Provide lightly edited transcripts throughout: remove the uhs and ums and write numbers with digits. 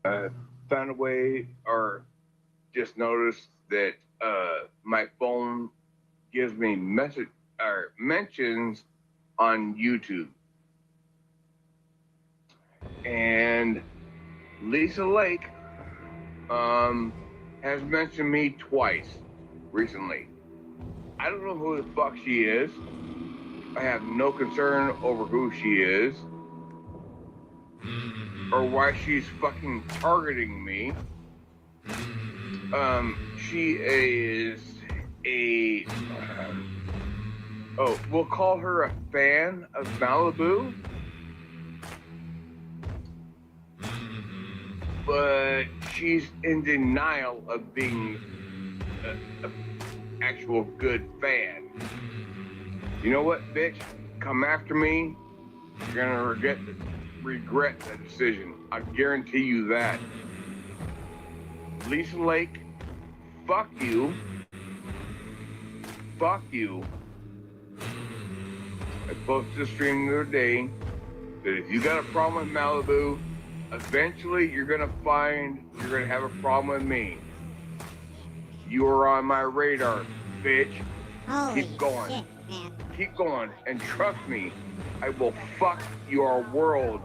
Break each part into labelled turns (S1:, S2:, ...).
S1: Found a way, or just noticed that my phone gives me message or mentions on YouTube, and Lisa Lake um, has mentioned me twice recently. I don't know who the fuck she is. I have no concern over who she is or why she's fucking targeting me. She is a we'll call her a fan of Malibu, but she's in denial of being a actual good fan. You know what, bitch? Come after me. You're gonna regret that decision. I guarantee you that. Lisa Lake, fuck you. Fuck you. I posted a stream the other day that if you got a problem with Malibu, eventually you're gonna have a problem with me. You are on my radar, bitch.
S2: Holy
S1: Keep going.
S2: Shit, man.
S1: Keep going, and trust me, I will fuck your world.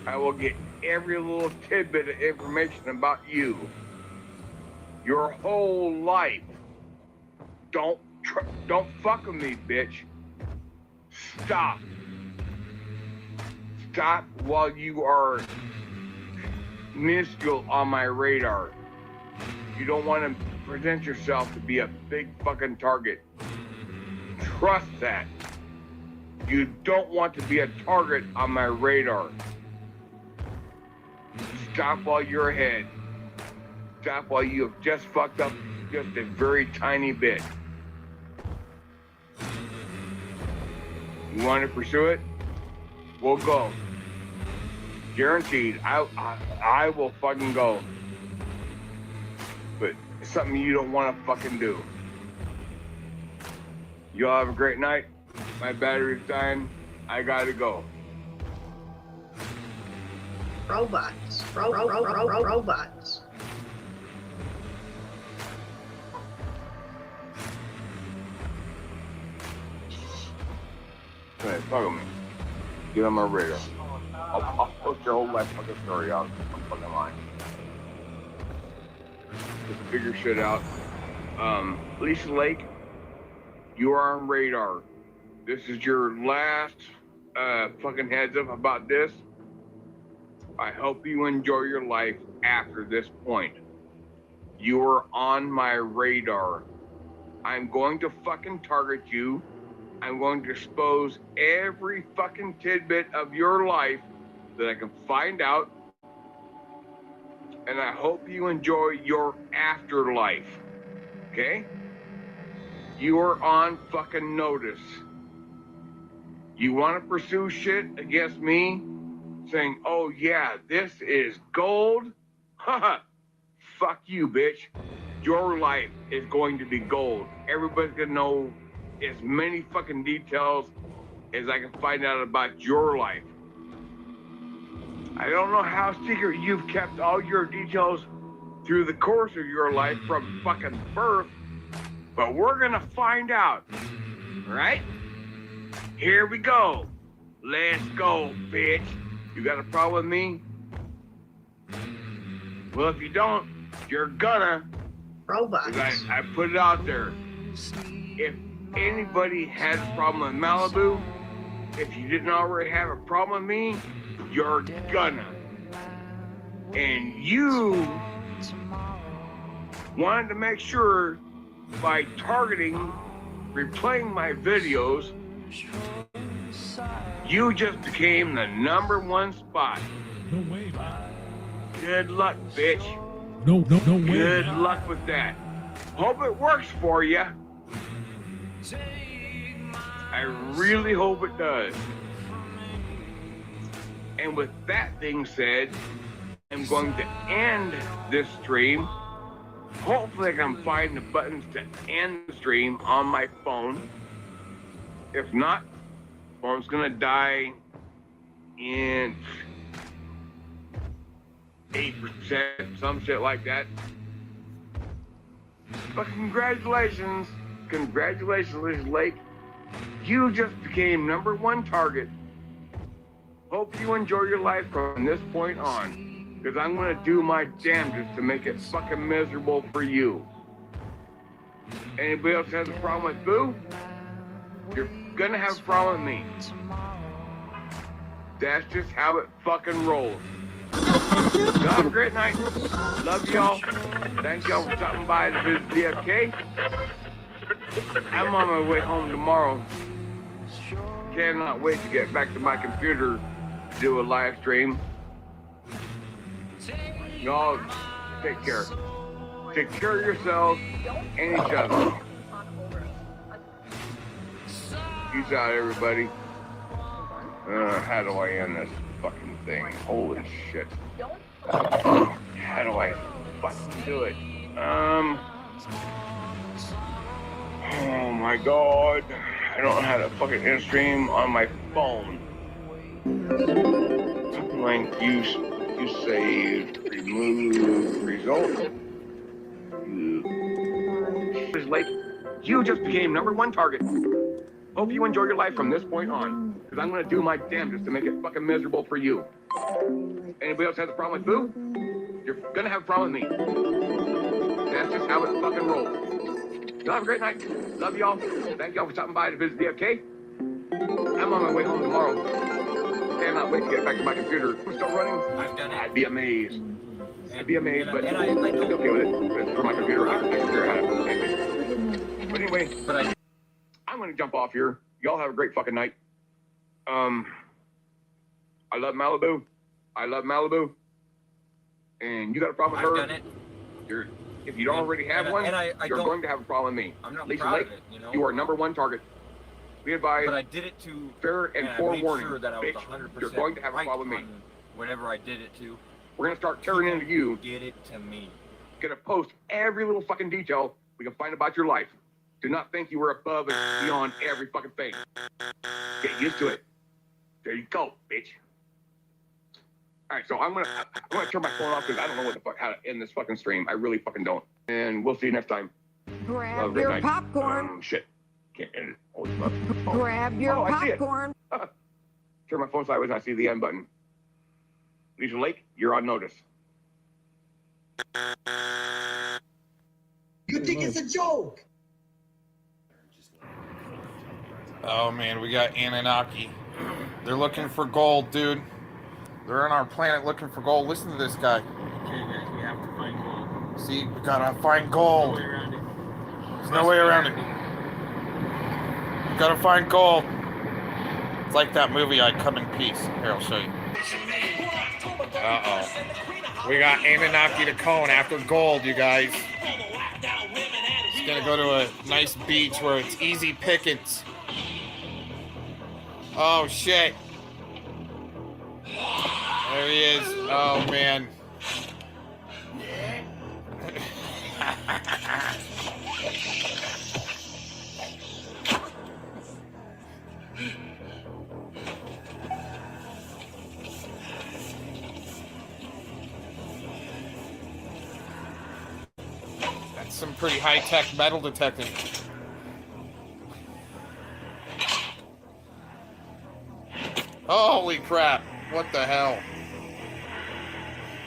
S1: I will get every little tidbit of information about you. Your whole life. Don't fuck with me, bitch. Stop. Stop while you are minuscule on my radar. You don't want to present yourself to be a big fucking target. Trust that. You don't want to be a target on my radar. Stop while you're ahead. Stop while you have just fucked up just a very tiny bit. You want to pursue it? We'll go. Guaranteed. I will fucking go. But it's something you don't want to fucking do. Y'all have a great night. My battery's dying. I gotta go.
S3: Robots. Robots.
S1: Hey, fuck with me. Get on my radar. I'll post your whole life fucking story out. I'm fucking lying. Just figure shit out. Lisa Lake, you are on radar. This is your last fucking heads up about this. I hope you enjoy your life after this point. You are on my radar. I'm going to fucking target you. I'm going to expose every fucking tidbit of your life that I can find out. And I hope you enjoy your afterlife. Okay? You are on fucking notice. You want to pursue shit against me? Saying, oh yeah, this is gold? Haha. Fuck you, bitch. Your life is going to be gold. Everybody's gonna know as many fucking details as I can find out about your life. I don't know how secret you've kept all your details through the course of your life from fucking birth, but we're gonna find out. All right? Here we go. Let's go, bitch. You got a problem with me? Well, if you don't, you're gonna.
S3: Robots.
S1: I put it out there. If anybody has a problem with Malibu, if you didn't already have a problem with me, you're gonna. And you wanted to make sure by targeting, replaying my videos, you just became the #1 spot.
S4: No way, man.
S1: Good luck, bitch.
S4: No way.
S1: Good
S4: Man.
S1: luck with that. Hope it works for you. I really hope it does. And with that being said, I'm going to end this stream. Hopefully I can find the buttons to end the stream on my phone. If not, phone's gonna die in 8%, some shit like that. But congratulations, Lisa Lake. You just became #1 target. Hope you enjoy your life from this point on, because I'm gonna do my damnedest to make it fucking miserable for you. Anybody else has a problem with Boo? You're gonna have a problem with me. That's just how it fucking rolls. Y'all have a great night. Love y'all. Thank y'all for stopping by to visit DFK. I'm on my way home tomorrow. Cannot wait to get back to my computer to do a live stream. Y'all take care. Take care of yourselves and each other. Peace out, everybody. How do I end this fucking thing? Holy shit. How do I fucking do it? Oh my god. I don't know how to fucking end stream on my phone. Blank use saved. Remove result. Lake, you just became #1 target. Hope you enjoy your life from this point on, because I'm gonna do my damnedest to make it fucking miserable for you. Anybody else has a problem with Boo? You're gonna have a problem with me. That's just how it fucking rolls. Y'all have a great night. Love y'all. Thank y'all for stopping by to visit DFK. I'm on my way home tomorrow. Cannot wait to get back to my computer. I'm still running.
S2: I've done it.
S1: I'd be amazed. I'd be amazed, but
S2: I
S1: I'd be okay with it. For my computer, I can figure it out. But anyway, I'm gonna jump off here. Y'all have a great fucking night. I love Malibu. I love Malibu. And you got a problem with her?
S2: I've done it.
S1: If you don't already have one, you're going to have a problem with me.
S2: I'm not
S1: Lisa
S2: proud
S1: Lake,
S2: of it, you know?
S1: you are #1 target. Be advised,
S2: But I did it to
S1: fair and
S2: I
S1: forewarning,
S2: made sure that I was
S1: bitch,
S2: 100%
S1: you're going to have a
S2: right
S1: problem with me.
S2: on whatever I did it to.
S1: We're going to start tearing into you.
S2: Get it to me.
S1: Going to post every little fucking detail we can find about your life. Do not think you were above and beyond every fucking thing. Get used to it. There you go, bitch. All right, so I'm gonna turn my phone off because I don't know what the fuck how to end this fucking stream. I really fucking don't. And we'll see you next time.
S5: Grab your
S1: night.
S5: popcorn.
S1: Shit. Can't end it. Holy fuck.
S5: Grab your
S1: I see it.
S5: popcorn.
S1: Turn my phone sideways and I see the end button. Lisa Lake, you're on notice.
S6: You think it's a joke?
S7: Oh man, we got Anunnaki. They're looking for gold, dude. They're on our planet looking for gold. Listen to this guy.
S8: We have to find gold.
S7: See, we gotta find gold.
S8: No way around it.
S7: There's no way around it. We gotta find gold. It's like that movie, I Come in Peace. Here, I'll show you. Uh-oh. We got Anunnaki to Cone after gold, you guys. He's gonna go to a nice beach where it's easy pickings. Oh, shit. There he is. Oh, man. That's some pretty high-tech metal detecting. Holy crap. What the hell?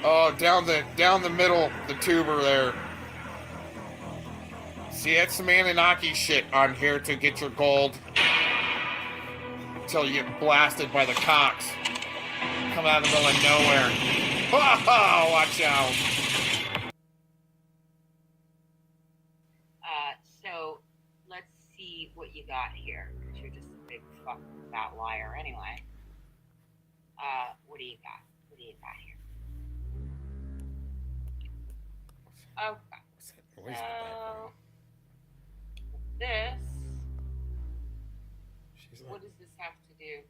S7: Oh, down the middle, the tuber there. See, that's some Anunnaki shit on here to get your gold. Until you get blasted by the cocks. Come out of the middle of nowhere. Oh, watch out.
S9: So, let's see what you got here. Because you're just a big fucking fat liar anyway. What do you got? What do you got here? Okay. So, this. What does this have to do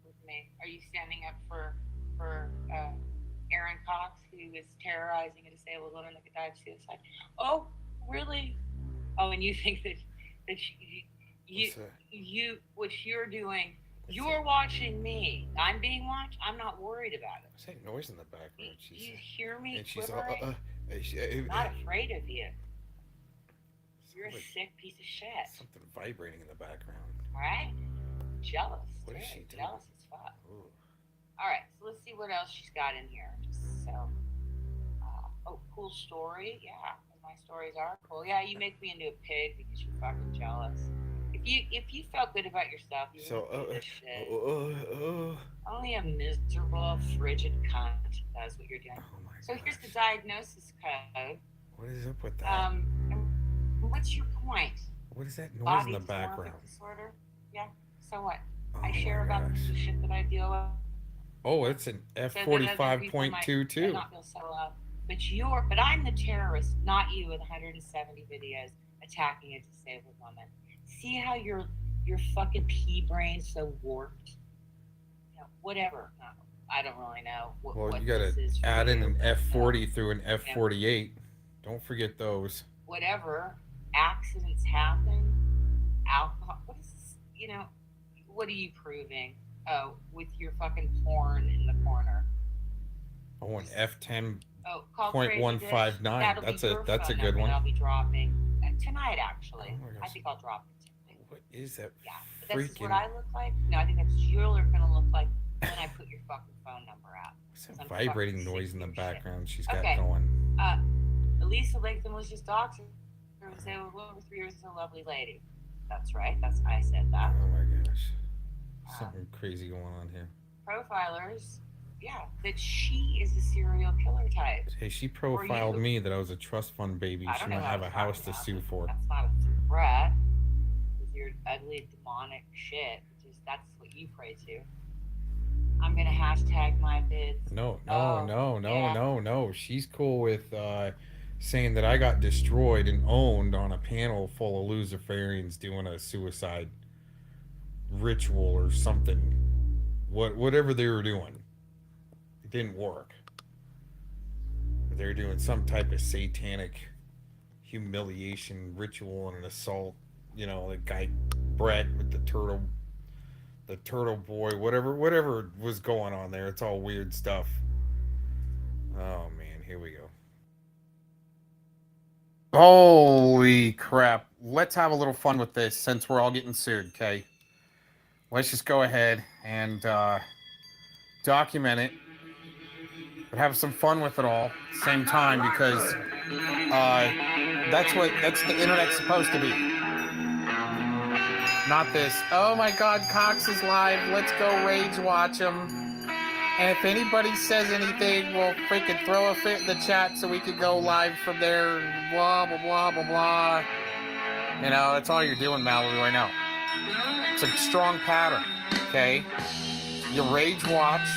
S9: with me? Are you standing up for Aaron Cox, who is terrorizing a disabled woman that could die of suicide? Oh, really? Oh, and you think that you what you're doing You're watching me. I'm being watched. I'm not worried about it.
S7: What's that noise in the background?
S9: You hear me
S7: And she's
S9: quivering? I'm not afraid of you. You're a sick piece of shit.
S7: Something vibrating in the background.
S9: All right? Jealous.
S7: What is
S9: too.
S7: she doing?
S9: Jealous as fuck.
S7: Ooh.
S9: All right, so let's see what else she's got in here. So, cool story. Yeah, my stories are cool. Yeah, you make me into a pig because you're fucking jealous. If you felt good about yourself, you wouldn't do this shit. Only a miserable, frigid cunt does what you're doing.
S7: Oh my
S9: So here's the
S7: gosh.
S9: diagnosis code.
S7: What is up with that?
S9: What's your point?
S7: What is that noise
S9: Body
S7: in the
S9: dysmorphic
S7: background?
S9: disorder? Yeah. So what?
S7: Oh
S9: I share
S7: my
S9: about
S7: gosh.
S9: the shit that I deal with.
S7: Oh, it's an
S9: So that other people might
S7: F45.22.
S9: not feel so loved. But I'm the terrorist, not you, with 170 videos attacking a disabled woman. See how your fucking pea brain's so warped? You know, whatever. No, I don't really know
S7: Well,
S9: what
S7: you gotta
S9: this is for
S7: add in
S9: you.
S7: an F40 through an F48. Don't forget those.
S9: Whatever. Accidents happen. Alcohol. What is this? You know, what are you proving? Oh, with your fucking porn in the corner.
S7: Oh, an F10.
S9: Oh, call
S7: 0.159.
S9: That'll
S7: That's
S9: be
S7: a
S9: your
S7: that's a
S9: phone
S7: good
S9: number
S7: one.
S9: that I'll be dropping tonight. Actually,
S7: Oh my
S9: I
S7: gosh.
S9: think I'll drop it tonight.
S7: What is that
S9: Yeah, but this is what
S7: freaking?
S9: I look like. No, I think that's what you're gonna look like when I put your fucking phone number out.
S7: What's that
S9: I'm
S7: vibrating
S9: fucking
S7: noise
S9: sick
S7: in the
S9: of your shit.
S7: background she's got
S9: Okay.
S7: going?
S9: Elisa Latham was just doxxed. Say over 3 years is a lovely lady. That's right. I said that.
S7: Oh my gosh. Something crazy going on here.
S9: Profilers, yeah, that she is a serial killer type.
S7: Hey, she profiled
S9: you.
S7: me that I was a trust fund baby.
S9: I
S7: She
S9: don't know
S7: might
S9: what
S7: have a
S9: I'm
S7: house
S9: talking
S7: to
S9: about,
S7: sue
S9: but
S7: for.
S9: That's not a threat. With your ugly demonic shit, which is that's what you pray to. I'm gonna hashtag my bids.
S7: No.
S9: yeah.
S7: She's cool with saying that I got destroyed and owned on a panel full of Luciferians doing a suicide ritual or something. Whatever they were doing, it didn't work. They were doing some type of satanic humiliation ritual and an assault. You know, the guy Brett with the turtle boy, whatever was going on there. It's all weird stuff. Oh man, here we go. Holy crap. Let's have a little fun with this since we're all getting sued, okay? Let's just go ahead and document it, but have some fun with it all at the same time because that's the internet's supposed to be. Not this, oh my god, Cox is live, let's go rage watch him. And if anybody says anything, we'll freaking throw a fit in the chat so we can go live from there and blah, blah, blah, blah, blah. You know, that's all you're doing, MaliDooooder, right now. It's a strong pattern, okay? You rage watch.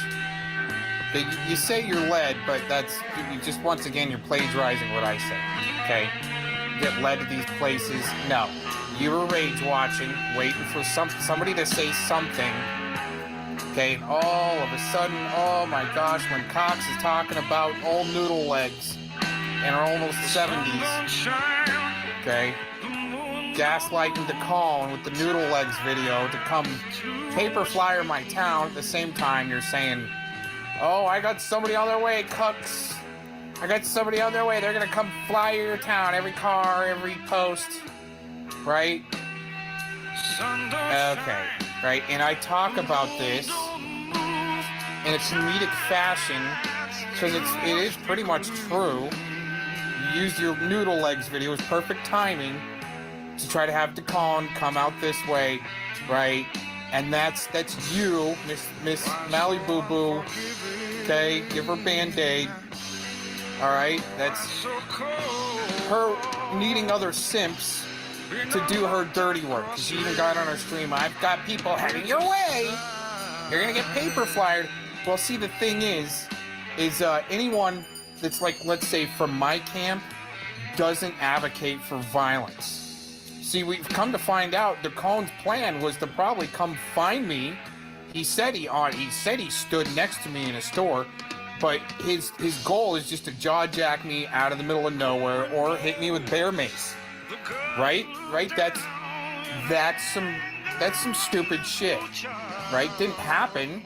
S7: You say you're led, but that's, you just, once again, you're plagiarizing what I say, okay? You get led to these places. No. You were rage watching, waiting for somebody to say something. Okay, and all of a sudden, oh my gosh, when Cox is talking about old noodle legs in her almost 70s, okay, gaslighting the call with the noodle legs video to come paper flyer my town at the same time you're saying, oh, I got somebody on their way, cucks. I got somebody on their way. They're going to come fly your town, every car, every post, right? Okay, right, and I talk about this in a comedic fashion because it is pretty much true. You used your noodle legs video with perfect timing to try to have Daquan come out this way, right? And that's you, Miss MaliDooooder. Okay, give her Band-Aid. All right, that's her needing other simps to do her dirty work. She even got on her stream, I've got people heading your way. You're gonna get paper flyered. Well, see, the thing is anyone that's like, let's say, from my camp, doesn't advocate for violence. See, we've come to find out Daquan's plan was to probably come find me. He said he stood next to me in a store, but his goal is just to jaw jack me out of the middle of nowhere or hit me with bear mace. Right? That's some stupid shit. right? Didn't happen.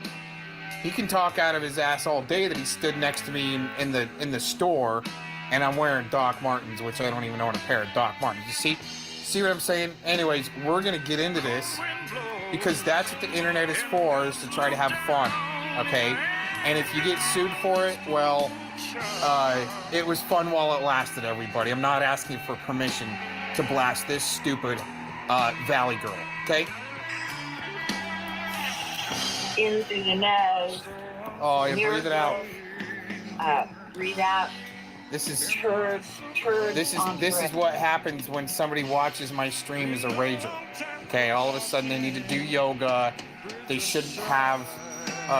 S7: He can talk out of his ass all day that he stood next to me in the store, and I'm wearing Doc Martens, which I don't even own a pair of Doc Martens. You see what I'm saying? Anyways, we're gonna get into this because that's what the internet is for, is to try to have fun, okay? And if you get sued for it, well, it was fun while it lasted, everybody. I'm not asking for permission to blast this stupid Valley Girl, okay?
S9: In through the nose.
S7: Oh, yeah, breathe it out.
S9: Breathe out.
S7: This is
S9: Turd
S7: this is what happens when somebody watches my stream as a rager. Okay, all of a sudden they need to do yoga. They shouldn't have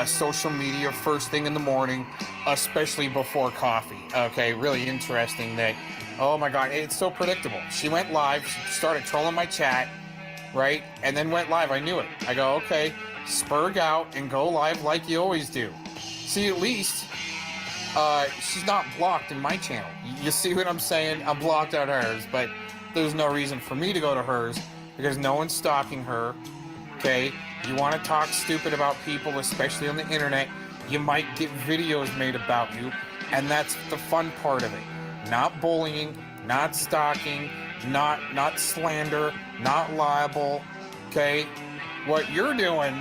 S7: social media first thing in the morning, especially before coffee. Okay, really interesting that. Oh my God, it's so predictable. She went live, she started trolling my chat, right, and then went live. I knew it. I go, okay, spurg out and go live like you always do. See, at least she's not blocked in my channel. You see what I'm saying? I'm blocked on hers, but there's no reason for me to go to hers because no one's stalking her. Okay, you want to talk stupid about people, especially on the internet, you might get videos made about you, and that's the fun part of it. Not bullying, not stalking, not slander, not libel. Okay, what you're doing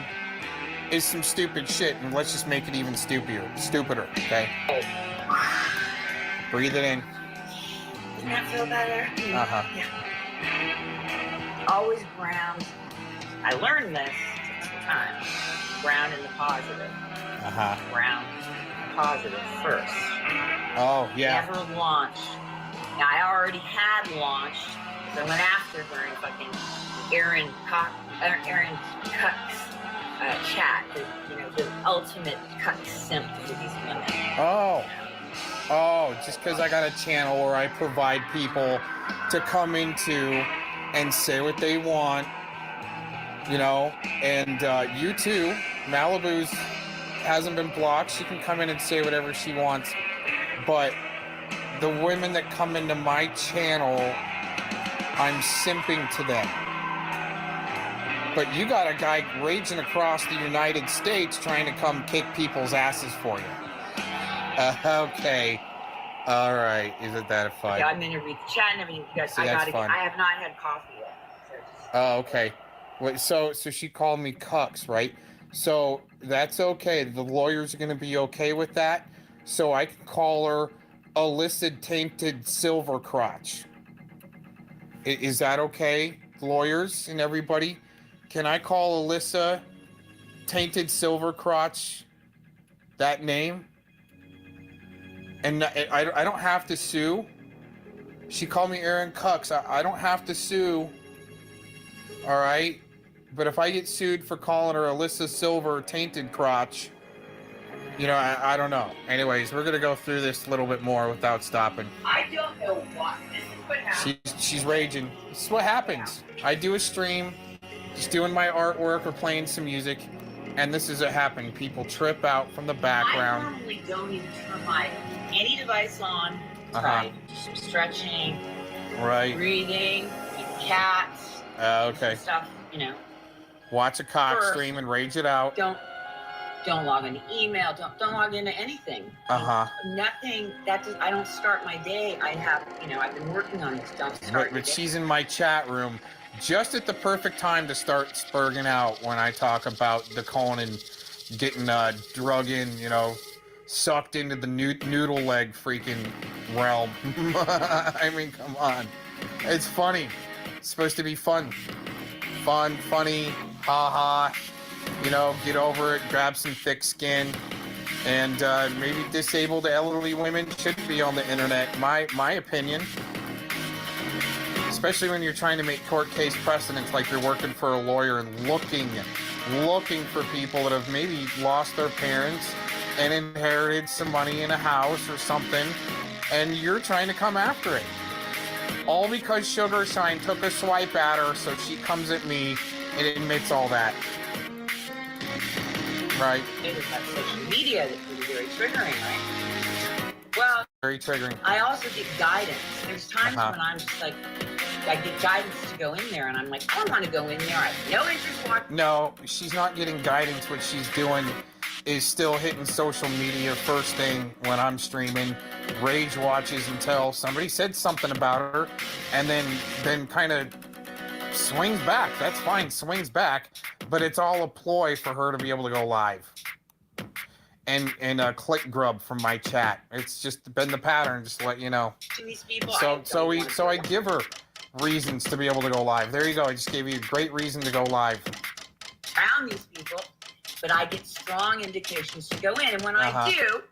S7: is some stupid shit, and let's just make it even stupider, okay? Breathe it in.
S9: Doesn't that feel better?
S7: Uh-huh.
S9: Yeah. Always ground. I learned this time. Ground in the positive.
S7: Uh-huh.
S9: Ground positive first.
S7: Oh, yeah.
S9: Never launch. Now, I already had launched, so I went after her in fucking Aaron Cuck's chat, the ultimate cuck simp for these women.
S7: Oh, just because I got a channel where I provide people to come into and say what they want, and you too, Malibu's hasn't been blocked. She can come in and say whatever she wants, but the women that come into my channel, I'm simping to them. But you got a guy raging across the United States trying to come kick people's asses for you. Okay. All right. Isn't that a fun?
S9: Yeah, I'm gonna read the chat and everything. You guys, I have not had coffee yet.
S7: Oh, okay. Wait, so she called me cucks, right? So that's okay. The lawyers are gonna be okay with that. So I can call her Alyssa Tainted Silver Crotch. Is that okay, lawyers and everybody? Can I call Alyssa Tainted Silver Crotch that name? And I don't have to sue. She called me Aaron Cucks. I don't have to sue. All right? But if I get sued for calling her Alyssa Silver Tainted Crotch, I don't know. Anyways, we're going to go through this a little bit more without stopping.
S9: I don't know what. This is what happens.
S7: She's raging. This is what happens. I do a stream, just doing my artwork or playing some music, and this is what happening. People trip out from the background.
S9: I normally don't even turn any device on. Right. Just stretching.
S7: Right.
S9: Breathing. Cats.
S7: Okay.
S9: Stuff,
S7: Watch a cock
S9: First,
S7: stream and rage it out.
S9: Don't log into email. Don't log into anything. Nothing. I don't start my day. I've been working on this. Don't start.
S7: But she's in my chat room just at the perfect time to start spurging out when I talk about the Conan getting drug in, sucked into the noodle leg freaking realm. I mean, come on. It's funny. It's supposed to be fun. Fun, funny, haha. Get over it, grab some thick skin. And maybe disabled elderly women shouldn't be on the internet. My opinion. Especially when you're trying to make court case precedents like you're working for a lawyer and looking for people that have maybe lost their parents and inherited some money in a house or something, and you're trying to come after it. All because Sugar Shine took a swipe at her, so she comes at me and admits all that. Right?
S9: It is that social media that can be very triggering, right? Well,
S7: very triggering.
S9: I also get guidance. There's times when I'm just like,
S6: I get guidance to go in there, and I'm like, I don't want to go in there. I have no interest watching.
S7: No, she's not getting guidance. What she's doing is still hitting social media first thing when I'm streaming, rage watches until somebody said something about her, and then kind of swings back. That's fine, swings back, but it's all a ploy for her to be able to go live. And click grub from my chat. It's just been the pattern, just to let you know.
S6: To these people,
S7: So I give her reasons to be able to go live. There you go. I just gave you a great reason to go live.
S6: Around these people, but I get strong indications to go in, and when I do,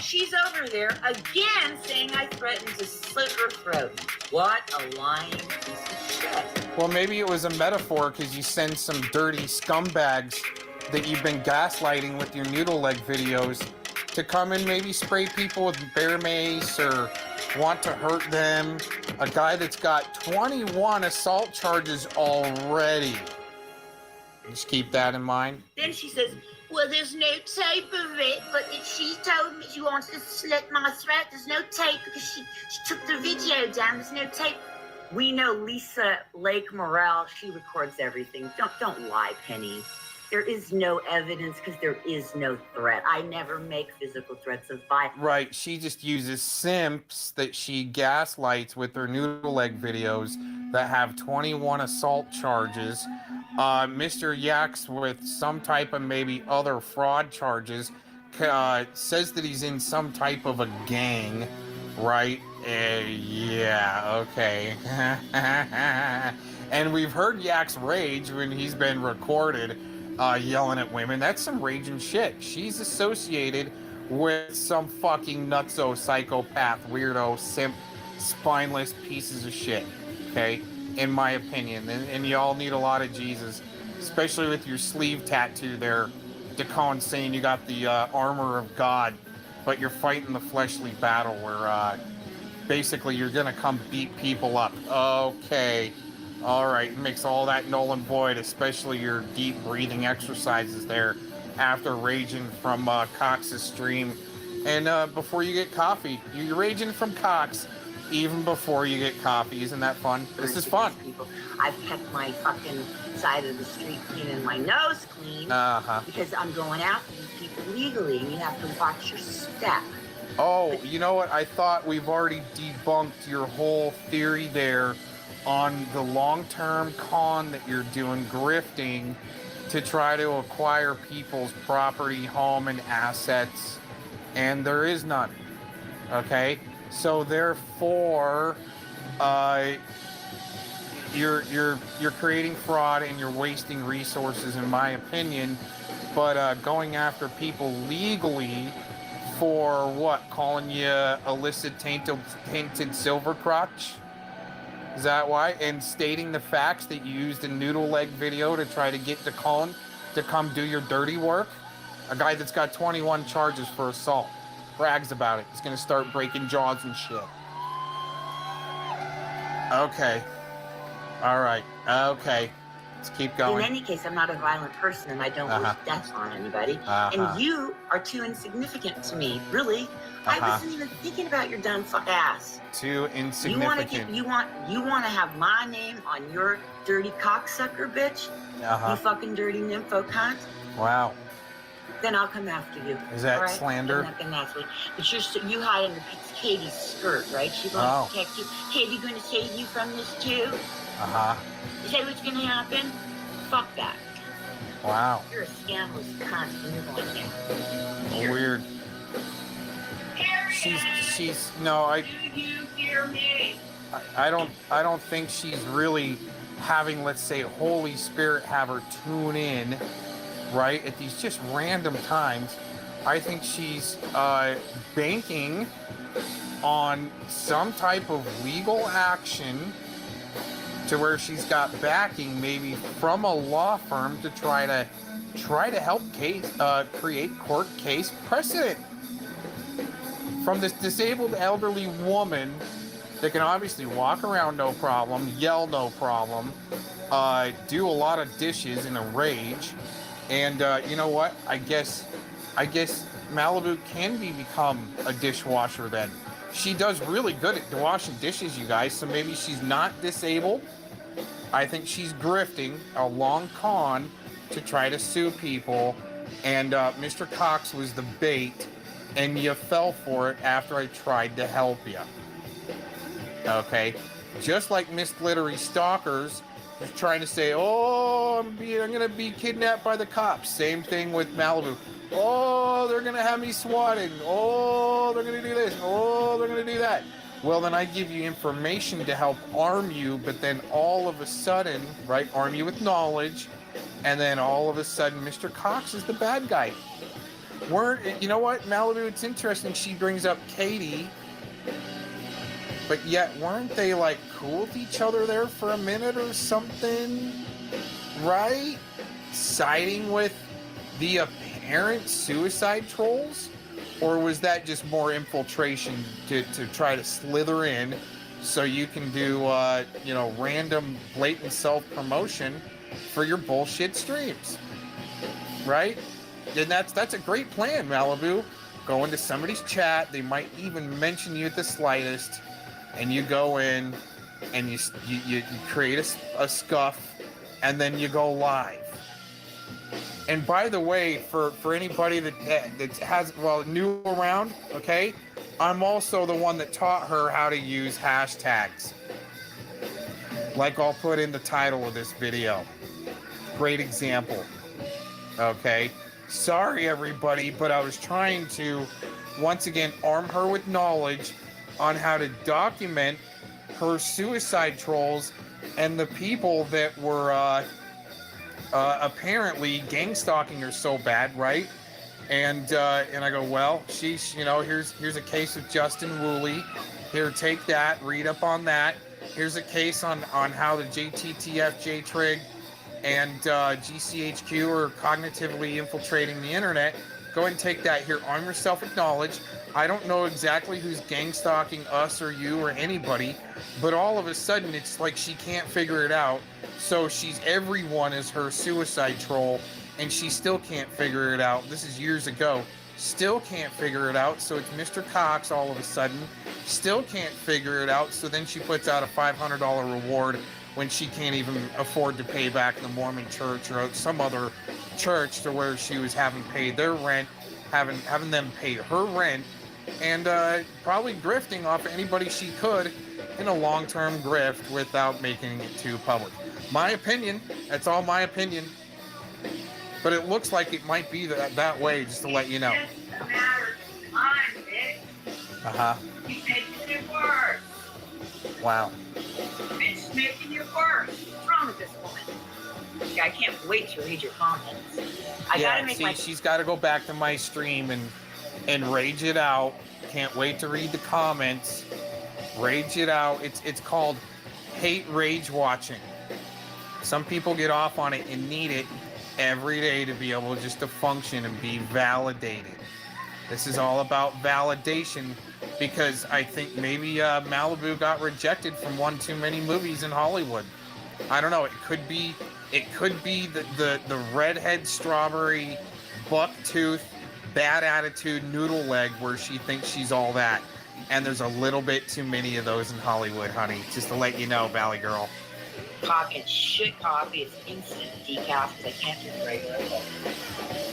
S6: she's over there again saying I threatened to slit her throat. What a lying piece of shit.
S7: Well, maybe it was a metaphor because you send some dirty scumbags that you've been gaslighting with your noodle leg videos to come and maybe spray people with bear mace or want to hurt them. A guy that's got 21 assault charges already. Just keep that in mind.
S6: Then she says, well, there's no tape of it, but if she told me she wants to slit my throat, there's no tape because she took the video down. There's no tape. We know Lisa Lake Morrell, she records everything. Don't lie, Penny. There is no evidence because there is no threat. I never make physical threats of violence.
S7: Right, she just uses simps that she gaslights with her noodle leg videos that have 21 assault charges. Mr. Yaks with some type of maybe other fraud charges says that he's in some type of a gang, right? Yeah, okay. And we've heard Yaks rage when he's been recorded yelling at women. That's some raging shit. She's associated with some fucking nutso, psychopath, weirdo, simp, spineless pieces of shit, okay? In my opinion. And y'all need a lot of Jesus, especially with your sleeve tattoo there, Decon, saying you got the armor of God, but you're fighting the fleshly battle where basically you're gonna come beat people up. Okay. All right, makes all that null and void, especially your deep breathing exercises there after raging from Cox's stream. And before you get coffee, you're raging from Cox even before you get coffee. Isn't that fun? This is fun.
S6: I've kept my fucking side of the street clean and my nose clean because I'm going after these people legally, and you have to watch your step.
S7: Oh, you know what? I thought we've already debunked your whole theory there on the long-term con that you're doing, grifting to try to acquire people's property, home, and assets, and there is none. Okay, so therefore, you're creating fraud and you're wasting resources, in my opinion. But going after people legally for what? Calling you illicit tainted silver crotch? Is that why? And stating the facts that you used a noodle leg video to try to get Decon to come do your dirty work? A guy that's got 21 charges for assault. Brags about it. He's going to start breaking jaws and shit. Okay. All right. Okay. Let's keep going.
S6: In any case, I'm not a violent person, and I don't wish death on anybody. And you are too insignificant to me, really. I wasn't even thinking about your dumb fuck ass.
S7: Too insignificant.
S6: You want to have my name on your dirty cocksucker, bitch? You fucking dirty nympho cunt.
S7: Wow.
S6: Then I'll come after you.
S7: Is that slander?
S6: But you hide under Katie's skirt, right? She's going to protect you. Katie going to save you from this too? Is that what's going to happen? Fuck that.
S7: Wow.
S6: You're a scandalous cunt, and you're going there.
S7: Weird. She's no,
S6: Do you hear me?
S7: I don't think she's really having, let's say, Holy Spirit have her tune in, right, at these just random times. I think she's banking on some type of legal action to where she's got backing, maybe from a law firm, to try to help create court case precedent from this disabled elderly woman that can obviously walk around no problem, yell no problem, do a lot of dishes in a rage, and you know what? I guess Malibu can become a dishwasher then she does really good at washing dishes, you guys, so maybe she's not disabled. I think she's grifting a long con to try to sue people, and Mr. Cox was the bait, and you fell for it after I tried to help you. Okay? Just like Miss Glittery Stalkers was trying to say, oh, I'm gonna be kidnapped by the cops. Same thing with Malibu. Oh, they're gonna have me swatted. Oh, they're gonna do this. Oh, they're gonna do that. Well, then I give you information to help arm you, but then all of a sudden, right, arm you with knowledge, and then all of a sudden, Mr. Cox is the bad guy. You know what, Malibu, it's interesting she brings up Katie, but yet weren't they like cool with each other there for a minute or something, right? Siding with the apparent suicide trolls? Or was that just more infiltration to try to slither in so you can do, random blatant self-promotion for your bullshit streams, right? And that's a great plan, Malibu. Go into somebody's chat, they might even mention you at the slightest, and you go in and you create a scuff, and then you go live. And by the way, for anybody that has, new around, okay, I'm also the one that taught her how to use hashtags. Like I'll put in the title of this video. Great example. Okay? Sorry, everybody, but I was trying to, once again, arm her with knowledge on how to document her suicide trolls and the people that were, apparently gang stalking her so bad, right? And I go, well, sheesh, here's a case of Justin Woolley. Here, take that, read up on that. Here's a case on how the JTTF, JTRIG, and GCHQ are cognitively infiltrating the internet. Go ahead and take that. Here, arm yourself with knowledge. I don't know exactly who's gang stalking us or you or anybody, but all of a sudden it's like she can't figure it out. So everyone is her suicide troll, and she still can't figure it out. This is years ago. Still can't figure it out. So it's Mr. Cox all of a sudden. Still can't figure it out. So then she puts out a $500 reward when she can't even afford to pay back the Mormon church or some other church to where she was having paid their rent, having them pay her rent, and probably grifting off anybody she could in a long-term grift without making it too public. My opinion, that's all my opinion. But it looks like it might be that way, just to let you know.
S6: It's just a matter of time, Nick.
S7: Uh-huh.
S6: He's making it worse.
S7: Wow.
S6: It's making it worse. What's wrong with this woman? I can't wait to read your comments. I gotta make
S7: she's got to go back to my stream and rage it out. Can't wait to read the comments. Rage it out. It's called hate rage watching. Some people get off on it and need it every day to be able just to function and be validated. This is all about validation, because I think maybe Malibu got rejected from one too many movies in Hollywood. I don't know. It could be the redhead strawberry, bucktooth, bad attitude noodle leg where she thinks she's all that. And there's a little bit too many of those in Hollywood, honey. Just to let you know, Valley Girl.
S6: coffee. It's shit coffee. It's instant decaf because I can't do regular.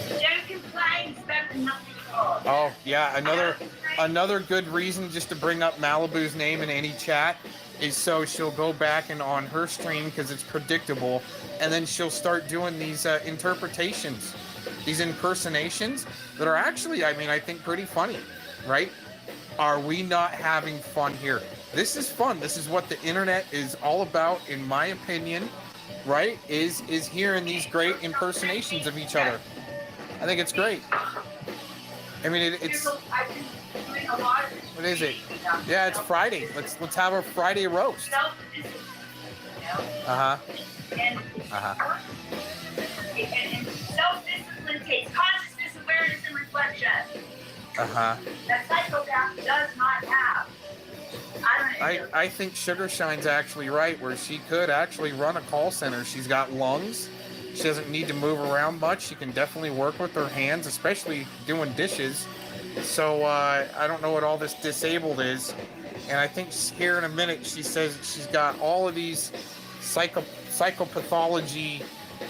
S6: Don't complain. It's better than nothing at all.
S7: Oh yeah, another good reason just to bring up Malibu's name in any chat is so she'll go back and on her stream, because it's predictable, and then she'll start doing these interpretations, these impersonations that are actually, I mean, I think pretty funny, right? Are we not having fun here? This is fun. This is what the internet is all about, in my opinion, right? Is hearing these great impersonations of each other. I think it's great. I mean, it's. What is it? Yeah, it's Friday. Let's have a Friday roast. Uh-huh.
S6: And self-discipline takes consciousness, awareness, and reflection.
S7: Uh-huh.
S6: That psychopath does not have.
S7: I think Sugar Shine's actually right, where she could actually run a call center. She's got lungs. She doesn't need to move around much. She can definitely work with her hands, especially doing dishes. So I don't know what all this disabled is. And I think here in a minute she says she's got all of these psychopathology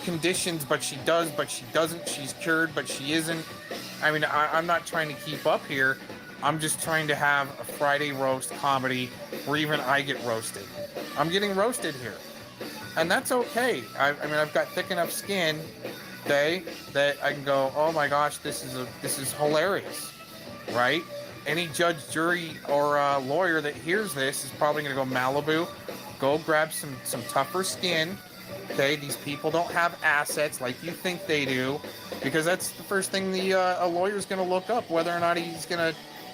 S7: conditions, but she does, but she doesn't. She's cured, but she isn't. I mean, I'm not trying to keep up here. I'm just trying to have a Friday roast comedy where even I get roasted. I'm getting roasted here. And that's okay. I mean, I've got thick enough skin, okay, that I can go, oh my gosh, this is hilarious, right? Any judge, jury, or lawyer that hears this is probably going to go, Malibu, go grab some tougher skin. Okay, these people don't have assets like you think they do, because that's the first thing a lawyer's going to look up, whether or not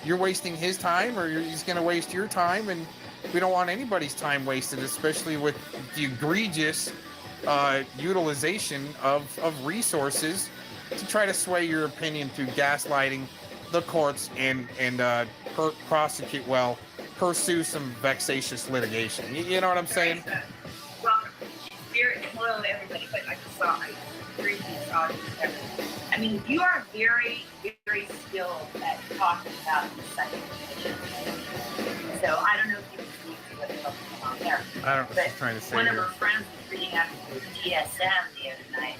S7: you're wasting his time or he's going to waste your time, and we don't want anybody's time wasted, especially with the egregious utilization of resources to try to sway your opinion through gaslighting the courts and pursue some vexatious litigation. You know what I'm saying?
S6: Well, hello everybody, but I just saw I mean, you are very, very skilled at talking about the second condition. So I don't know if you can speak to what's going on there.
S7: I don't know what you're trying to say.
S6: One of her friends was reading out of the DSM the other night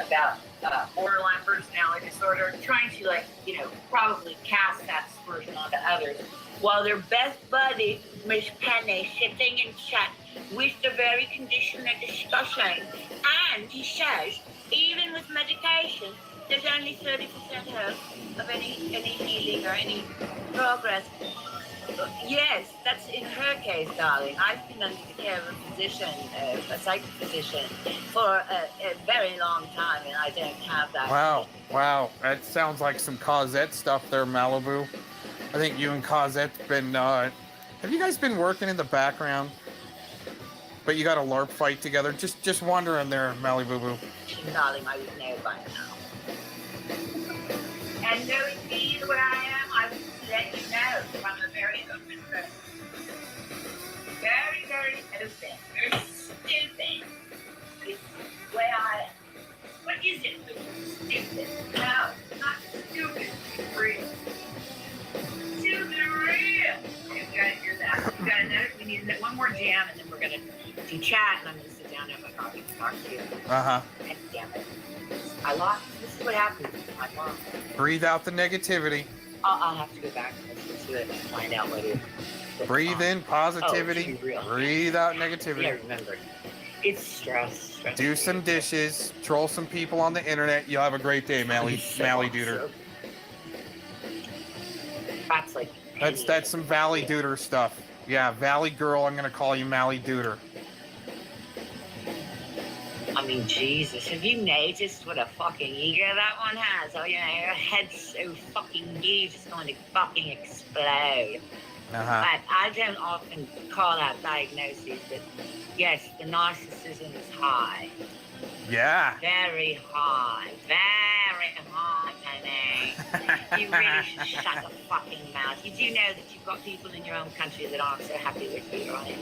S6: about borderline personality disorder, trying to, like, you know, probably cast that aspersion onto others, while their best buddy, Miss Penny, sitting in chat with the very condition they're discussing. And he says, even with medication, there's only 30% hope of any healing or any progress. Yes, that's in her case, darling. I've been under the care of a physician, a psychic physician, for a very long time, and I don't have that.
S7: Wow. That sounds like some Cosette stuff there, Malibu. I think you and Cosette's been, have you guys been working in the background? But you got a LARP fight together? Just wondering there, Malibu.
S6: Darling, I would know by now. And knowing me the way I am, I would let you know I'm a very open person. Very, very open. Very stupid. It's the way I am. What is it? Stupid. No, not stupid. It's real. Stupid real. You gotta hear that. You gotta know. We need one more jam, and then we're gonna do chat, and I'm gonna sit down and have my coffee and talk to you.
S7: Uh-huh.
S6: And damn it. This is what happens. I lost.
S7: Breathe out the negativity.
S6: I'll have to go back and listen to it and find out what it is.
S7: Breathe in positivity. Breathe out negativity.
S6: Yeah, remember. It's stress.
S7: Do some dishes. Troll some people on the internet. You'll have a great day, MaliDooooder.
S6: That's like.
S7: That's some MaliDooooder stuff. Yeah, Valley Girl. I'm gonna call you MaliDooooder.
S6: I mean, Jesus, have you noticed what a fucking ego that one has? Oh, you know, her head's so fucking huge, it's going to fucking explode.
S7: Uh-huh.
S6: I don't often call out diagnoses, but yes, the narcissism is high.
S7: Yeah.
S6: Very high, honey. You really should shut the fucking mouth. You do know that you've got people in your own country that aren't so happy with you, right?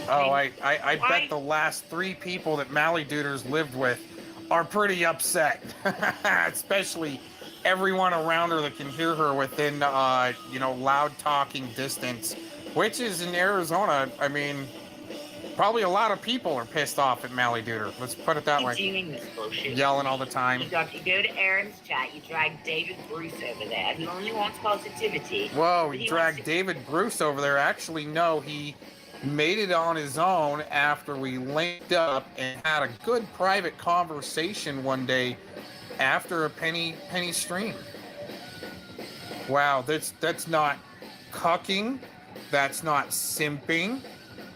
S7: Oh, I bet the last 3 people that MaliDooooder's lived with are pretty upset. Especially everyone around her that can hear her within, loud talking distance, which is in Arizona. I mean, probably a lot of people are pissed off at MaliDooooder. Let's put it that way.
S6: Doing this bullshit.
S7: Yelling all the time.
S6: You go to Aaron's chat, you drag David Bruce over there. He only wants positivity.
S7: Whoa, he dragged David Bruce over there. Actually, no, he made it on his own after we linked up and had a good private conversation one day after a penny stream. Wow, that's not cucking, that's not simping,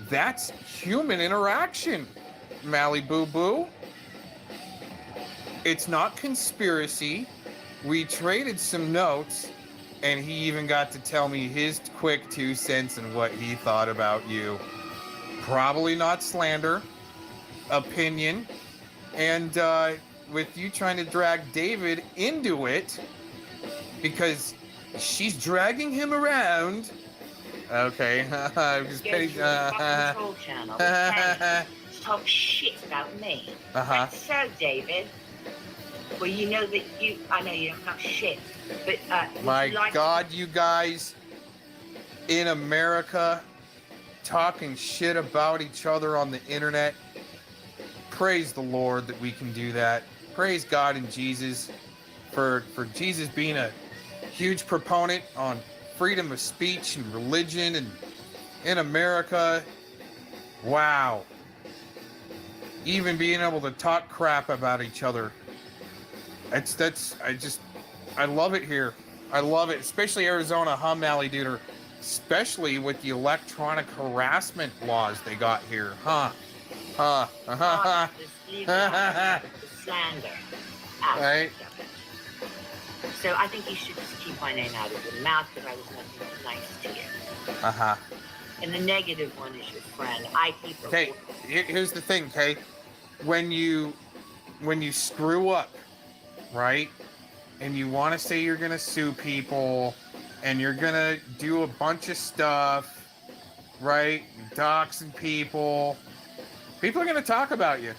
S7: that's human interaction, MaliBoo. It's not conspiracy. We traded some notes, and he even got to tell me his quick 2 cents and what he thought about you. Probably not slander, opinion, and with you trying to drag David into it because she's dragging him around. Okay, because Penny.
S6: Control channel. Talk shit about me.
S7: Uh-huh.
S6: So, David, Well, you know that I know you don't know shit, but
S7: My God, you guys in America talking shit about each other on the internet. Praise the Lord that we can do that. Praise God and Jesus for Jesus being a huge proponent on freedom of speech and religion and in America. Wow. Even being able to talk crap about each other. I love it here. I love it, especially Arizona, MaliDooooder, especially with the electronic harassment laws they got here, huh?
S6: The slander.
S7: Right.
S6: So I think you should just keep my name out of your mouth because I was nothing nice to you. And the negative one is your friend. I keep.
S7: Okay, here's the thing, okay? When you screw up, right? And you want to say you're gonna sue people, and you're gonna do a bunch of stuff, right? Doxing people. People are gonna talk about you.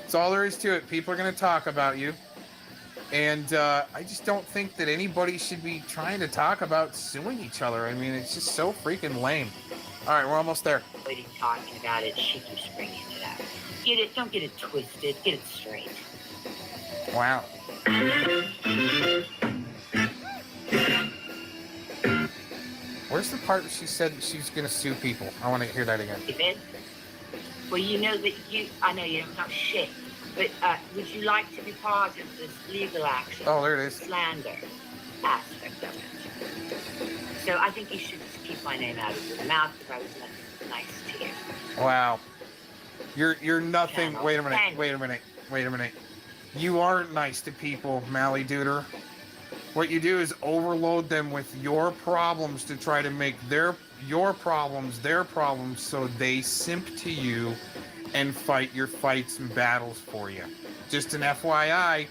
S7: That's all there is to it. People are gonna talk about you. And I just don't think that anybody should be trying to talk about suing each other. I mean, it's just so freaking lame. All right, we're almost there.
S6: Lady talking about it, she keeps bringing it up. Get it? Don't get it twisted. Get it straight.
S7: Wow. Where's the part where she said that she's gonna sue people? I want to hear that again.
S6: David? Well, you know that I know you don't know shit, but would you like to be part of this legal action?
S7: Oh, there it is.
S6: Slander aspect of it. So I think you should just keep my name out of your mouth because I was nothing nice to you.
S7: Wow. You're nothing.
S6: Channel
S7: Wait a minute.
S6: 10.
S7: Wait a minute. You aren't nice to people, MaliDooooder. What you do is overload them with your problems to try to make your problems their problems so they simp to you and fight your fights and battles for you. Just an FYI,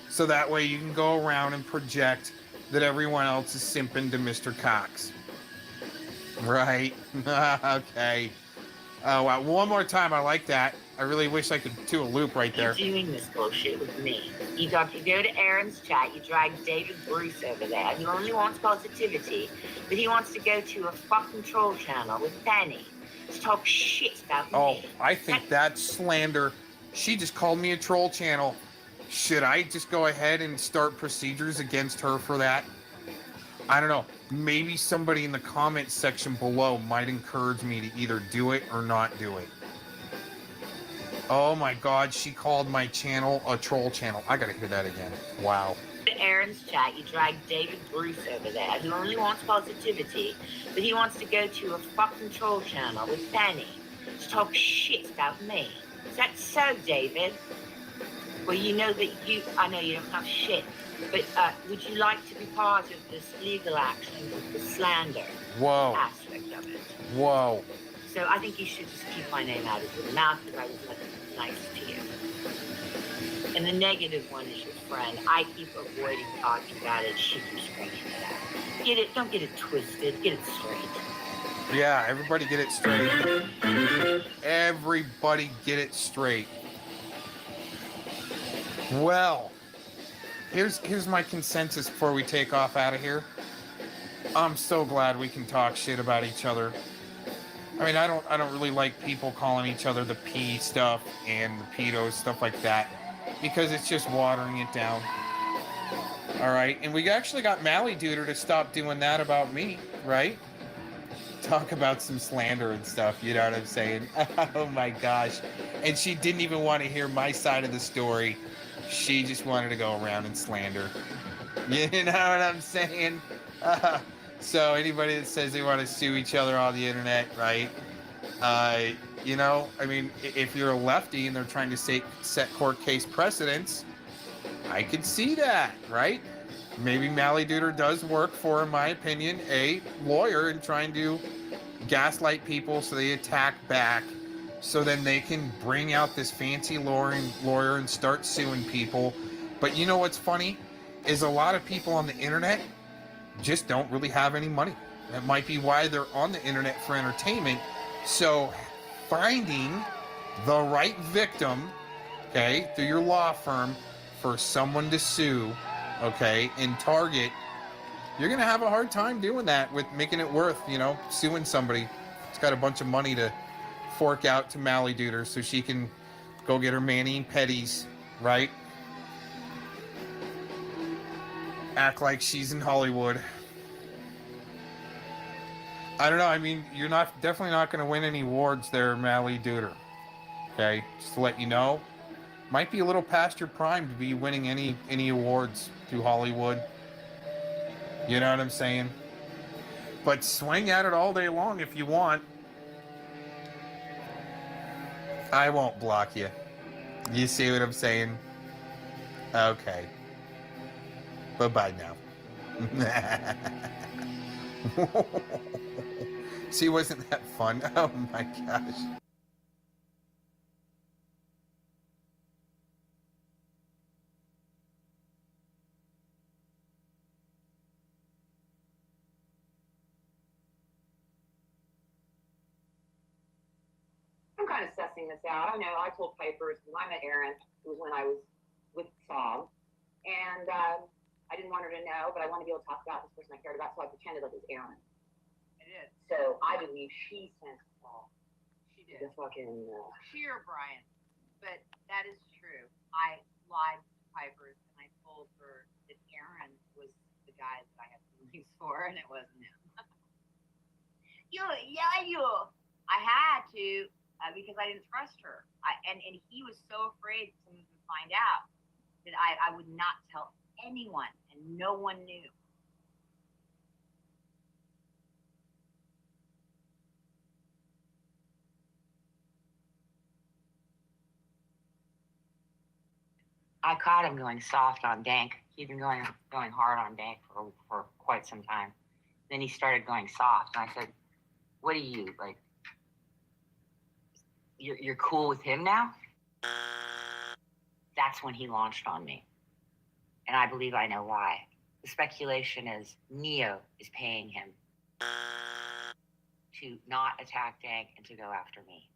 S7: so that way you can go around and project that everyone else is simping to Mr. Cox. Right? Okay. Oh, wow. One more time. I like that. I really wish I could do a loop right there.
S6: You're doing this bullshit with me. You go to Aaron's chat, you drag David Bruce over there. He only wants positivity, but he wants to go to a fucking troll channel with Penny to talk shit about
S7: Oh,
S6: me.
S7: I think that's slander. She just called me a troll channel. Should I just go ahead and start procedures against her for that? I don't know. Maybe somebody in the comment section below might encourage me to either do it or not do it. Oh my God, she called my channel a troll channel. I gotta hear that again. Wow.
S6: To Aaron's chat, you drag David Bruce over there. He only wants positivity, but he wants to go to a fucking troll channel with Penny to talk shit about me. Is that so, David? Well, you know that I know you don't have shit, but would you like to be part of this legal action with the slander aspect of it?
S7: Whoa.
S6: So I think you should just keep my name out of your mouth because I was nothing nice to you. And the negative one is your friend. I keep avoiding talking about it. She keeps bringing it up. Get it? Don't get it twisted. Get it straight.
S7: Yeah, everybody get it straight. Everybody get it straight. Well, here's my consensus before we take off out of here. I'm so glad we can talk shit about each other. I mean, I don't really like people calling each other the P stuff and the pedos, stuff like that, because it's just watering it down. All right, and we actually got MaliDooooder to stop doing that about me, right? Talk about some slander and stuff, you know what I'm saying? Oh my gosh. And she didn't even want to hear my side of the story. She just wanted to go around and slander. You know what I'm saying? So anybody that says they want to sue each other on the internet, right? You know, I mean, if you're a lefty and they're trying to set court case precedents, I could see that, right? Maybe MaliDooooder does work for, in my opinion, a lawyer in trying to gaslight people so they attack back, so then they can bring out this fancy lawyer and start suing people. But you know what's funny is a lot of people on the internet just don't really have any money. That might be why they're on the internet for entertainment. So finding the right victim okay, through your law firm for someone to sue, okay, in Target, you're going to have a hard time doing that with making it worth, suing somebody. It's got a bunch of money to fork out to MaliDooooder so she can go get her mani-pedis, right? Act like she's in Hollywood. I don't know. I mean, you're definitely not going to win any awards there, MaliDooooder. Okay, just to let you know, might be a little past your prime to be winning any awards through Hollywood. You know what I'm saying? But swing at it all day long if you want. I won't block you. You see what I'm saying? Okay. Bye-bye now. See, wasn't that fun? Oh my gosh.
S10: I'm kind of sussing this out. I know I told Piper because I met Aaron. It was when I was with Saul. And I didn't want her to know, but I wanted to be able to talk about this person I cared about, so I pretended like it was Aaron.
S9: I did.
S10: So I believe she sent Saul.
S9: She did.
S10: The fucking.
S9: She or Brian. But that is true. I lied to Piper and I told her that Aaron was the guy that I had feelings for, and it wasn't him. I had to because I didn't trust her. And he was so afraid someone would find out that I would not tell anyone, and no one knew. I caught him going soft on Dank. He'd been going hard on Dank for quite some time. Then he started going soft, and I said, "What are you like? You're cool with him now?" That's when he launched on me, and I believe I know why. The speculation is Neo is paying him to not attack Dank and to go after me.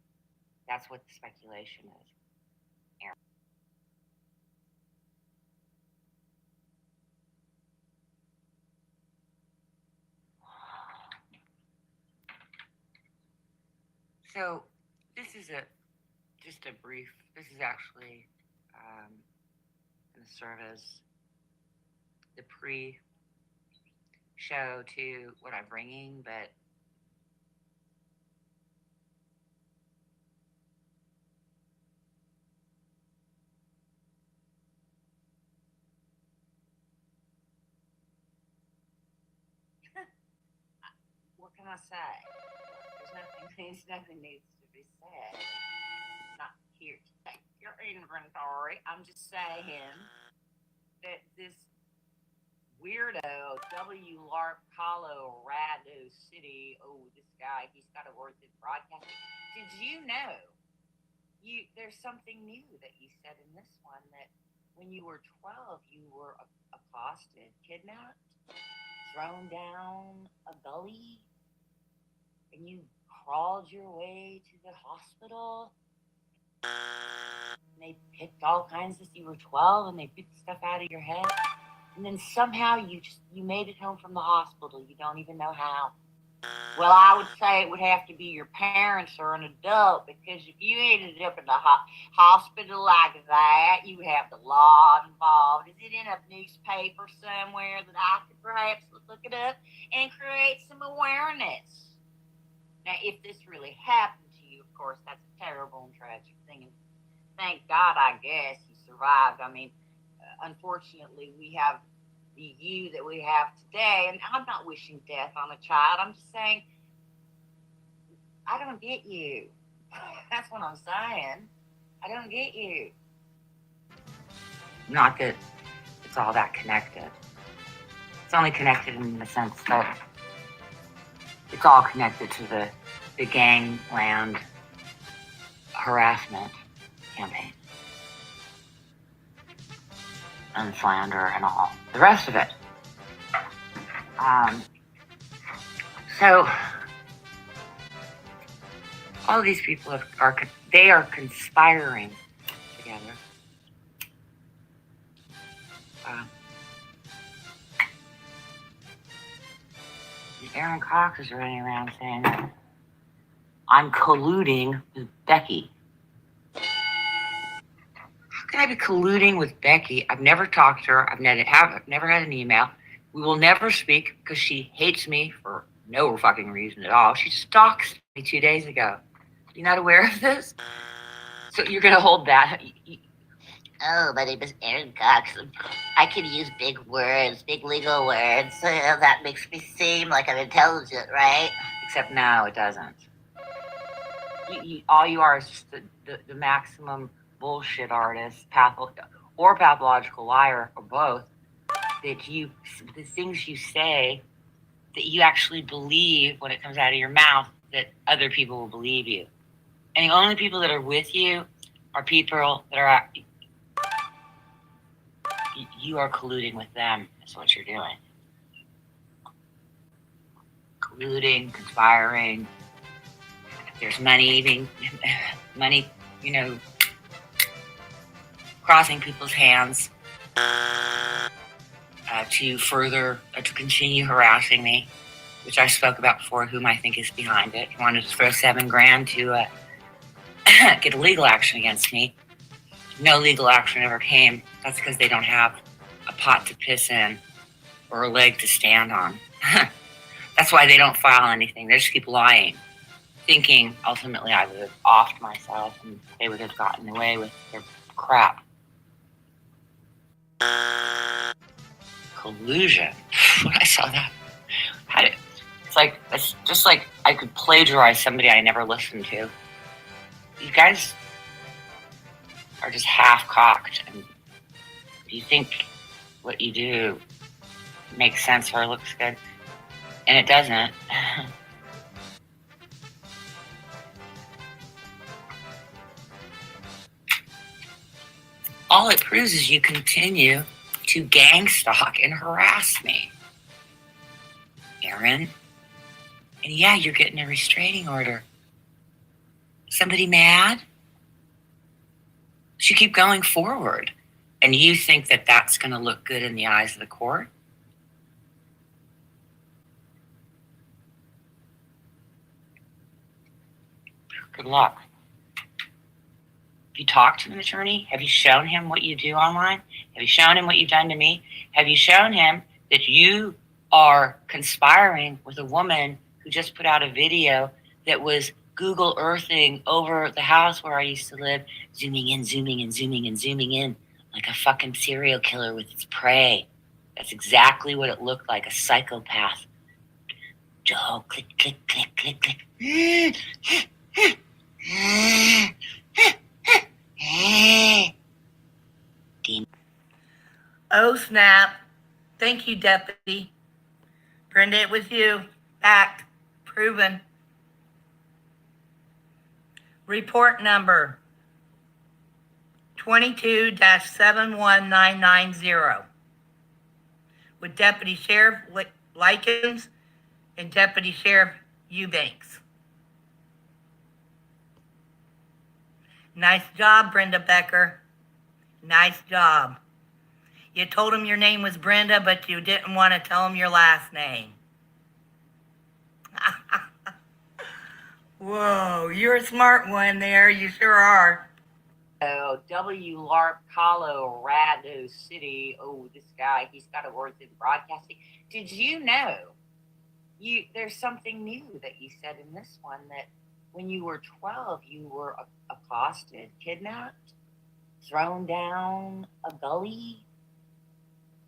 S9: That's what the speculation is. Aaron. So this is just a brief. This is actually going to serve as the pre-show to what I'm bringing, but what can I say? Nothing needs to be said. I'm not here to take your inventory. I'm just saying that this weirdo W. Lark Colorado City. Oh, this guy, he's got a word that broadcast. Did you know? There's something new that you said in this one, that when you were 12, you were accosted, kidnapped, thrown down a gully, and you crawled your way to the hospital. And they picked all kinds of. You were 12, and they picked stuff out of your head, and then somehow you made it home from the hospital. You don't even know how. Well, I would say it would have to be your parents or an adult, because if you ended up in the hospital like that, you would have the law involved. Is it in a newspaper somewhere that I could perhaps look it up and create some awareness? Now, if this really happened to you, of course, that's a terrible and tragic thing. And thank God, I guess, you survived. I mean, unfortunately, we have the you that we have today. And I'm not wishing death on a child. I'm just saying, I don't get you. That's what I'm saying. I don't get you. Not that it's all that connected. It's only connected in the sense that it's all connected to the gangland harassment campaign and slander and all the rest of it. So all these people are conspiring together Aaron Cox is running around saying that I'm colluding with Becky. How can I be colluding with Becky? I've never talked to her. I've never had an email. We will never speak because she hates me for no fucking reason at all. She stalked me 2 days ago. You not aware of this? So you're gonna hold that? Oh, my name is Aaron Cox. I can use big words, big legal words. That makes me seem like I'm intelligent, right? Except no, it doesn't. All you are is just the maximum bullshit artist, or pathological liar, or both. The things you say that you actually believe when it comes out of your mouth, that other people will believe you. And the only people that are with you are people that are, you are colluding with them. That's what you're doing. Colluding, conspiring. There's money, crossing people's hands to continue harassing me, which I spoke about before, whom I think is behind it. He wanted to throw $7,000 to get a legal action against me. No legal action ever came. That's because they don't have a pot to piss in or a leg to stand on. That's why they don't file anything. They just keep lying, thinking ultimately I would have offed myself and they would have gotten away with their crap. Collusion. When I saw that, it's just like I could plagiarize somebody I never listened to. You guys are just half-cocked, and you think what you do makes sense or looks good, and it doesn't. All it proves is you continue to gang stalk and harass me, Aaron. And yeah, you're getting a restraining order. Somebody mad? You keep going forward, and you think that that's going to look good in the eyes of the court? Good luck. Have you talked to an attorney? Have you shown him what you do online? Have you shown him what you've done to me? Have you shown him that you are conspiring with a woman who just put out a video that was Google Earthing over the house where I used to live, zooming in, zooming in, zooming in, zooming in, like a fucking serial killer with its prey. That's exactly what it looked like, a psychopath. Joe, click, click, click, click, click.
S3: Oh, snap. Thank you, Deputy. Brenda, it was you. Fact. Proven. Report number 22-71990 with Deputy Sheriff Likens and Deputy Sheriff Eubanks. Nice job, Brenda Becker. Nice job. You told him your name was Brenda, but you didn't want to tell him your last name. Whoa, you're a smart one there. You sure are.
S9: Oh, W. Colorado City. Oh, this guy, he's got awards in broadcasting. Did you know there's something new that you said in this one, that when you were 12, you were accosted, kidnapped, thrown down a gully,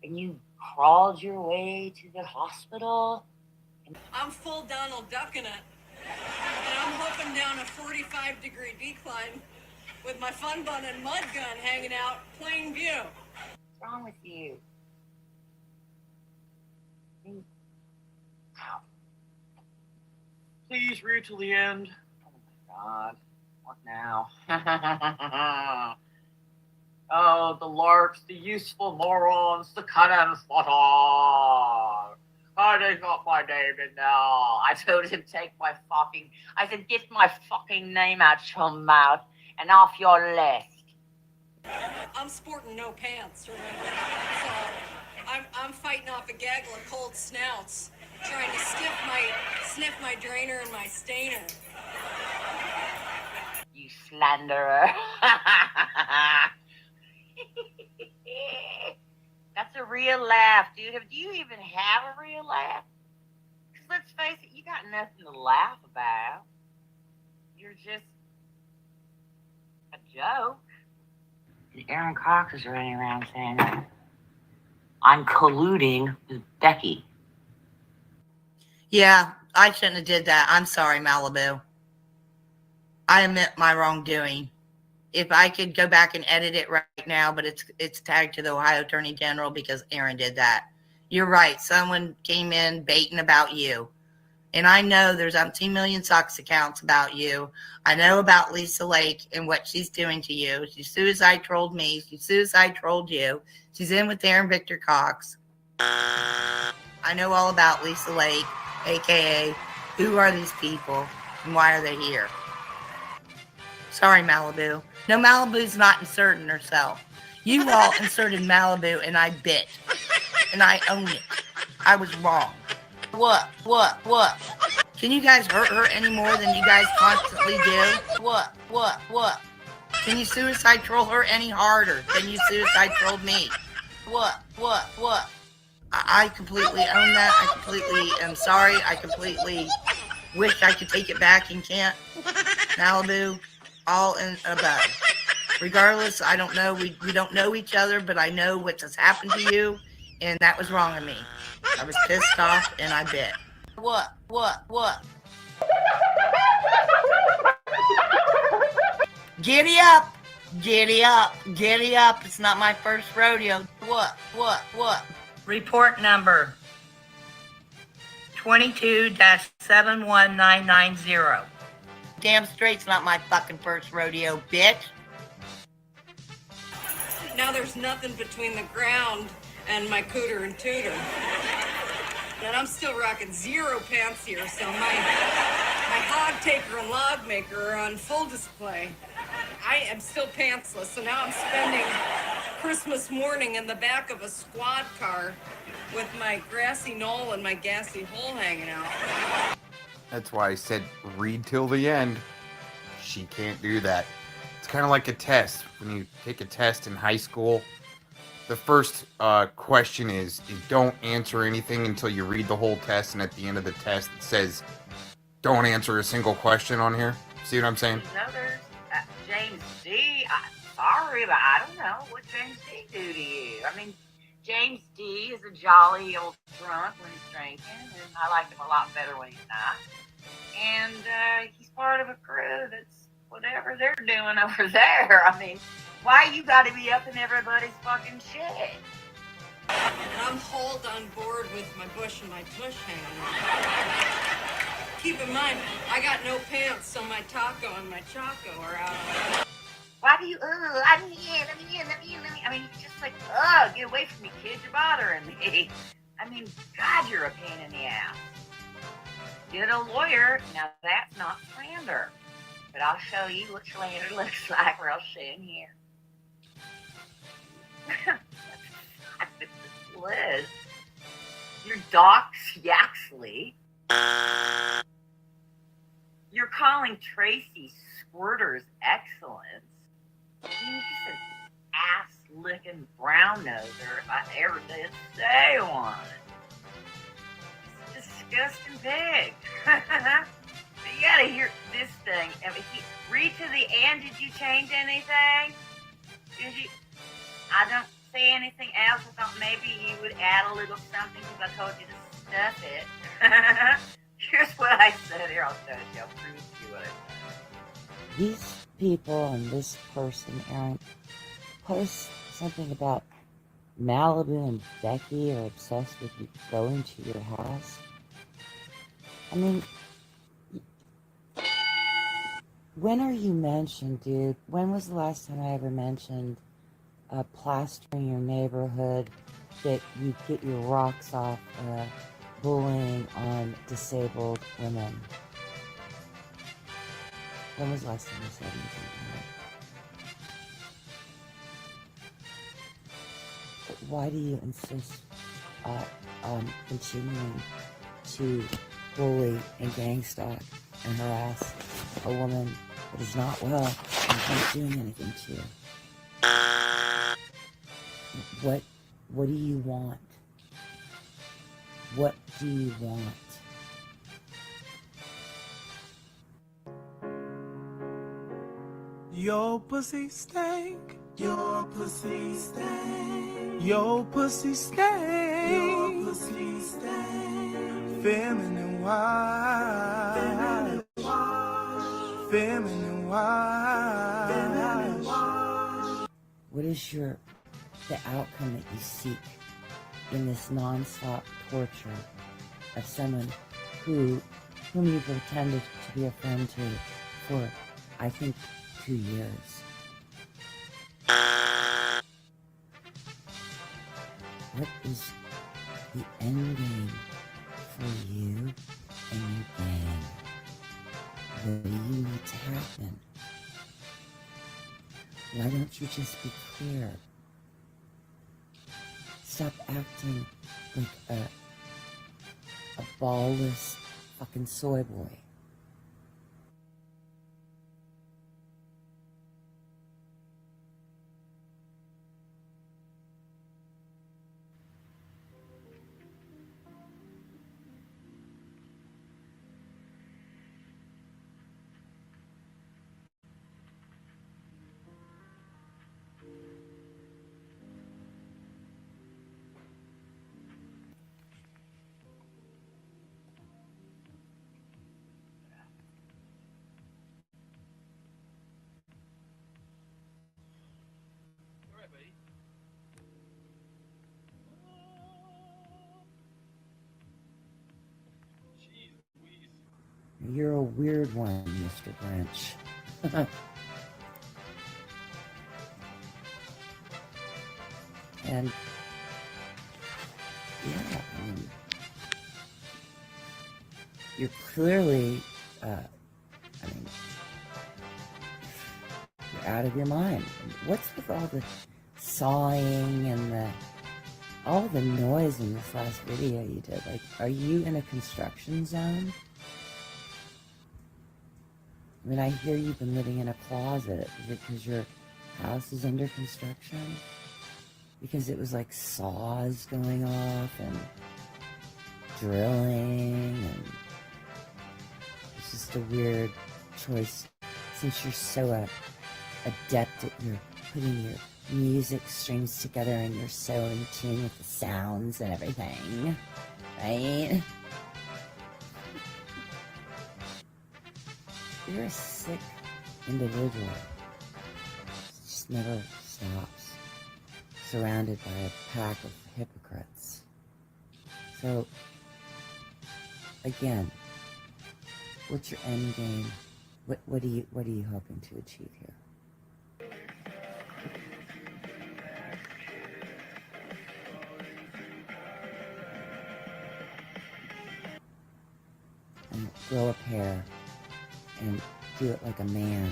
S9: and you crawled your way to the hospital?
S11: I'm full Donald ducking it, and I'm hoping down a 45-degree decline with my fun bun and mud gun hanging out, plain view.
S9: What's wrong with you?
S2: Please read till the end.
S9: Oh my God. What now?
S2: Oh, the larks, the useful morons, the cannon spotter. They got my name in there.
S9: I told him I said, get my fucking name out your mouth and off your list.
S11: I'm sporting no pants, remember? So I'm fighting off a gaggle of cold snouts, trying to sniff my drainer and my stainer.
S6: You slanderer. That's a real laugh, dude. Do you even have a real laugh? Because let's face it, you got nothing to laugh about. You're just a joke. And Aaron Cox is running around saying that I'm colluding with Becky.
S3: Yeah, I shouldn't have did that. I'm sorry, Malibu. I admit my wrongdoing. If I could go back and edit it right now, but it's tagged to the Ohio Attorney General because Aaron did that. You're right. Someone came in baiting about you. And I know there's 10 million Sox accounts about you. I know about Lisa Lake and what she's doing to you. She suicide trolled me. She suicide trolled you. She's in with Aaron Victor Cox. I know all about Lisa Lake, a.k.a. who are these people and why are they here? Sorry, Malibu. No, Malibu's not inserting herself. You all inserted Malibu and I bit. And I own it. I was wrong. What? Can you guys hurt her any more than you guys constantly do? What? Can you suicide troll her any harder than you suicide trolled me? What? I completely own that. I completely am sorry. I completely wish I could take it back and can't. Malibu, all in above. Regardless, I don't know. We don't know each other, but I know what has happened to you, and that was wrong of me. I was pissed off, and I bit. What? Giddy up! Giddy up! It's not my first rodeo. What? Report number 22-71990. Damn straight's not my fucking first rodeo, bitch.
S11: Now there's nothing between the ground and my cooter and tooter. And I'm still rocking zero pants here, so my hog taker and log maker are on full display. I am still pantsless, so now I'm spending Christmas morning in the back of a squad car with my grassy knoll and my gassy hole hanging out.
S12: That's why I said read till the end. She can't do that. It's kind of like a test. When you take a test in high school, the first question is you don't answer anything until you read the whole test, and at the end of the test it says don't answer a single question on here. See what I'm saying?
S6: You know, there's James D. Sorry, but I don't know what James D. do to you. I mean, James D. is a jolly old drunk when he's drinking, and I like him a lot better when he's not. And he's part of a crew that's whatever they're doing over there. I mean, why you gotta be up in everybody's fucking shit?
S11: And I'm hauled on board with my bush and my tush hanging out. Keep in mind, I got no pants, so my taco and my choco are out.
S6: Why do you, let me in. I mean, it's just like, get away from me, kid, you're bothering me. I mean, God, you're a pain in the ass. Get a lawyer, now that's not slander. But I'll show you what slander looks like real soon here. Liz, you're Doc Yaxley. You're calling Tracy Squirter's excellence. You're just an ass-licking brown-noser if I ever did say one. Just disgusting pig. But you gotta hear this thing. I mean, read to the end. Did you change anything? Did you? I don't say anything else. I thought maybe you would add a little something because I told you to stuff it. Here's what I said. Here, I'll show you. I'll prove to you what I said.
S13: These people and this person, Aaron, post something about Malibu and Becky are obsessed with you going to your house. I mean, when are you mentioned, dude? When was the last time I ever mentioned plastering your neighborhood, that you get your rocks off bullying on disabled women? When was the last time you said anything why do you insist on continuing to bully and gang stalk and harass a woman that is not well and not doing anything to you? What do you want? What do you want?
S14: Your pussy stank. Your pussy stank. Your pussy stank. Your pussy stank. Feminine wash. Feminine wash. Feminine wash. Feminine wash.
S13: What is the outcome that you seek in this nonstop torture of someone whom you pretended to be a friend to for, I think, 2 years? What is the end game for you and your gang? What do you need to happen? Why don't you just be clear? Stop acting like a ballless fucking soy boy. You're a weird one, Mr. Grinch. And yeah, I mean, you're clearly, you're out of your mind. What's with all the sawing and all the noise in this last video you did? Like, are you in a construction zone? I mean, I hear you've been living in a closet. Is it because your house is under construction? Because it was like saws going off and drilling, and it's just a weird choice since you're so adept at your putting your music strings together and you're so in tune with the sounds and everything, right? You're a sick individual. It just never stops. Surrounded by a pack of hypocrites. So, again, what's your end game? What are you hoping to achieve here? And grow a pair and do it like a man,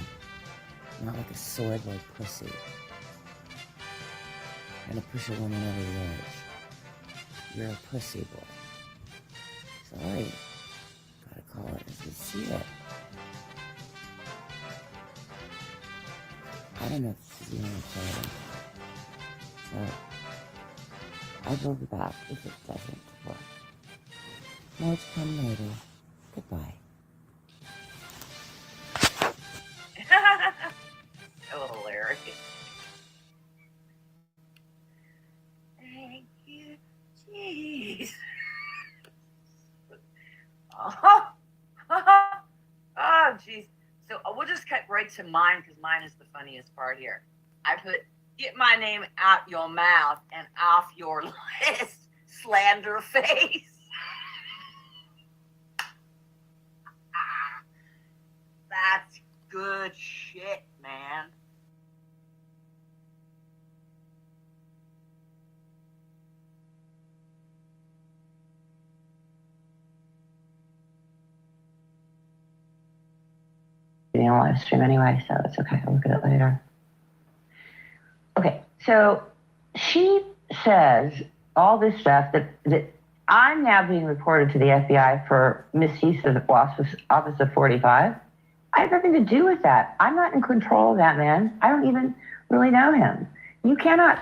S13: not like a soy boy pussy. Trying to push a woman over the edge. You're a pussy boy. Sorry. Gotta call it as we see it. I don't know if this is even recording. So, I will be back if it doesn't work. More to come later. Goodbye.
S6: So hilarious. Thank you, jeez. Oh, jeez. So we'll just cut right to mine because mine is the funniest part here. I put, get my name out your mouth and off your list, slander face. That's good shit, man.
S10: Doing a live stream anyway, so it's okay. I'll look at it later. Okay, so she
S15: says all this stuff that I'm now being reported to the FBI for misuse of the Office of 45. I have nothing to do with that. I'm not in control of that man. I don't even really know him. You cannot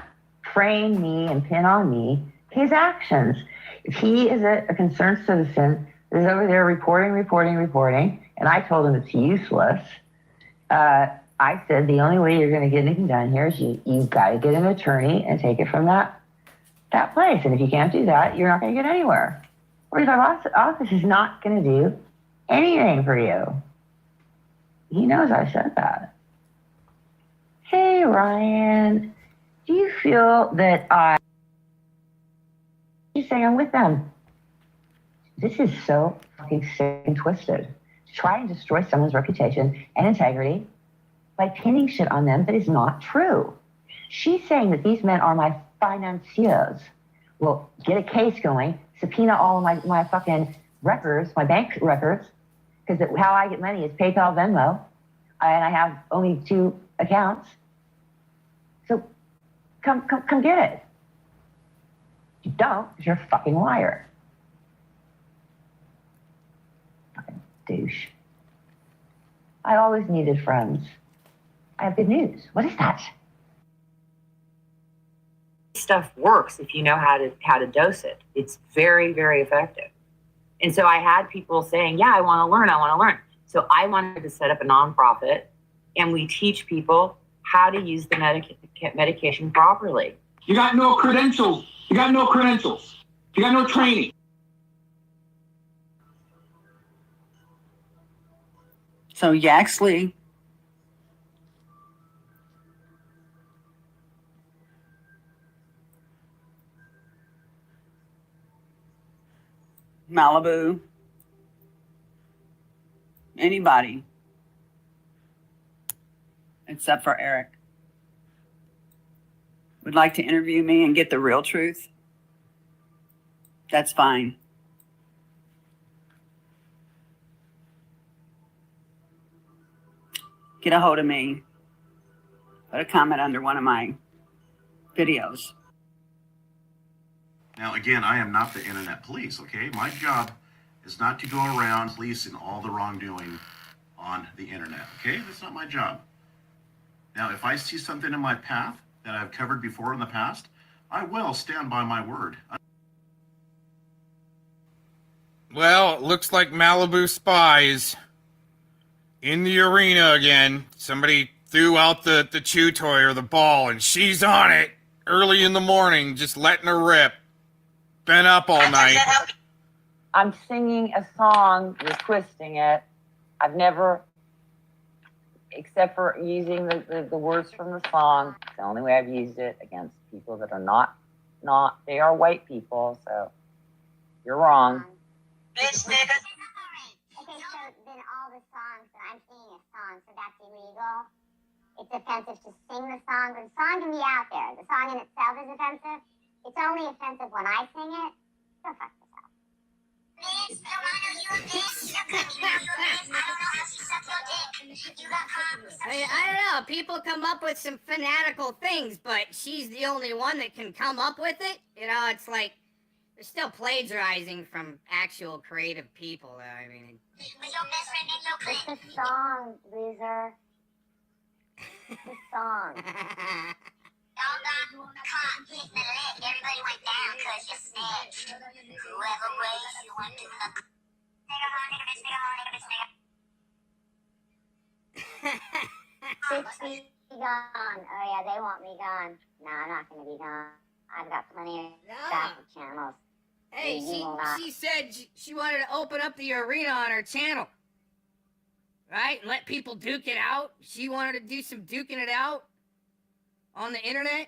S15: frame me and pin on me his actions. If he is a concerned citizen that is over there reporting, and I told him it's useless, I said the only way you're going to get anything done here is you've got to get an attorney and take it from that place. And if you can't do that, you're not going to get anywhere. 45 office is not going to do anything for you. He knows I said that. Hey, Ryan, do you feel that He's saying I'm with them. This is so fucking sick and twisted. To try and destroy someone's reputation and integrity by pinning shit on them that is not true. She's saying that these men are my financiers. Well, get a case going, subpoena all of my fucking records, my bank records, because how I get money is PayPal, Venmo, and I have only 2 accounts. So come get it. If you don't, you're a fucking liar. Fucking douche. I always needed friends. I have good news. What is that?
S10: Stuff works if you know how to dose it. It's very, very effective. And so I had people saying, yeah, I want to learn. So I wanted to set up a nonprofit, and we teach people how to use the medication properly.
S16: You got no credentials. You got no training.
S17: So Yaxley Malibu, anybody except for Eric would like to interview me and get the real truth, that's fine. Get a hold of me. Put a comment under one of my videos.
S18: Now, again, I am not the internet police, okay? My job is not to go around policing all the wrongdoing on the internet, okay? That's not my job. Now, if I see something in my path that I've covered before in the past, I will stand by my word.
S12: Well, it looks like Malibu spies in the arena again. Somebody threw out the chew toy or the ball, and she's on it early in the morning, just letting her rip. Been up all night.
S15: I'm singing a song, you're twisting it. I've never, except for using the words from the song, it's the only way I've used it against people that are not, they are white people, so you're wrong.
S19: Okay, so then all the songs that I'm singing a song, so that's illegal. It's offensive to sing the song, but the song can be out there. The song in itself is offensive. It's only offensive when I sing it. Go fuck yourself. Bitch, don't I know you a bitch? I don't know how she sucked your dick. You got problems.
S20: I don't know. People come up with some fanatical things, but she's the only one that can come up with it. You know, it's like they're still plagiarizing from actual creative people. I mean,
S19: it's a song, loser. It's a song. Y'all got caught hitting the lick. Everybody went down because you snitched. Whoever waits, you want to do the bitch be gone. Oh yeah, they want me gone. No, I'm not gonna be gone. I've got plenty of backup channels.
S20: hey, she said she wanted to open up the arena on her channel, right? And let people duke it out. She wanted to do some duking it out on the internet.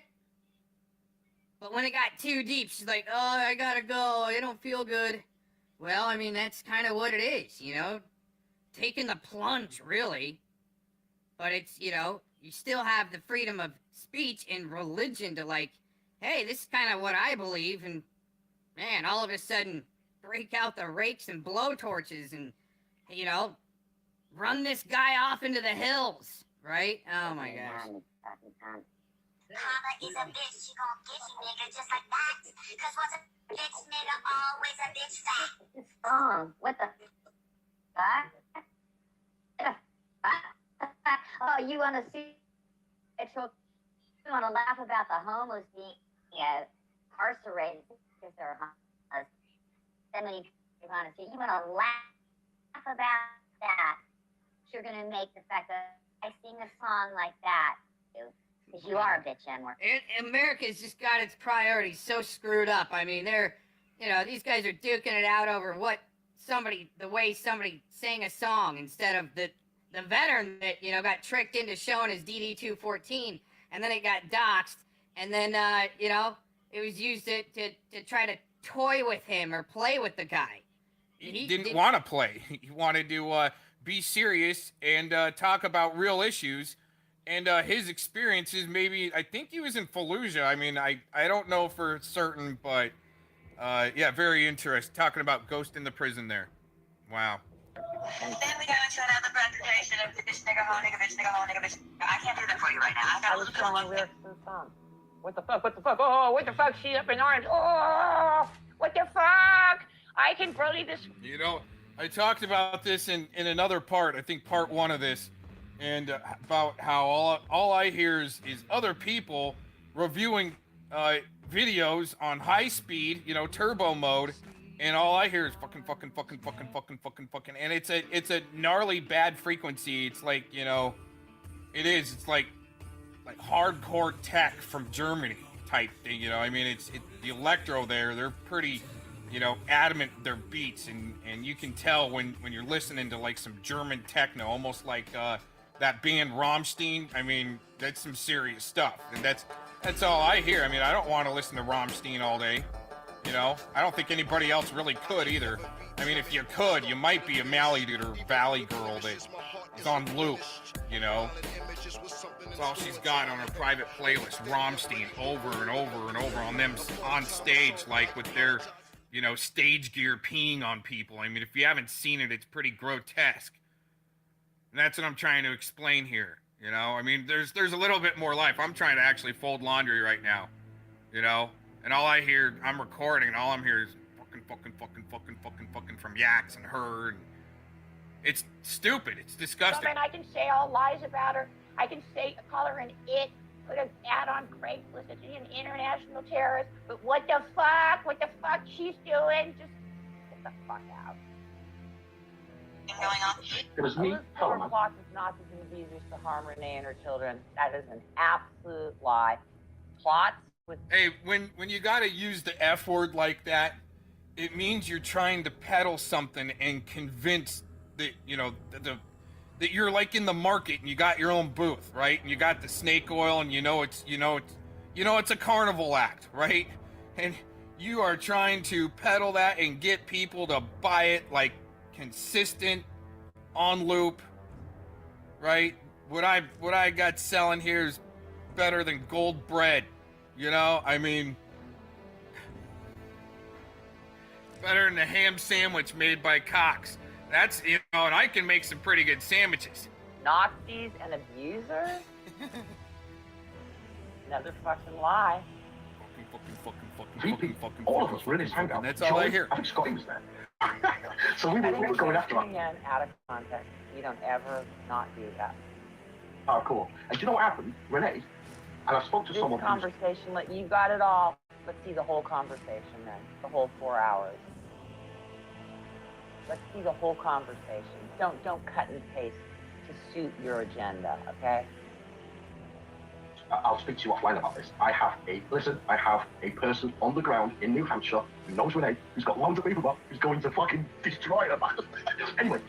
S20: But when it got too deep, she's like, oh, I gotta go. I don't feel good. Well, I mean, that's kind of what it is, you know? Taking the plunge, really. But it's, you know, you still have the freedom of speech and religion to, like, hey, this is kind of what I believe. And, man, all of a sudden, break out the rakes and blowtorches and, you know, run this guy off into the hills, right? Oh, my gosh.
S19: Mama is a bitch, she gon' get you, nigga, just like that. Cause once a bitch, nigga, always a bitch fat. What the fuck? Oh, you wanna see sexual? You wanna laugh about the homeless being incarcerated because they're homeless? Then when you wanna see, you wanna laugh about that. You're gonna make the fact that I sing a song like that, because you are a bitch, N-word.
S20: America's just got its priorities so screwed up. I mean, these guys are duking it out over the way somebody sang a song instead of the veteran that, got tricked into showing his DD-214, and then it got doxxed, and then, it was used to try to toy with him or play with the guy.
S12: He didn't want to play. He wanted to be serious and talk about real issues and his experiences. Maybe, I think he was in Fallujah. I mean, I don't know for certain, but yeah, very interesting. Talking about ghost in the prison there. Wow.
S19: And then we go into another presentation of bitch, nigga, ho, nigga, bitch, nigga, ho, nigga, bitch. I can't do that for you right now. I was trying to lyrics to the song.
S2: What the fuck? What the fuck? Oh, what the fuck? She's up in arms. Oh, what the fuck? I can believe this.
S12: I talked about this in another part, I think part 1 of this, and about how all I hear is other people reviewing videos on high speed, turbo mode, and all I hear is fucking, and it's a gnarly bad frequency. It's like, it's like hardcore tech from Germany type thing, I mean, it's the electro there, they're pretty, adamant with their beats, and you can tell when you're listening to like some German techno, almost like that band Rammstein. I mean, that's some serious stuff, and that's all I hear. I mean, I don't want to listen to Rammstein all day, I don't think anybody else really could either. I mean, if you could, you might be a MaliDooooder Valley girl that is on loop, That's all she's got on her private playlist, Rammstein, over and over and over on them on stage, like with their, stage gear peeing on people. I mean, if you haven't seen it, it's pretty grotesque. And that's what I'm trying to explain here, I mean, there's a little bit more life. I'm trying to actually fold laundry right now, and all I hear, I'm recording, and all I'm hearing is fucking from Yaks and her, and it's stupid. It's disgusting.
S2: I can say all lies about her. I can call her an it, put an ad on Craigslist that she's an international terrorist. But what the fuck she's doing? Just get the fuck out.
S19: Going on.
S2: It was me. Plots of Nazis and abusers to harm Renee and her children. That is an absolute lie. Plots with.
S12: Hey, when you gotta use the F word like that, it means you're trying to peddle something and convince that, that you're like in the market and you got your own booth, right? And you got the snake oil, and it's a carnival act, right? And you are trying to peddle that and get people to buy it like consistent, on loop, right? What I got selling here is better than gold bread, I mean, better than a ham sandwich made by Cox. That's, and I can make some pretty good sandwiches.
S2: Nazis and abusers? Another fucking lie.
S21: All of us were in his hangout.
S12: That's all I hear.
S21: I think Scotty was there. So we were going after him.
S2: Again, out of context. You don't ever not do that.
S21: Oh, cool. And do you know what happened? Renee, and I spoke to someone.
S2: This conversation, you got it all. Let's see the whole conversation then. The whole 4 hours. Let's see the whole conversation. Don't cut and paste to suit your agenda, okay?
S21: I'll speak to you offline about this. I have a person on the ground in New Hampshire who knows Renee, who's got loads of people, who's going to fucking destroy her. Anyway,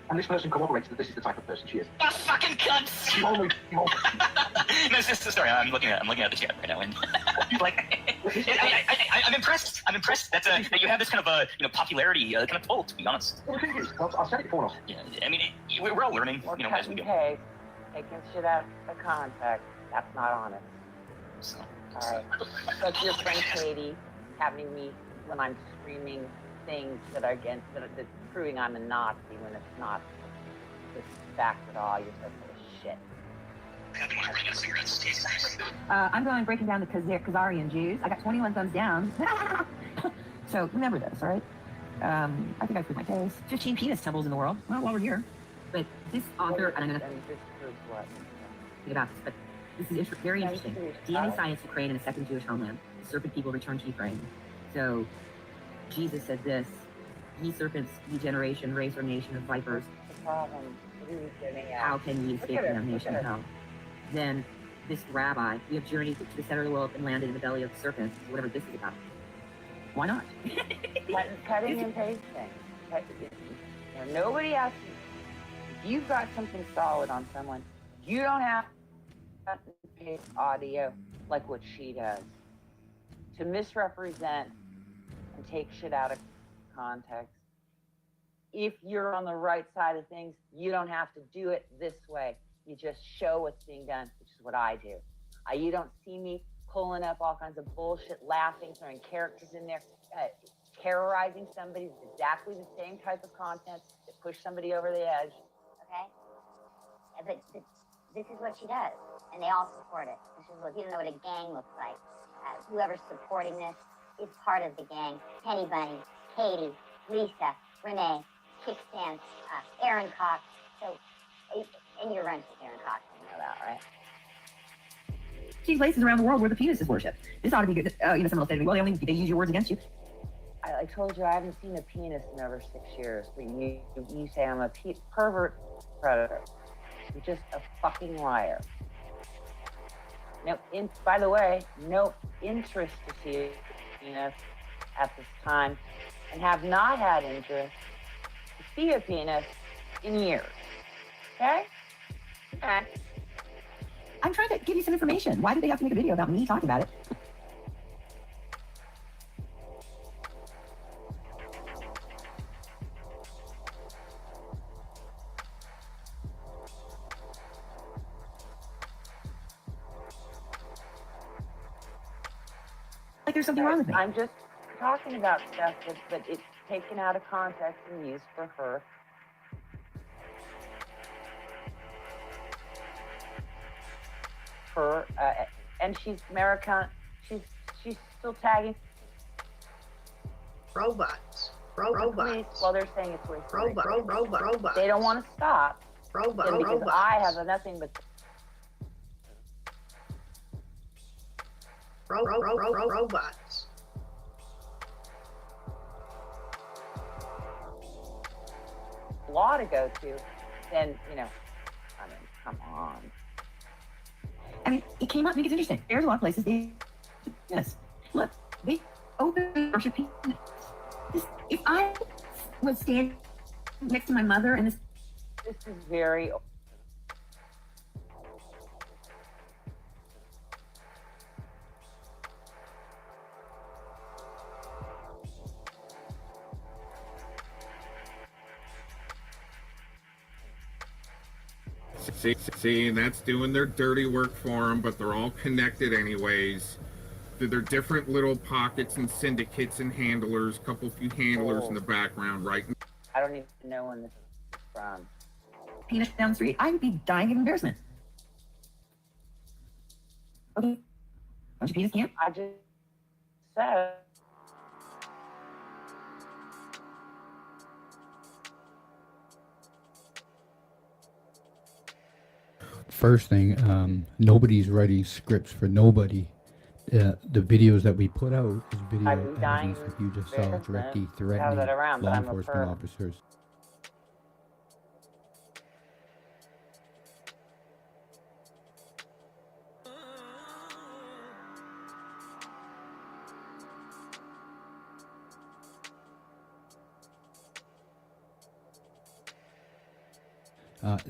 S21: and this person corroborates that this is the type of person she is.
S19: You fucking cunts!
S22: No, sorry, I'm looking at the chat right now, and I'm impressed. I'm impressed that you have this kind of popularity kind of pull. To be honest.
S21: Well, the thing is, I'll say it before us.
S22: Yeah, I mean, we're all learning, as we go.
S2: Paste, taking shit out of context. That's not honest.
S22: So,
S2: all right. So it's your friend Katie having me when I'm screaming things that are that's proving I'm a Nazi when it's not this fact at all. You're so full of shit.
S4: I'm going breaking down the Khazarian Jews. I got 21 thumbs down. So remember this, all right? I think I proved my case. 15 penis temples in the world. Well, while we're here. But this author, and I'm going to think about this, but this is very interesting. DNA science to create in a second Jewish homeland. Serpent people return teeth rain. So Jesus said this: ye serpents, ye generation, race or nation of vipers. How can ye escape the damnation of hell? Then this rabbi, we have journeyed to the center of the world and landed in the belly of the serpent, whatever this is about. Why not?
S13: Cutting and pasting. Nobody asks you. If you've got something solid on someone, you don't have to paste audio like what she does. To misrepresent and take shit out of context. If you're on the right side of things, you don't have to do it this way. You just show what's being done, which is what I do. You don't see me pulling up all kinds of bullshit, laughing, throwing characters in there, terrorizing somebody with exactly the same type of content that push somebody over the edge.
S19: Okay? But this is what she does, and they all support it. This is what, you don't know what a gang looks like. Whoever's supporting this is part of the gang. Penny Bunny, Katie, Lisa, Renee, Kickstand, Aaron Cox. So, and you're running with Aaron Cox, you know that, right?
S4: See places around the world where the penis is worshipped. This ought to be good. Someone will say to me, well, they use your words against you.
S13: I told you I haven't seen a penis in over 6 years, but you say I'm a pervert predator. You're just a fucking liar. By the way, no interest to see a penis at this time, and have not had interest to see a penis in years. Okay? Okay.
S4: I'm trying to give you some information. Why did they have to make a video about me talking about it? Like there's something wrong with me.
S13: I'm just talking about stuff that it's taken out of context and used for her. And she's American. She's still tagging
S5: robots.
S13: Robots. Well, they're saying it's racist.
S5: Robots.
S13: They don't want to stop. Because I have nothing but
S5: robots.
S13: Law to go to, then come on.
S4: I mean, it came up because it's interesting. There's a lot of places yes. Look, they open worship penis. If I was standing next to my mother and this
S13: is very
S12: See, that's doing their dirty work for them, but they're all connected anyways. They're different little pockets and syndicates and handlers, couple few handlers in the background, right?
S13: I don't even know when this is from.
S4: Penis down the street, I would be dying of embarrassment. Okay. Bunch of penis camp?
S13: I just said.
S23: First thing, nobody's writing scripts for nobody. The videos that we put out is video evidence, like you just saw, directly threatening law enforcement officers.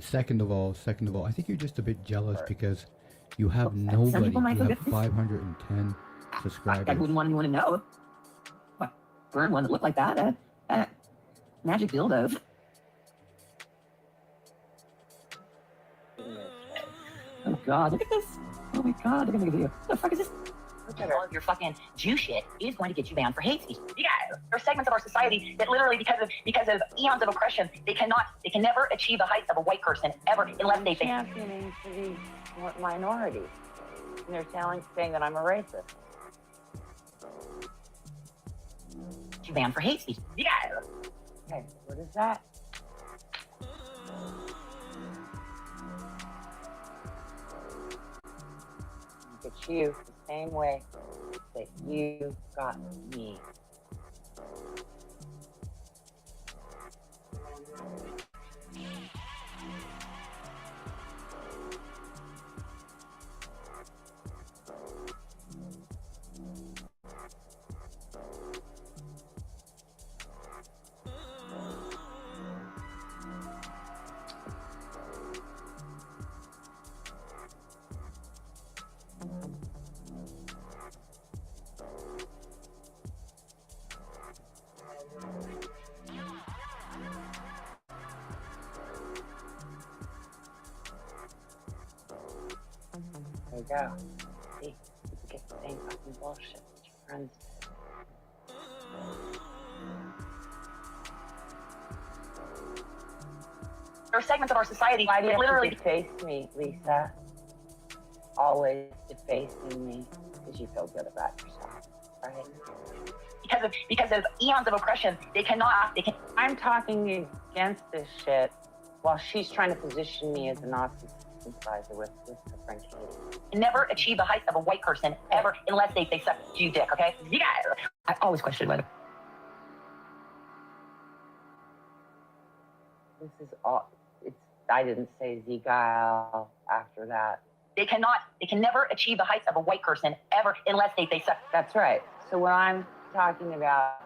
S23: Second of all, I think you're just a bit jealous because you have nobody. You have 510 subscribers.
S4: I wouldn't want anyone to know. What? Burn one that looked like that? Magic dildos. Oh God! Look at this! Oh my God! Look at the video. What the fuck is this? All of your fucking Jew shit is going to get you banned for hate speech. Yeah, there are segments of our society that literally, because of eons of oppression, they can never achieve the heights of a white person ever in 11 days.
S13: Championing for these
S1: minorities. And they're saying that I'm a racist.
S15: You banned for hate speech. Yeah.
S1: Okay, what is that? Get you the same way that you got me. There you go. See, you get the same fucking bullshit that your friends did.
S15: There are segments of our society
S1: Why do you
S15: literally
S1: have to deface me, Lisa? Always defacing me because you feel good about yourself, right?
S15: because of eons of oppression. They can.
S1: I'm talking against this shit while she's trying to position me as a Nazi sympathizer with her friend Katie.
S15: Never achieve the heights of a white person ever unless they suck you dick, okay? Yeah. I always question whether.
S1: This is all, I didn't say Ziegel after that.
S15: They can never achieve the heights of a white person ever unless they suck.
S1: That's right. So what I'm talking about,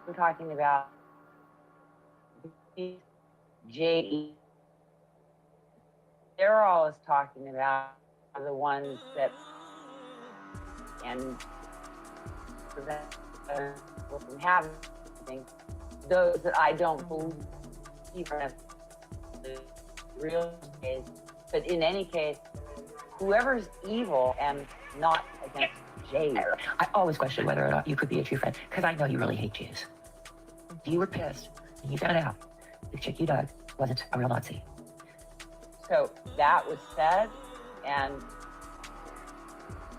S1: we're talking about J.E. They're always talking about the ones that and prevent people from having those that I don't believe are the real case. But in any case, whoever's evil and not against Jade.
S15: I always question whether or not you could be a true friend because I know you really hate Jews. You were pissed and you found out the chick you dug wasn't a real Nazi.
S1: So that was said, and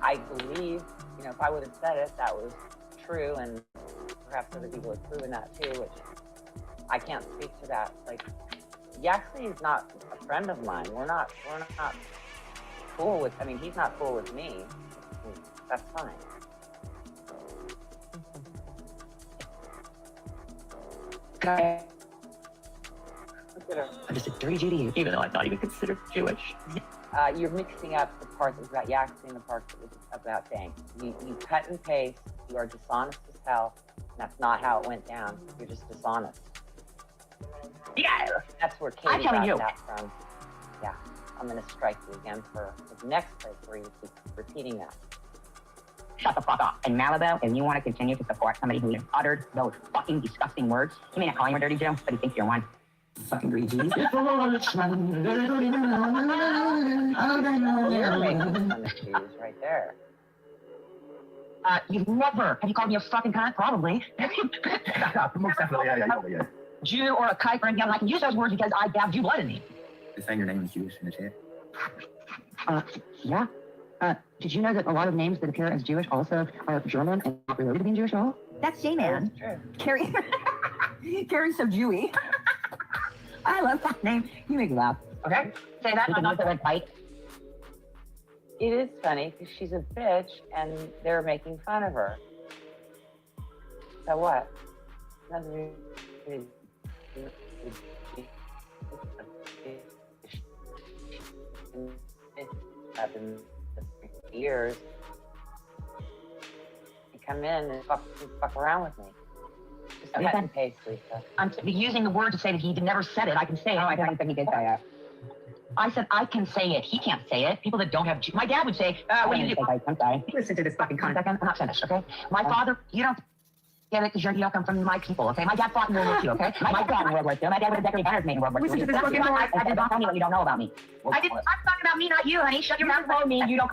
S1: I believe, if I would have said it, that was true, and perhaps other people have proven that too, which I can't speak to that. Like, Yaxley is not a friend of mine. We're not cool with, he's not cool with me. That's fine.
S15: Okay. I'm just a dirty Judy, even though I'm not even considered Jewish.
S1: You're mixing up the part that was about Yaxley and the part that was about Dang. You cut and paste. You are dishonest as hell. That's not how it went down. You're just dishonest.
S15: Yeah.
S1: That's where Katie got that from. Yeah. I'm going to strike you again for the next place where you keep repeating that.
S15: Shut the fuck up. In Malibu, if you want to continue to support somebody who uttered those fucking disgusting words, he may not call you a dirty Jew, but he thinks you're one. Fucking greedy.
S1: You're making fun of Jews right there.
S15: You've never. Have you called me a fucking cunt? Probably.
S21: Most definitely, yeah.
S15: Jew or a kike or anything. I can use those words because I have Jew blood in me.
S21: You're saying your name is Jewish in the chat?
S15: Yeah. Did you know that a lot of names that appear as Jewish also are German and not related to being Jewish at all? That's J-Man. Carrie. Carrie's so Jewy. I love that name. You make me laugh. Okay? Say that. I'm not the red fight.
S1: It is funny because she's a bitch and they're making fun of her. So what? Nothing. Up in the years, you come in and fuck around with me. Just cut and paste, Lisa.
S15: I'm using the word to say that he never said it. I can say it. I think he did say it. I said I can say it. He can't say it. People that don't have my dad would say, what do you do? I'm sorry. Listen to this fucking content. I'm not finished, okay? My father, you don't get it because you don't come from my people, okay? My dad fought in World War II, okay? My dad in World War II. My dad was a decorated banners made in World War II. Listen to this fucking I did not tell me what you don't know about me. I'm talking about me, not you, honey. Shut your mouth on me. You don't.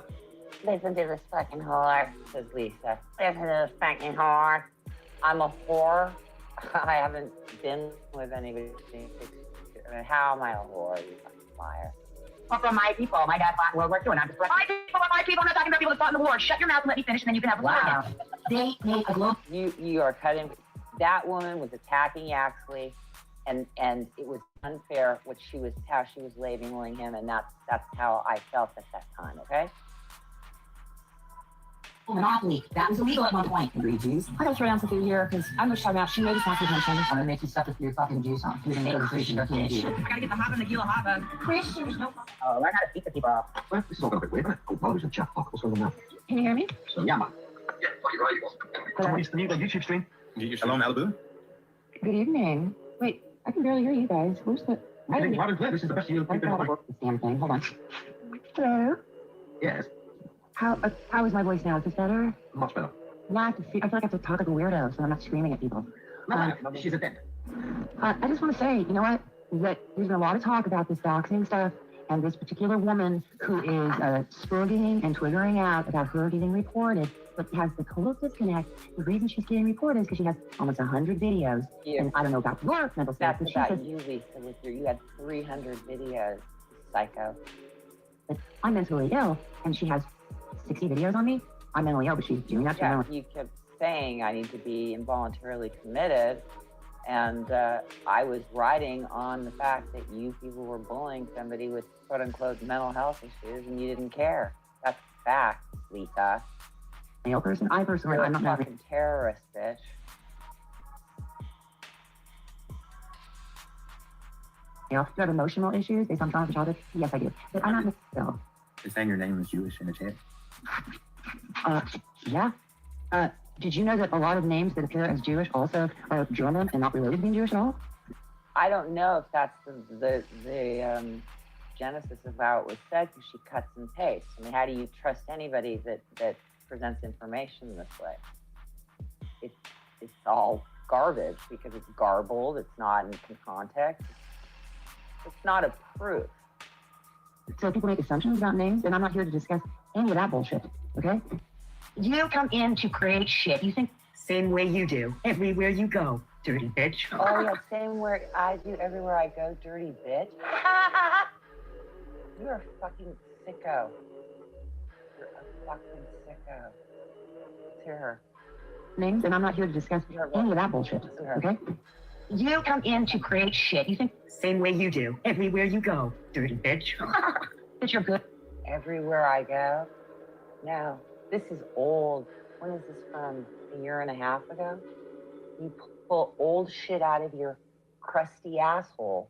S1: Listen to this fucking whore, says Lisa. Listen to this fucking whore. I'm a whore. I haven't been with anybody. How am I a whore, you fucking liar?
S4: Well, from my people. My dad fought in World War II, and I'm just like, my people are my people. I'm not talking about people that fought in the war. Shut your mouth and let me finish, and then you can have the floor again. They made a global.
S1: You are cutting. That woman was attacking Yaxley, and it was unfair how she was labeling him, and that's how I felt at that time. Okay.
S4: Monopoly. That was illegal at one point. Agreed, Jews. I gotta throw down some food here because I'm just talking about she made this comprehension. I'm gonna make you stuff with your fucking juice on. You're gonna make a Christian. I gotta get the hot and the gila hot. Christians, no. Oh, learn how to beat the people up.
S21: Well, this is all going a bit weird, isn't it? Oh, brothers and chat. What's going on now?
S4: Can you hear me?
S21: So, yeah, man. Yeah, you're right. So, what is the new YouTube stream? Hello, Malibu.
S4: Good evening. Wait, I can barely hear you guys. Where's the?
S21: I think loud and clear. This is the best you've been on.
S4: This damn thing. Hold on. Hello.
S21: Yes.
S4: How is my voice now? Is this better?
S21: Much better.
S4: Yeah, I feel like I have to talk like a weirdo, so I'm not screaming at people.
S21: No, she's a dead.
S4: I just want to say, you know what? That there's been a lot of talk about this doxing stuff, and this particular woman who is spurging and twittering out about her getting reported, but has the total disconnect. The reason she's getting reported is because she has almost 100 videos, and I don't know about your mental state.
S1: That's about you, Lisa. You had 300 videos, psycho.
S4: But I'm mentally ill, and she has 60 videos on me. I'm mentally ill, but she's doing that.
S1: Yeah, you kept saying I need to be involuntarily committed, and I was writing on the fact that you people were bullying somebody with quote unquote mental health issues, and you didn't care. That's fact, Lisa.
S4: Male person, I personally,
S1: You're
S4: I'm not
S1: a fucking terrorist, bitch.
S4: You have emotional issues based on trauma childhood? Yes, I do. But I'm not still.
S21: You're saying your name is Jewish in the chat?
S4: Yeah. Did you know that a lot of names that appear as Jewish also are German and not related to being Jewish at all?
S1: I don't know if that's the genesis of how it was said, because she cuts and pastes. I mean, how do you trust anybody that presents information this way? It's all garbage because it's garbled. It's not in context. It's not a proof.
S4: So people make assumptions about names, and I'm not here to discuss any of that bullshit, okay? You come in to create shit. You think same way you do everywhere you go, dirty bitch.
S1: Oh yeah, same way I do everywhere I go, dirty bitch. You're a fucking sicko. You're a fucking sicko. Let's hear her.
S4: Names, and I'm not here to discuss any of that bullshit, okay? You come in to create shit. You think same way you do everywhere you go, dirty bitch. Bitch, you're good.
S1: Everywhere I go? No, this is old. When is this from? A year and a half ago? You pull old shit out of your crusty asshole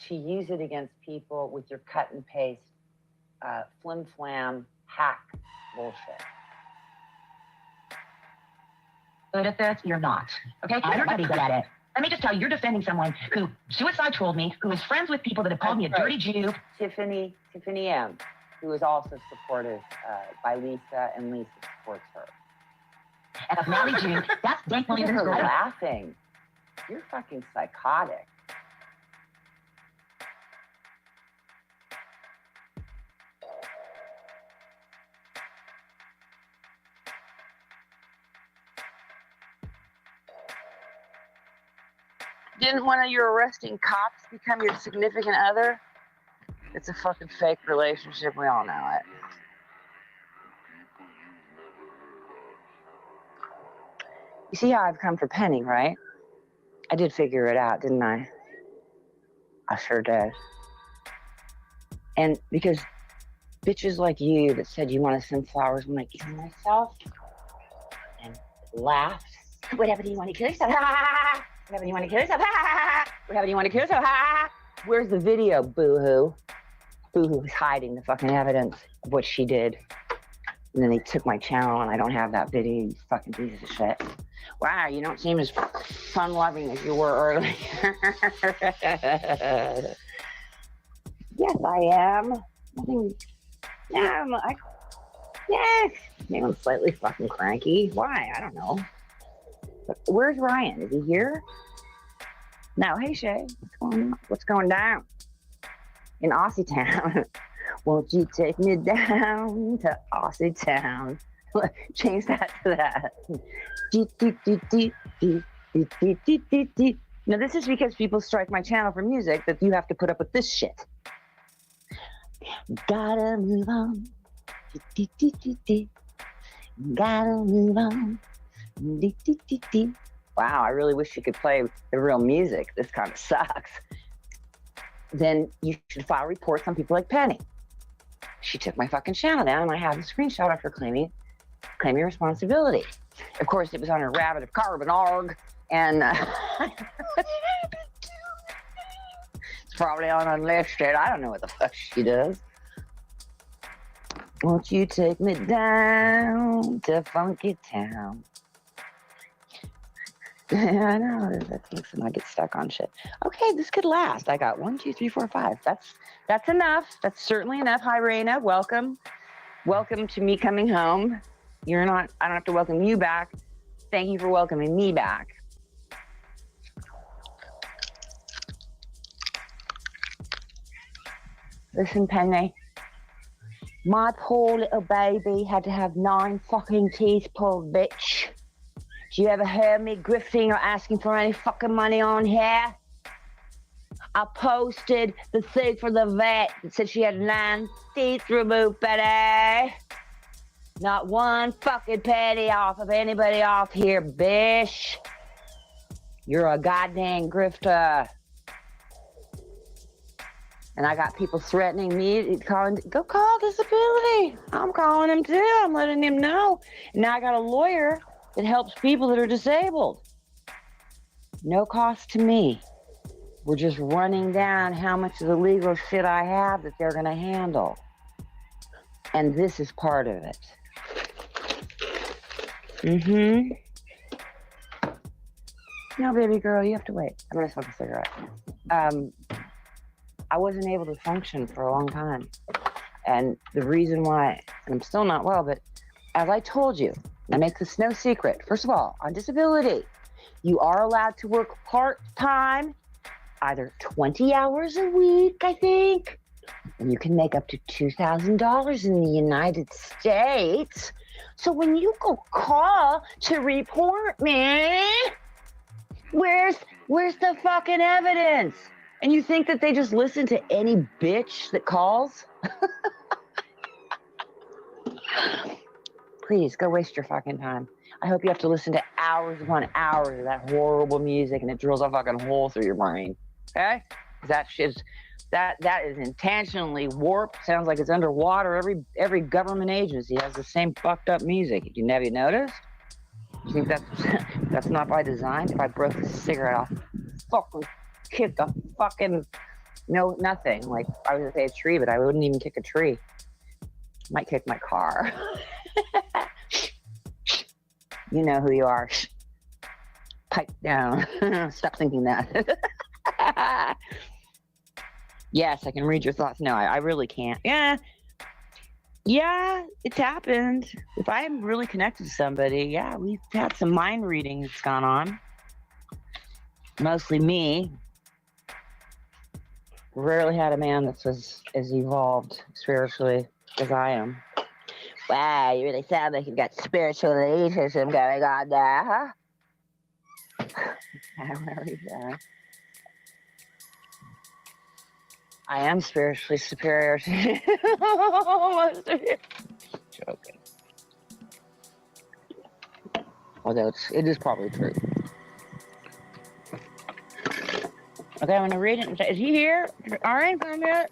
S1: to use it against people with your cut and paste, flim flam hack bullshit.
S4: Good at this, you're not. Okay? Everybody's good at it. Let me just tell you, you're defending someone who suicide trolled me, who is friends with people that have called me a dirty Jew.
S1: Tiffany M, who is also supported by Lisa, and Lisa supports her.
S4: And if MaliDooooder, that's thankfully
S1: You're laughing. You're fucking psychotic.
S7: Didn't one of your arresting cops become your significant other? It's a fucking fake relationship. We all know it. You see how I've come for Penny, right? I did figure it out, didn't I? I sure did. And because bitches like you that said you want to send flowers when I kill myself and laughed. Whatever do you want to kill yourself? Whatever you want to kill yourself? Whatever you want to kill yourself? Where's the video, boo-hoo? Boo-hoo is hiding the fucking evidence of what she did. And then they took my channel and I don't have that video, you fucking piece of shit. Wow, you don't seem as fun-loving as you were earlier. Yes, I am. Yes. Maybe I'm slightly fucking cranky. Why? I don't know. But where's Ryan? Is he here? No. Hey, Shay. What's going down? In Aussie Town. Won't you take me down to Aussie Town? Change that to that. Now, this is because people strike my channel for music that you have to put up with this shit. Gotta move on. Gotta move on. Wow, I really wish you could play the real music. This kind of sucks. Then you should file reports on people like Penny. She took my fucking channel down, and I have a screenshot of her claiming responsibility. Of course, it was on her rabbit of carbon and it's probably on unlisted. I don't know what the fuck she does. Won't you take me down to Funky Town? I know, that thinks I get stuck on shit. Okay, this could last. I got 1, 2, 3, 4, 5. That's enough. That's certainly enough. Hi, Raina. Welcome. Welcome to me coming home. I don't have to welcome you back. Thank you for welcoming me back. Listen, Penny. My poor little baby had to have 9 fucking teeth pulled, bitch. Do you ever hear me grifting or asking for any fucking money on here? I posted the thing for the vet that said she had 9 teeth removed, Betty. Not one fucking penny off of anybody off here, bish. You're a goddamn grifter. And I got people threatening me, go call disability. I'm calling him too. I'm letting him know. And now I got a lawyer that helps people that are disabled. No cost to me. We're just running down how much of the legal shit I have that they're gonna handle. And this is part of it. No, baby girl, you have to wait. I'm gonna smoke a cigarette. I wasn't able to function for a long time. And the reason why, and I'm still not well, but as I told you, I make this no secret. First of all, on disability, you are allowed to work part-time, either 20 hours a week, I think, and you can make up to $2,000 in the United States. So when you go call to report me, where's the fucking evidence? And you think that they just listen to any bitch that calls? Please, go waste your fucking time. I hope you have to listen to hours upon hours of that horrible music and it drills a fucking hole through your brain. Okay? That is intentionally warped. Sounds like it's underwater. Every government agency has the same fucked up music. Have you noticed? You think that's not by design? If I broke the cigarette off, fucking kick a fucking nothing. Like I was gonna say a tree, but I wouldn't even kick a tree. Might kick my car. You know who you are. Pipe down. Stop thinking that. Yes, I can read your thoughts. No, I really can't. Yeah, it's happened. If I'm really connected to somebody, yeah, we've had some mind reading that's gone on. Mostly me. Rarely had a man that's as evolved spiritually as I am. Wow, you really sound like you've got spiritual elitism going on there, huh? I am spiritually superior to you. Joking. Although it is probably true. Okay, I'm gonna read it. Is he here? Alright, come yet?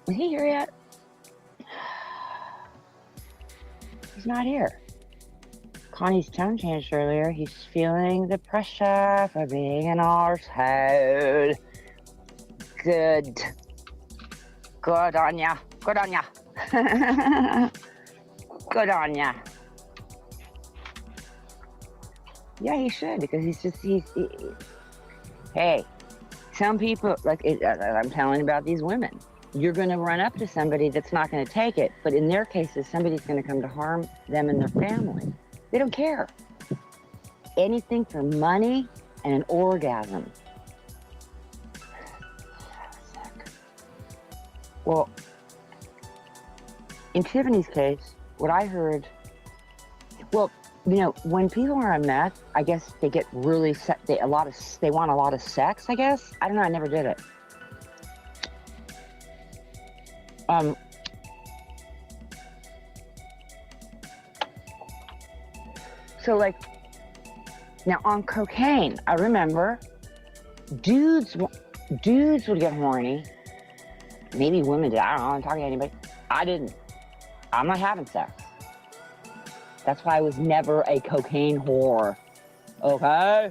S7: Is he here yet? He's not here. Connie's tone changed earlier. He's feeling the pressure for being an arsehole. Good. Good on ya. Good on ya. Good on ya. Yeah, he should, because hey, some people, I'm telling you about these women. You're going to run up to somebody that's not going to take it, but in their cases, somebody's going to come to harm them and their family. They don't care. Anything for money and an orgasm. Well, in Tiffany's case, what I heard, when people are on meth, I guess they get really they want a lot of sex, I guess. I don't know, I never did it. So like, now on cocaine, I remember dudes would get horny. Maybe women did. I don't know. I'm talking to anybody. I didn't. I'm not having sex. That's why I was never a cocaine whore. Okay?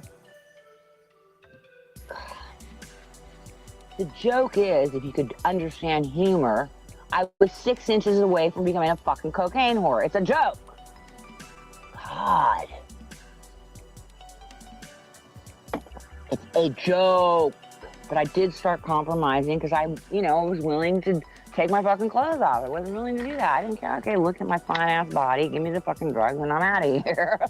S7: The joke is, if you could understand humor, I was 6 inches away from becoming a fucking cocaine whore. It's a joke. God. It's a joke. But I did start compromising because I was willing to take my fucking clothes off. I wasn't willing to do that. I didn't care. Okay, look at my fine ass body, give me the fucking drugs, and I'm out of here.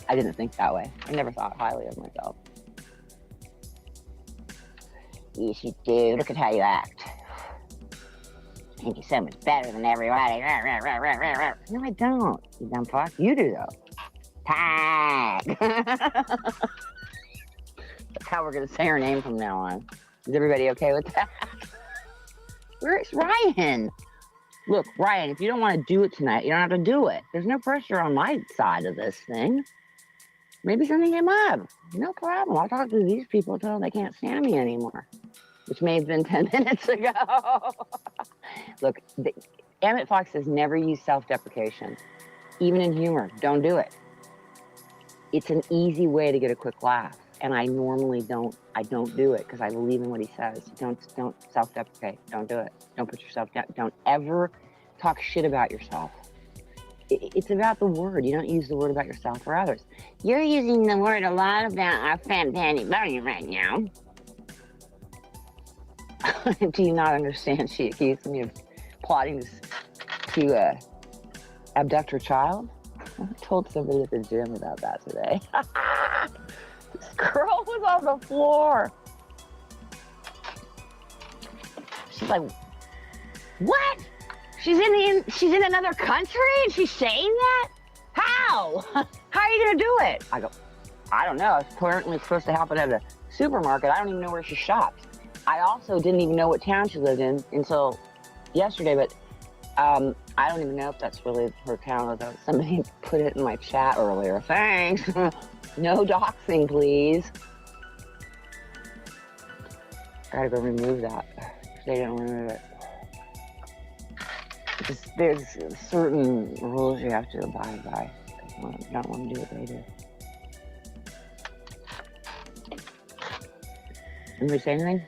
S7: I didn't think that way. I never thought highly of myself. Yes, you do. Look at how you act. I think you're so much better than everybody. No, I don't, you dumb fuck. You do, though. Tag. That's how we're going to say her name from now on. Is everybody okay with that? Where's Ryan? Look, Ryan, if you don't want to do it tonight, you don't have to do it. There's no pressure on my side of this thing. Maybe something came up. No problem. I'll talk to these people until they can't stand me anymore, which may have been 10 minutes ago. Look, Emmett Fox says never use self-deprecation. Even in humor, don't do it. It's an easy way to get a quick laugh. And I normally don't do it because I believe in what he says. Don't self-deprecate. Don't do it. Don't put yourself down. Don't ever talk shit about yourself. It's about the word. You don't use the word about yourself or others. You're using the word a lot about our fat Patty Bunny right now. Do you not understand? She accused me of plotting to abduct her child. I told somebody at the gym about that today. This girl was on the floor. She's like, what? She's in another country and she's saying that? How? How are you gonna do it? I go, I don't know. It's apparently supposed to happen at a supermarket. I don't even know where she shops. I also didn't even know what town she lived in until yesterday, but I don't even know if that's really her town, although somebody put it in my chat earlier. Thanks. No doxing, please. Gotta go remove that. They didn't remove it. There's certain rules you have to abide by. You don't want to do what they do. Anybody say anything?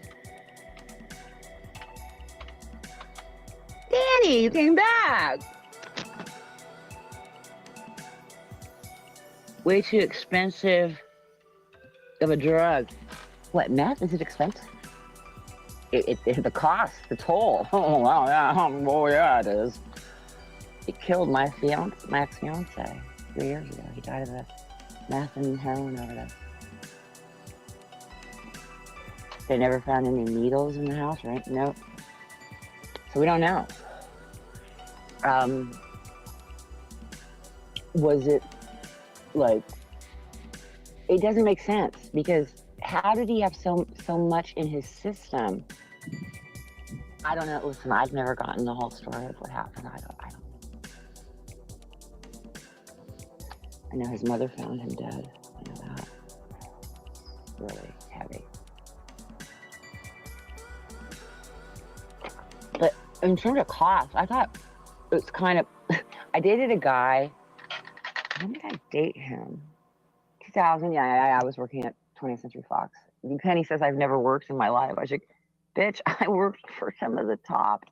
S7: Danny, you came back. Way too expensive of a drug. What, meth? Is it expensive? The cost, the toll. Oh, wow, yeah. Oh, yeah, it is. It killed my ex-fiance 3 years ago. He died of a meth and heroin overdose. They never found any needles in the house, right? Nope. So we don't know. Was it like, it doesn't make sense because how did he have so much in his system? I don't know. Listen, I've never gotten the whole story of what happened. I don't. I know his mother found him dead. I know that. Really heavy. But in terms of cost, I thought it was kind of. I dated a guy. When did I date him? 2000. Yeah, I was working at 20th Century Fox. Penny says I've never worked in my life. I should, bitch, I worked for some of the top,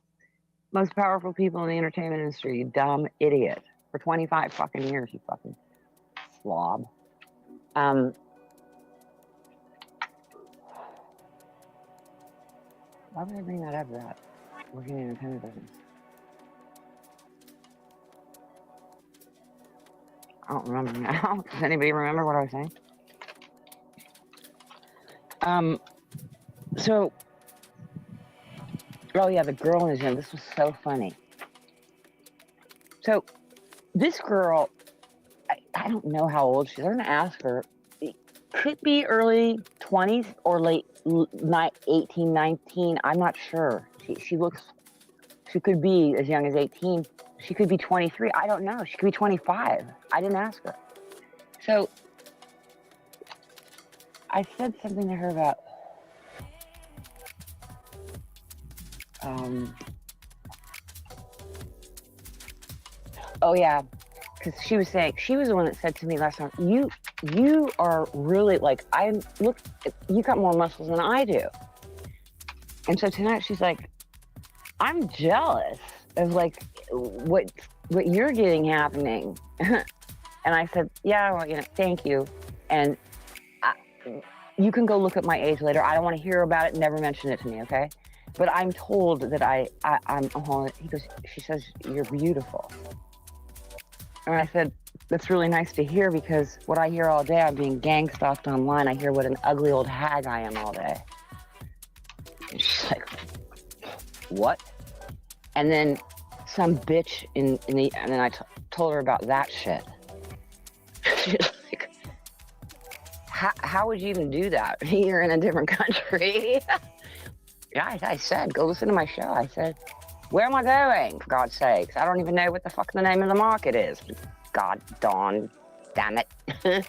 S7: most powerful people in the entertainment industry, you dumb idiot. For 25 fucking years, you fucking slob. Why would I bring that up, that? Working in the entertainment business. I don't remember now. Does anybody remember what I was saying? So, oh yeah, the girl in his gym. This was so funny. So, this girl, I don't know how old she is. I'm gonna ask her. It could be early 20s or late 18, 19. I'm not sure. She looks, she could be as young as 18. She could be 23. I don't know. She could be 25. I didn't ask her. So I said something to her about, oh yeah, because she was saying, she was the one that said to me last time, you are really like, you got more muscles than I do. And so tonight she's like, I'm jealous of like what you're getting happening. And I said, yeah, well, you know, thank you. And you can go look at my age later. I don't want to hear about it. Never mention it to me, okay? But I'm told that I'm he goes, she says, you're beautiful. And I said, that's really nice to hear, because what I hear all day, I'm being gang stalked online. I hear what an ugly old hag I am all day. And she's like, what? And then some bitch and then I told her about that shit. She's like, how would you even do that? You're in a different country. Yeah, I said, go listen to my show. I said, where am I going, for God's sakes? I don't even know what the fuck the name of the market is. God darn, damn it.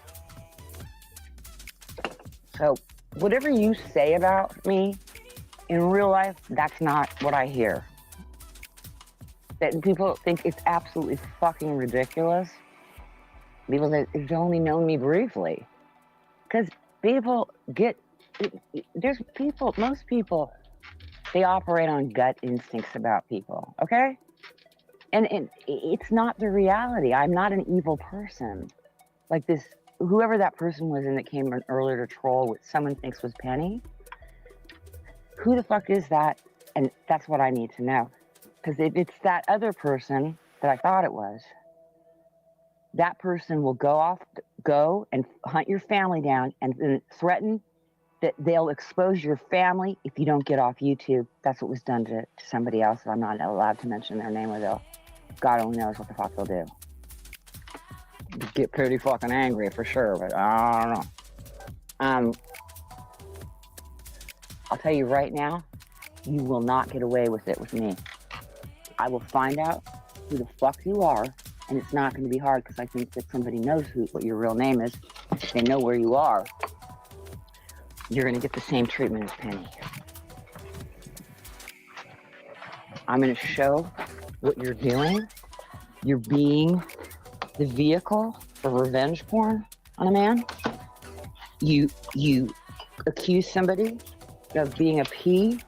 S7: So, whatever you say about me, in real life, that's not what I hear. That people think it's absolutely fucking ridiculous. People that have only known me briefly. Because people most people, they operate on gut instincts about people, okay? And it's not the reality. I'm not an evil person. Like this, whoever that person was in that came in earlier to troll what someone thinks was Penny, who the fuck is that? And that's what I need to know. Because if it's that other person that I thought it was, that person will go and hunt your family down and then threaten that they'll expose your family if you don't get off YouTube. That's what was done to somebody else. I'm not allowed to mention their name, or God only knows what the fuck they'll do. Get pretty fucking angry for sure, but I don't know. I'll tell you right now, you will not get away with it with me. I will find out who the fuck you are, and it's not going to be hard, because I think that somebody knows what your real name is. They know where you are. You're going to get the same treatment as Penny. I'm going to show what you're doing. You're being the vehicle for revenge porn on a man. You accuse somebody of being a P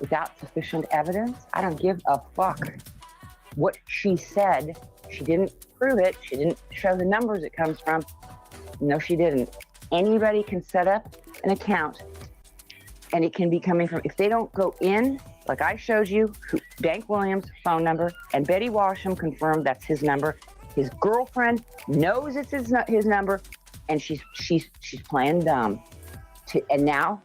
S7: without sufficient evidence. I don't give a fuck what she said. She didn't prove it. She didn't show the numbers it comes from. No, she didn't. Anybody can set up an account, and it can be coming from, if they don't go in, like I showed you, Dank Williams' phone number, and Betty Washam confirmed that's his number. His girlfriend knows it's his number, and she's playing dumb. And now,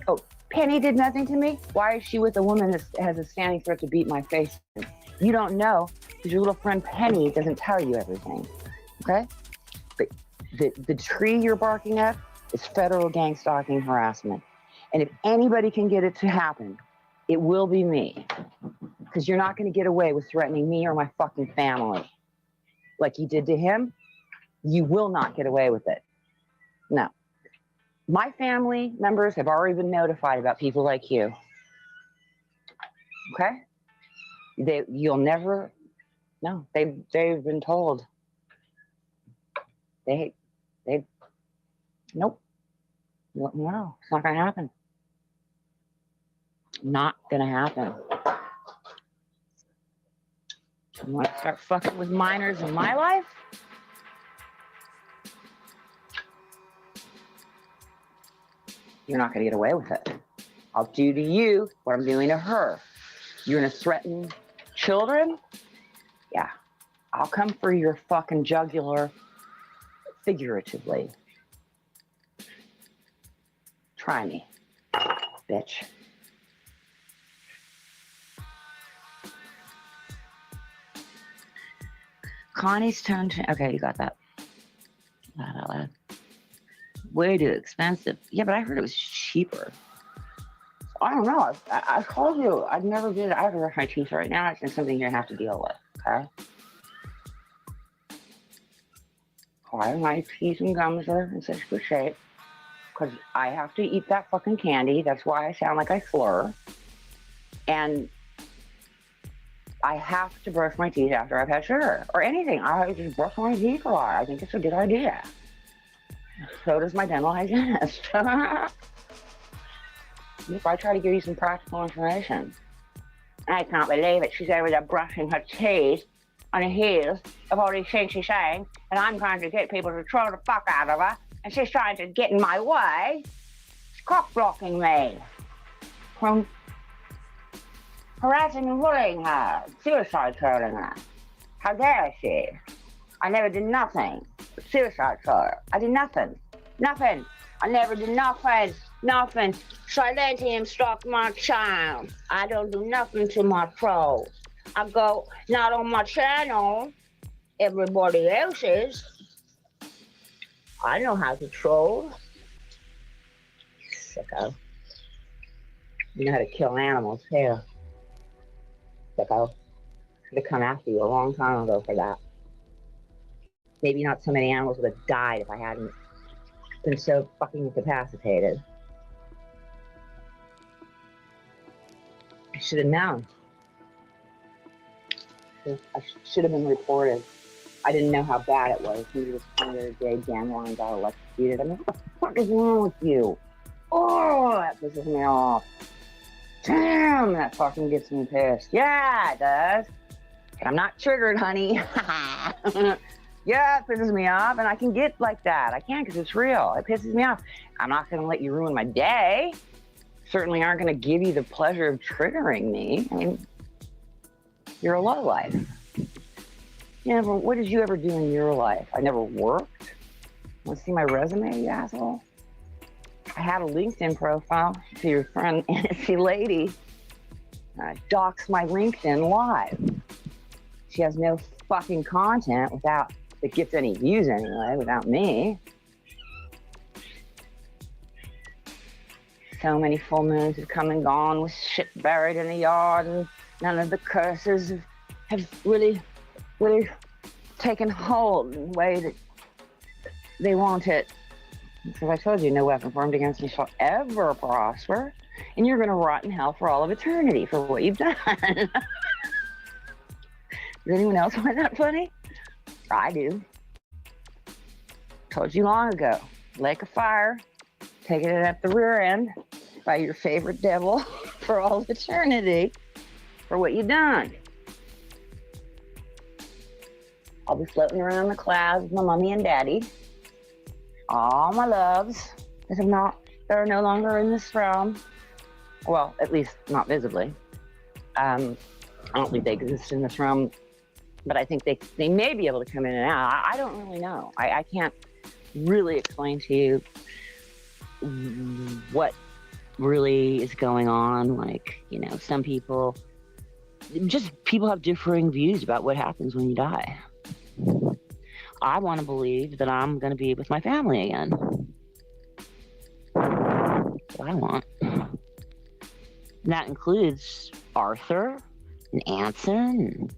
S7: oh, Penny did nothing to me? Why is she with a woman that has a standing threat to beat my face? You don't know, because your little friend Penny doesn't tell you everything, okay? But the tree you're barking at is federal gang stalking harassment. And if anybody can get it to happen, it will be me. Because you're not going to get away with threatening me or my fucking family. Like you did to him, you will not get away with it. No. My family members have already been notified about people like you. Okay? You'll never, no, they've been told. Nope. No, it's not going to happen. Not going to happen. You want to start fucking with minors in my life? You're not going to get away with it. I'll do to you what I'm doing to her. You're going to threaten children? Yeah. I'll come for your fucking jugular figuratively. Try me, bitch. Connie's tone. Okay, you got that. Way too expensive. Yeah, but I heard it was cheaper. I don't know. I told you I'd never did it. I have to brush my teeth right now. It's just something you're gonna have to deal with. Okay. Why my teeth and gums are in such good shape? Because I have to eat that fucking candy. That's why I sound like I slur. And I have to brush my teeth after I've had sugar or anything. I just brush my teeth a lot. I think it's a good idea. So does my dental hygienist. If I try to give you some practical information. I can't believe it. She's over there brushing her teeth on the heels of all these things she's saying, and I'm trying to get people to troll the fuck out of her, and she's trying to get in my way. She's cock blocking me from harassing and bullying her, suicide trolling her. How dare she? I never did nothing. Suicide troll. I did nothing. Nothing. I never did nothing. Nothing. So I let him stalk my child. I don't do nothing to my trolls. I go not on my channel, everybody else's. I know how to troll. Sicko. You know how to kill animals too. Sicko. Should have come after you a long time ago for that. Maybe not so many animals would have died if I hadn't been so fucking incapacitated. I should have known. I should have been reported. I didn't know how bad it was. He was kind of a dandelion got electrocuted. I mean, what the fuck is wrong with you? Oh, that pisses me off. Damn, that fucking gets me pissed. Yeah, it does. I'm not triggered, honey. Yeah, it pisses me off, and I can get like that. I can because it's real. It pisses me off. I'm not going to let you ruin my day. Certainly aren't going to give you the pleasure of triggering me. I mean, you're a lowlife. You never, what did you ever do in your life? I never worked. Want to see my resume, you asshole? I had a LinkedIn profile to your friend, Nancy Lady. Docs my LinkedIn live. She has no fucking content without, that gets any views anyway, without me. So many full moons have come and gone with shit buried in the yard, and none of the curses have really taken hold in the way that they want it. Because I told you, no weapon formed against me shall ever prosper, and you're going to rot in hell for all of eternity for what you've done. Does anyone else find that funny? I do. Told you long ago, lake of fire, taking it at the rear end by your favorite devil for all of eternity for what you've done. I'll be floating around the clouds with my mommy and daddy. All my loves that are no longer in this realm. Well, at least not visibly. I don't think they exist in this realm, but I think they may be able to come in and out. I don't really know. I can't really explain to you what really is going on. Like, you know, some people have differing views about what happens when you die. I want to believe that I'm going to be with my family again. That's what I want. And that includes Arthur and Anson and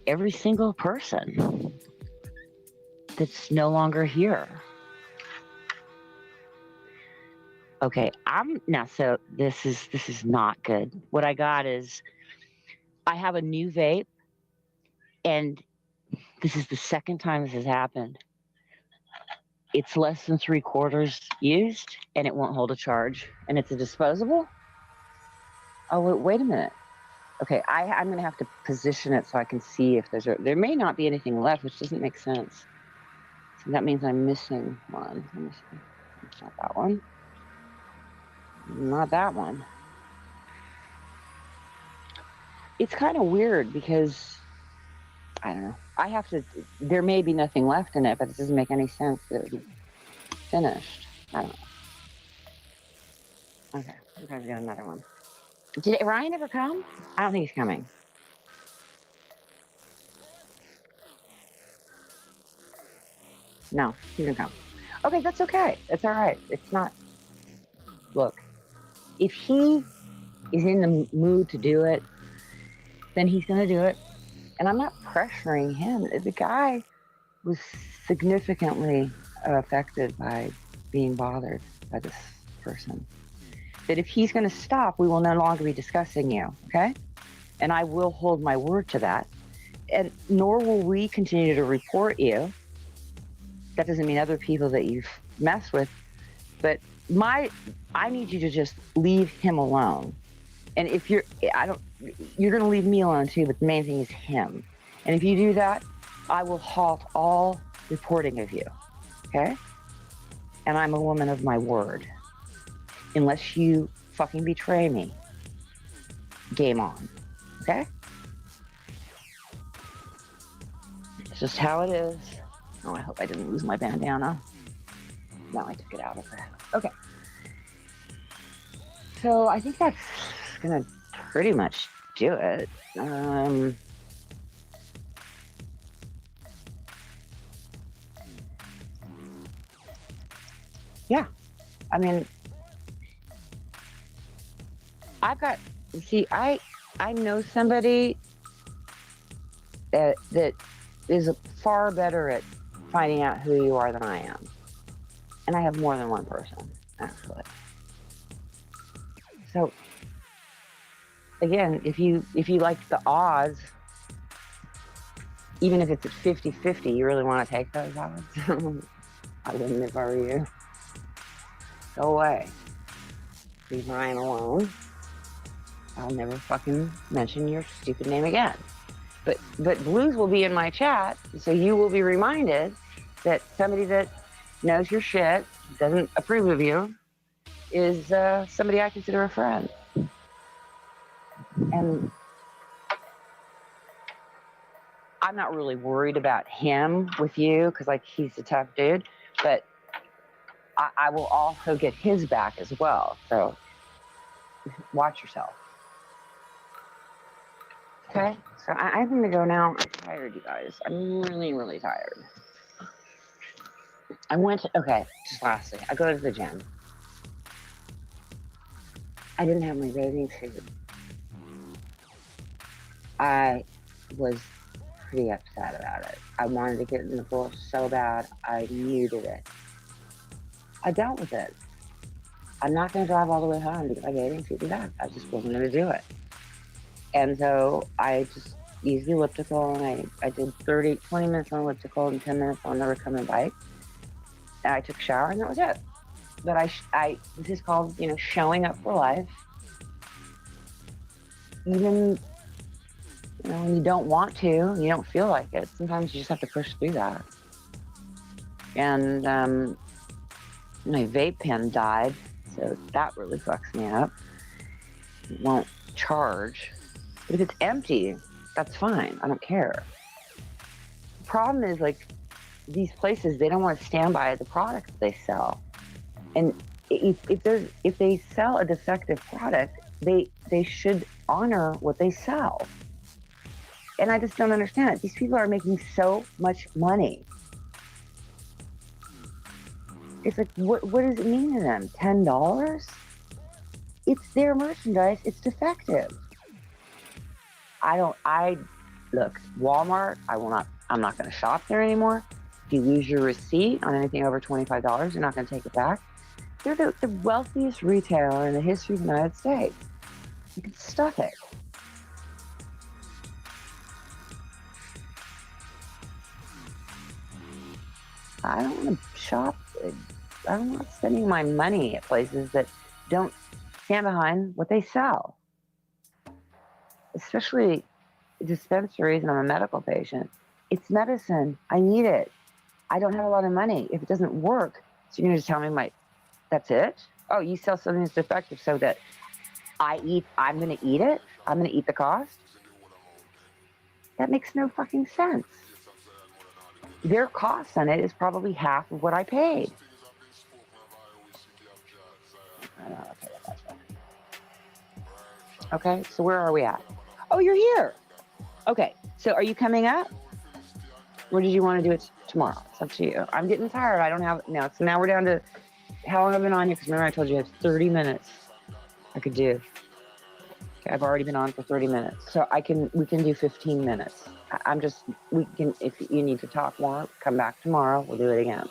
S7: every single person that's no longer here. Okay, so this is not good. What I got is I have a new vape, and this is the second time this has happened. It's less than 3/4 used, and it won't hold a charge, and it's a disposable. Oh, wait a minute. Okay, I'm going to have to position it so I can see if there may not be anything left, which doesn't make sense. So that means I'm missing one. Let me see. It's not that one. Not that one. It's kind of weird because, I don't know. There may be nothing left in it, but it doesn't make any sense that it would be finished. I don't know. Okay, I'm trying to get another one. Did Ryan ever come? I don't think he's coming. No, he didn't come. Okay, that's okay. It's all right. It's not. Look, if he is in the mood to do it, then he's going to do it. And I'm not pressuring him. The guy was significantly affected by being bothered by this person. That if he's going to stop, we will no longer be discussing you, okay? And I will hold my word to that. And nor will we continue to report you. That doesn't mean other people that you've messed with, but I need you to just leave him alone. And if you're going to leave me alone too, but the main thing is him. And if you do that, I will halt all reporting of you, okay? And I'm a woman of my word. Unless you fucking betray me. Game on, okay? It's just how it is. Oh, I hope I didn't lose my bandana. No, I took it out of the house. Okay. So I think that's gonna pretty much do it. Yeah, I mean, I know somebody that is far better at finding out who you are than I am. And I have more than one person, actually. So, again, if you like the odds, even if it's at 50-50, you really want to take those odds? I wouldn't if I were you. Go away. Leave Ryan alone. I'll never fucking mention your stupid name again. But Blues will be in my chat, so you will be reminded that somebody that knows your shit, doesn't approve of you, is somebody I consider a friend. And I'm not really worried about him with you, because like he's a tough dude, but I will also get his back as well. So watch yourself. Okay, so I'm going to go now. I'm tired, you guys. I'm really, really tired. Okay, just lastly, I go to the gym. I didn't have my bathing suit. I was pretty upset about it. I wanted to get in the pool so bad, I muted it. I dealt with it. I'm not going to drive all the way home to get my bathing suit and back. I just wasn't going to do it. And so I just used the elliptical, and I did 20 minutes on elliptical and 10 minutes on the recumbent bike. And I took a shower, and that was it. But this is called, showing up for life. Even, when you don't want to, you don't feel like it. Sometimes you just have to push through that. And my vape pen died, so that really fucks me up. It won't charge. But if it's empty, that's fine. I don't care. The problem is, these places, they don't want to stand by the products they sell. And if they sell a defective product, they should honor what they sell. And I just don't understand it. These people are making so much money. It's like, what does it mean to them? $10? It's their merchandise. It's defective. Look, Walmart, I'm not going to shop there anymore. If you lose your receipt on anything over $25, you're not going to take it back. They're the wealthiest retailer in the history of the United States. You can stuff it. I don't want to shop. I'm not spending my money at places that don't stand behind what they sell. Especially dispensaries, and I'm a medical patient. It's medicine. I need it. I don't have a lot of money. If it doesn't work, so you're going to just tell me that's it? Oh, you sell something that's defective so that I'm going to eat it? I'm going to eat the cost? That makes no fucking sense. Their cost on it is probably half of what I paid. Okay, so where are we at? Oh, you're here. Okay, so are you coming up? Or did you want to do it tomorrow? It's up to you. I'm getting tired. I don't have, no, so now we're down to, how long have I been on here? Because remember I told you I have 30 minutes. I could do. Okay, I've already been on for 30 minutes, so we can do 15 minutes. We can, if you need to talk more, come back tomorrow, we'll do it again.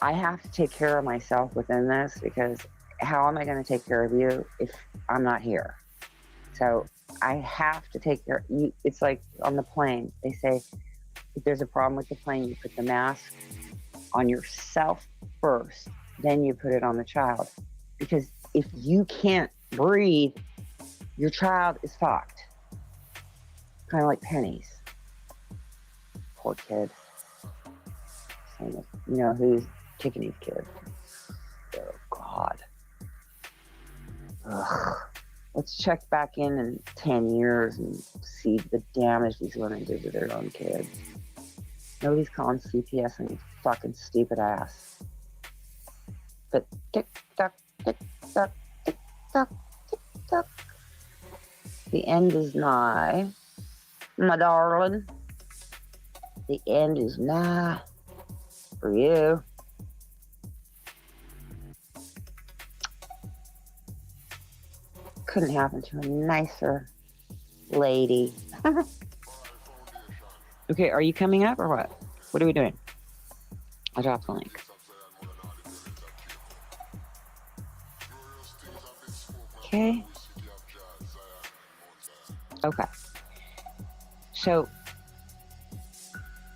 S7: I have to take care of myself within this, because how am I going to take care of you if I'm not here? So I have to take care of you. It's like on the plane, they say, if there's a problem with the plane, you put the mask on yourself first, then you put it on the child. Because if you can't breathe, your child is fucked. Kind of like Penny's. Poor kid. Same with, you know, who's Tiffany's kid. Oh, God. Ugh. Let's check back in 10 years and see the damage these women do to their own kids. Nobody's calling CPS on your fucking stupid ass. But tick-tock, tick-tock, tick-tock, tick-tock. The end is nigh, my darling. The end is nigh for you. Couldn't happen to a nicer lady. Okay, are you coming up or what? What are we doing? I'll drop the link. Okay. Okay. So,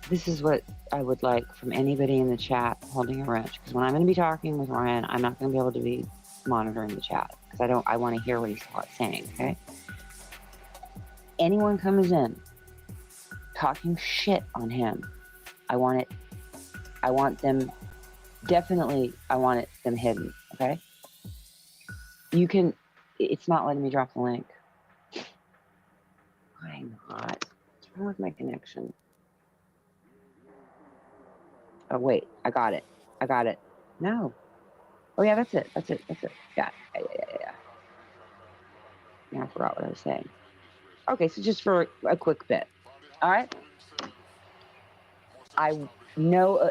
S7: this is what I would like from anybody in the chat holding a wrench. Because when I'm going to be talking with Ryan, I'm not going to be able to be monitoring the chat. Because I want to hear what he's saying, okay? Anyone comes in talking shit on him, I want them hidden, okay? It's not letting me drop the link. Why not? What's wrong with my connection? Oh, wait, I got it. No. Oh, yeah, that's it. Yeah. Now I forgot what I was saying. Okay, so just for a quick bit. All right? I know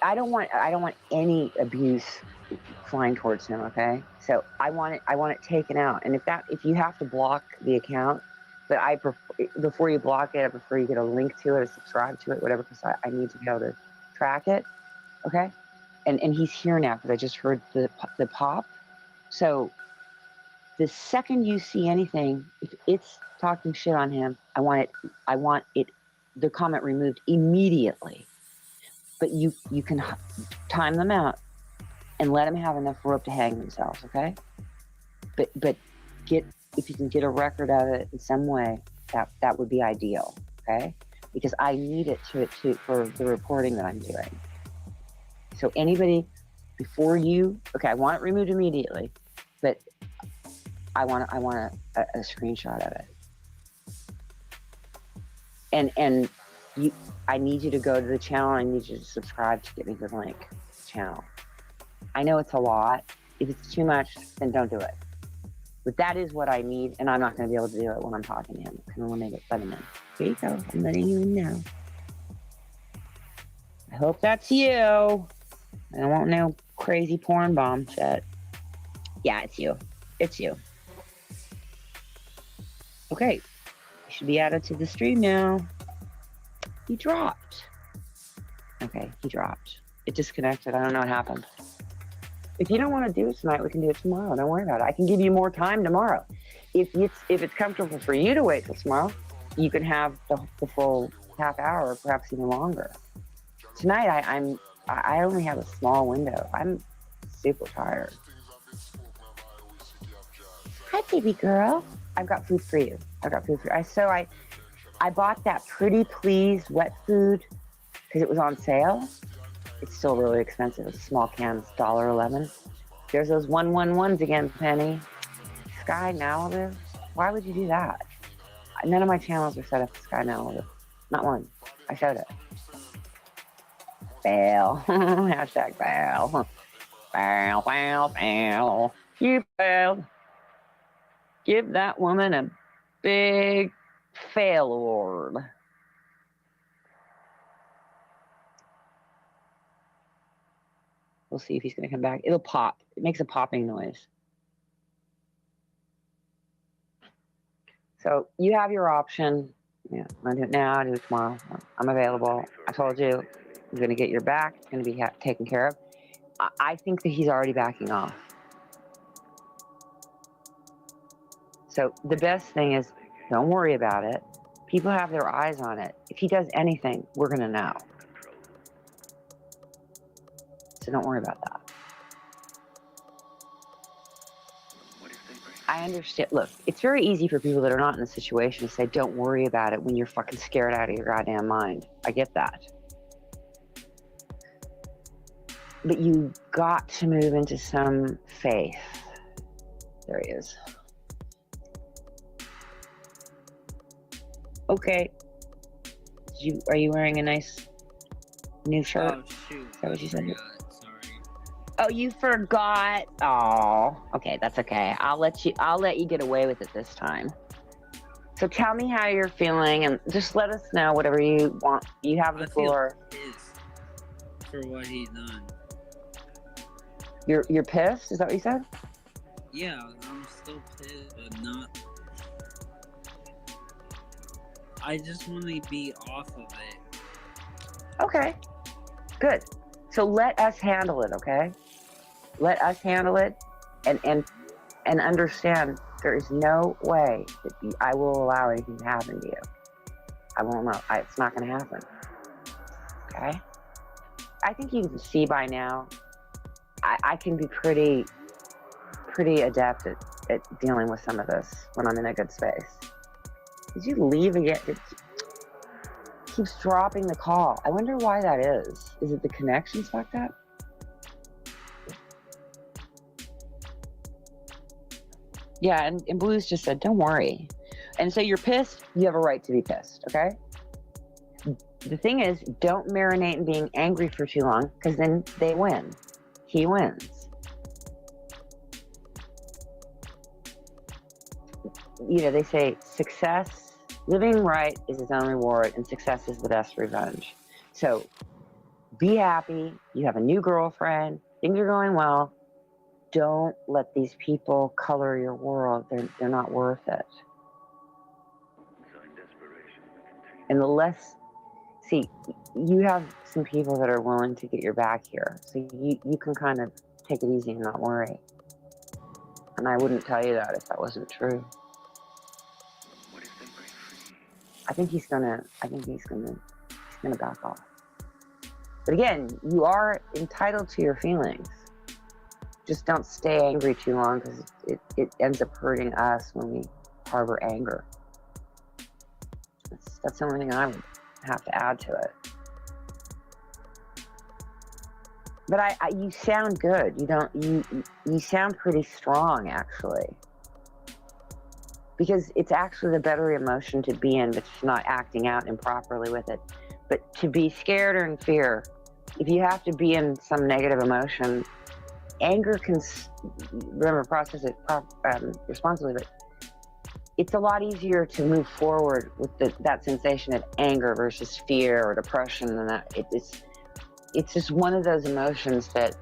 S7: I don't want any abuse flying towards him, okay? So I want it taken out. And if you have to block the account, but before you block it, I prefer you get a link to it or subscribe to it, whatever, because I need to be able to track it, okay? And he's here now because I just heard the pop. So the second you see anything, if it's talking shit on him, I want the comment removed immediately. But you can time them out and let them have enough rope to hang themselves, okay? But if you can get a record of it in some way, that would be ideal, okay? Because I need it for the reporting that I'm doing. So anybody before you, okay, I want it removed immediately, but I want a screenshot of it. And I need you to go to the channel. I need you to subscribe to get me the link to the channel. I know it's a lot. If it's too much, then don't do it. But that is what I need, and I'm not going to be able to do it when I'm talking to him. I can only let him in. Here you go. I'm letting you in now. I hope that's you. I don't want no crazy porn bomb shit. Yeah, it's you. It's you. Okay. You should be added to the stream now. He dropped. Okay, he dropped. It disconnected. I don't know what happened. If you don't want to do it tonight, we can do it tomorrow. Don't worry about it. I can give you more time tomorrow. If it's comfortable for you to wait till tomorrow, you can have the full half hour, or perhaps even longer. Tonight, I only have a small window. I'm super tired. Hi, baby girl. I've got food for you. I bought that Pretty Please wet food because it was on sale. It's still really expensive. It's a small can. It's $1.11. There's those 111s again, Penny. Sky Malibu. Why would you do that? None of my channels are set up to Sky Malibu. Not one. I showed it. Fail. Hashtag fail. Fail. You failed. Give that woman a big fail award. We'll see if he's going to come back. It'll pop. It makes a popping noise. So you have your option. Yeah, want to do it now, do it tomorrow. I'm available. I told you, you're going to get your back. It's going to be taken care of. I think that he's already backing off. So the best thing is, don't worry about it. People have their eyes on it. If he does anything, we're going to know. So don't worry about that. I understand. Look, it's very easy for people that are not in the situation to say, don't worry about it when you're fucking scared out of your goddamn mind. I get that. But you got to move into some faith. There he is. Okay. Are you wearing a nice new shirt?
S3: Oh, shoot.
S7: Is that what you said?
S3: Sorry.
S7: Oh, you forgot. Oh, okay, that's okay. I'll let you get away with it this time. So tell me how you're feeling, and just let us know whatever you want. You have the floor.
S3: For what he's done.
S7: You're pissed? Is that what you said?
S3: Yeah, I'm still pissed, but not. I just want to be off of it.
S7: Okay, good. So let us handle it, okay? Let us handle it, and understand there is no way that I will allow anything to happen to you. I won't allow. It's not going to happen. Okay? I think you can see by now. I can be pretty adept at dealing with some of this when I'm in a good space. Did you leave again? It keeps dropping the call. I wonder why that is. Is it the connection's fucked up? Yeah, and Blue's just said, don't worry. And so you're pissed, you have a right to be pissed, okay? The thing is, don't marinate in being angry for too long, because then they win. He wins. You know, they say success, living right is his own reward, and success is the best revenge. So be happy. You have a new girlfriend. Things are going well. Don't let these people color your world. They're not worth it. And the less, see, you have some people that are willing to get your back here. So you can kind of take it easy and not worry. And I wouldn't tell you that if that wasn't true. I think he's gonna back off. But again, you are entitled to your feelings. Just don't stay angry too long, because it ends up hurting us when we harbor anger. That's the only thing I would have to add to it. But you sound good. You sound pretty strong, actually. Because it's actually the better emotion to be in, but just not acting out improperly with it. But to be scared or in fear, if you have to be in some negative emotion, anger can, remember, process it responsibly, but it's a lot easier to move forward with that sensation of anger versus fear or depression, and that it's just one of those emotions that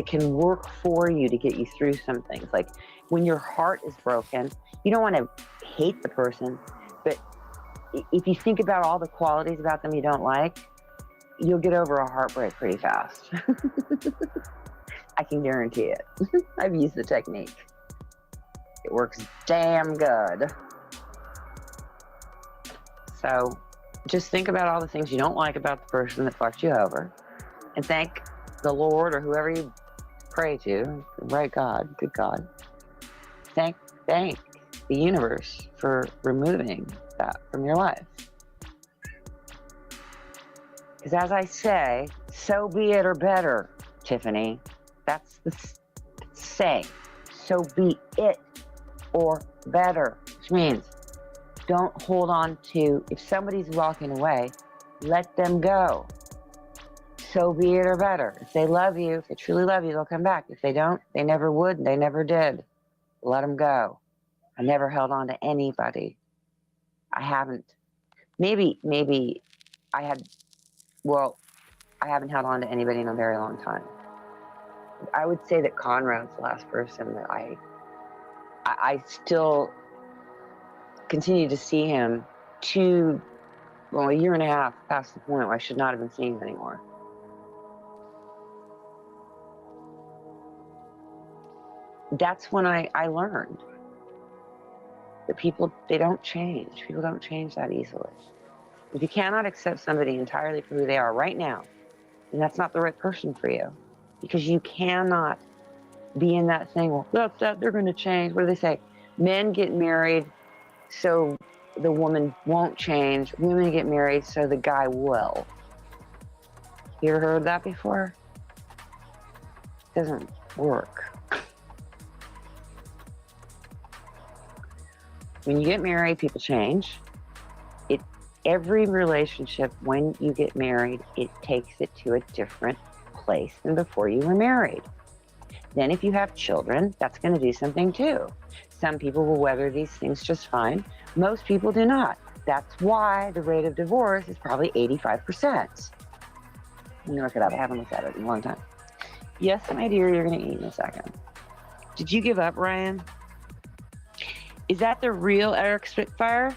S7: can work for you to get you through some things. Like when your heart is broken, you don't want to hate the person, but if you think about all the qualities about them you don't like, you'll get over a heartbreak pretty fast. I can guarantee it. I've used the technique. It works damn good. So just think about all the things you don't like about the person that fucked you over, and thank the Lord or whoever you pray to, right God, good God. Thank the universe for removing that from your life. Because as I say, so be it or better, Tiffany. That's the saying. So be it or better, which means don't hold on to, if somebody's walking away, let them go. So be it or better. If they love you, if they truly love you, they'll come back. If they don't, they never would, they never did. Let them go. I never held on to anybody. I haven't. Maybe I had, well, I haven't held on to anybody in a very long time. I would say that Conrad's the last person that I still continue to see him a year and a half past the point where I should not have been seeing him anymore. That's when I learned that people, they don't change. People don't change that easily. If you cannot accept somebody entirely for who they are right now, then that's not the right person for you. Because you cannot be in that thing, well, that's that, they're going to change. What do they say? Men get married so the woman won't change. Women get married so the guy will. You ever heard that before? It doesn't work. When you get married, people change. Every relationship, when you get married, it takes it to a different place than before you were married. Then if you have children, that's going to do something too. Some people will weather these things just fine. Most people do not. That's why the rate of divorce is probably 85%. Let me look it up. I haven't looked at it in a long time. Yes, my dear, you're going to eat in a second. Did you give up, Ryan? Is that the real Eric Spitfire?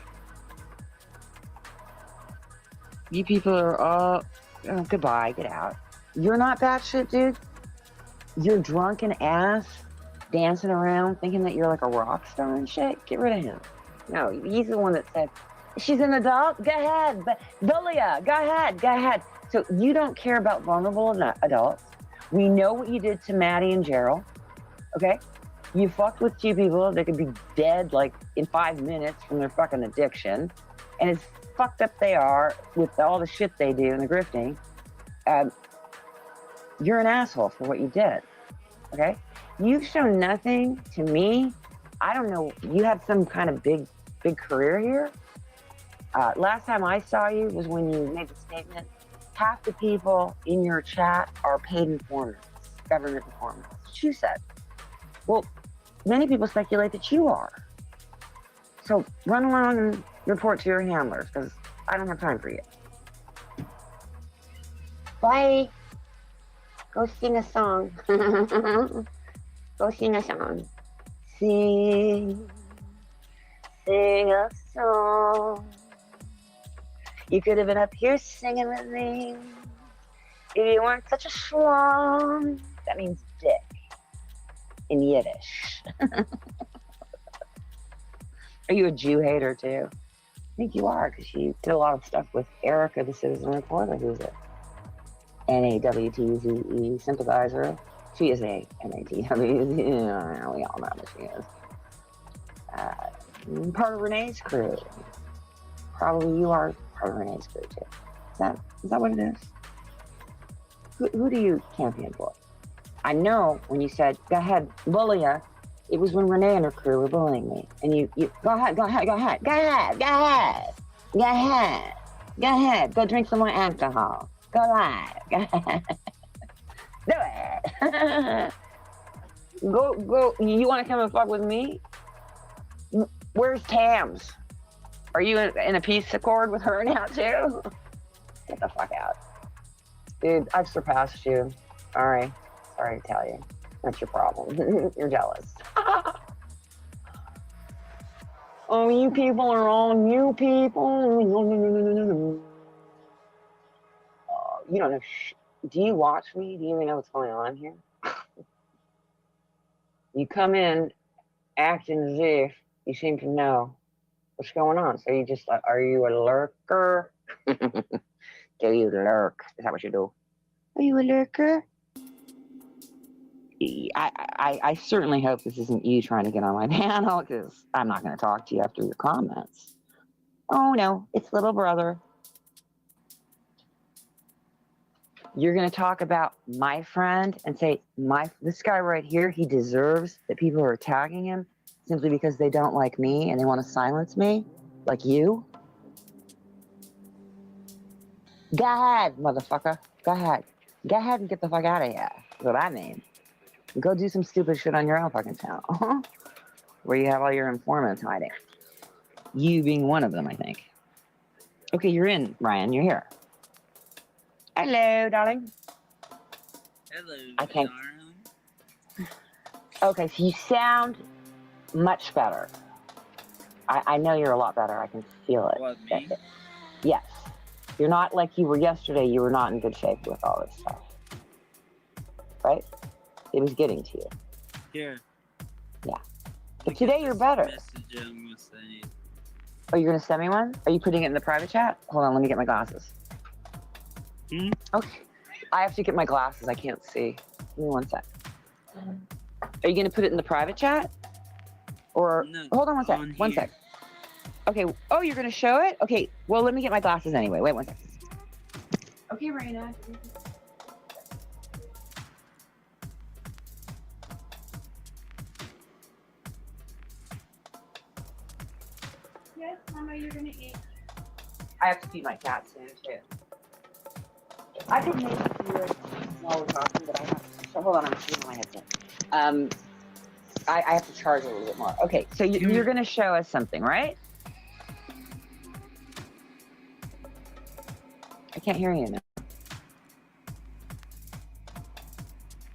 S7: You people are all, goodbye, get out. You're not batshit, dude. You're drunken ass, dancing around, thinking that you're like a rock star and shit. Get rid of him. No, he's the one that said, she's an adult? Go ahead. But bully her. Go ahead. Go ahead. So you don't care about vulnerable adults. We know what you did to Maddie and Gerald. Okay? You fucked with two people that could be dead like in 5 minutes from their fucking addiction. And as fucked up they are with all the shit they do and the grifting, you're an asshole for what you did. Okay? You've shown nothing to me. I don't know. You have some kind of big career here. Last time I saw you was when you made the statement, half the people in your chat are paid informants, government informants. That's what you said. Well, many people speculate that you are. So run along and report to your handlers, because I don't have time for you.
S19: Bye. Go sing a song. Go sing a song.
S7: Sing a song. You could have been up here singing with me if you weren't such a schlong. That means dick in Yiddish. Are you a Jew hater too? I think you are, because you did a lot of stuff with Erica, the citizen reporter, who's a NAWTZE sympathizer. She is a NATWTZE. We all know what she is. Part of Renee's crew. Probably you are part of Renee's crew too. Is that what it is? Who do you champion for? I know when you said, go ahead, bully her, it was when Renee and her crew were bullying me. And you go ahead. Go drink some more alcohol. Go live. Do it. Go. You want to come and fuck with me? Where's Tams? Are you in a peace accord with her now too? Get the fuck out. Dude, I've surpassed you. Sorry to tell you. That's your problem. You're jealous. Oh, you people are all new people. You don't know. Do you watch me? Do you even know what's going on here? You come in acting as if you seem to know what's going on. So you just like, are you a lurker? Do you lurk? Is that what you do? Are you a lurker? I certainly hope this isn't you trying to get on my panel, because I'm not going to talk to you after your comments. Oh no, it's little brother. You're going to talk about my friend and say, this guy right here, he deserves that people are attacking him simply because they don't like me and they want to silence me, like you? Go ahead, motherfucker. Go ahead. Go ahead and get the fuck out of here. That's what I mean. Go do some stupid shit on your own fucking channel, where you have all your informants hiding. You being one of them, I think. Okay, you're in, Ryan. You're here. Hello, darling.
S3: Hello,
S7: I can't.
S3: darling.
S7: Okay, so you sound much better. I know you're a lot better. I can feel it.
S3: What, me?
S7: Yes. You're not like you were yesterday. You were not in good shape with all this stuff. Right? It was getting to you.
S3: Here.
S7: Yeah. But today you're better.
S3: Message I'm gonna send you.
S7: Oh, you're going to send me one? Are you putting it in the private chat? Hold on, let me get my glasses. Okay. I have to get my glasses. I can't see. Give me 1 sec. Are you going to put it in the private chat? Or
S3: No,
S7: hold on 1 sec. 1 sec. Okay. Oh, you're going to show it? Okay. Well, let me get my glasses anyway. Wait 1 sec. Okay, Raina.
S2: Yes, Mama, you're gonna eat.
S7: I have to feed my cat soon, too. I could maybe do it while we're talking, but I have to. So hold on, I'm shooting my headset. I have to charge a little bit more. Okay, so you're going to show us something, right? I can't hear you now.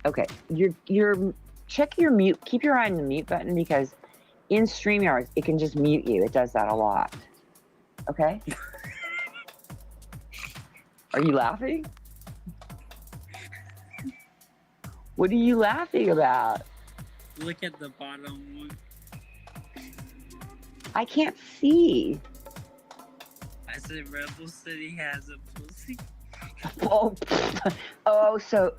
S7: Okay, you're check your mute. Keep your eye on the mute button because in StreamYard it can just mute you. It does that a lot. Okay. Are you laughing? What are you laughing about?
S3: Look at the bottom one.
S7: I can't see.
S3: I said Rebel City has a pussy.
S7: Oh, so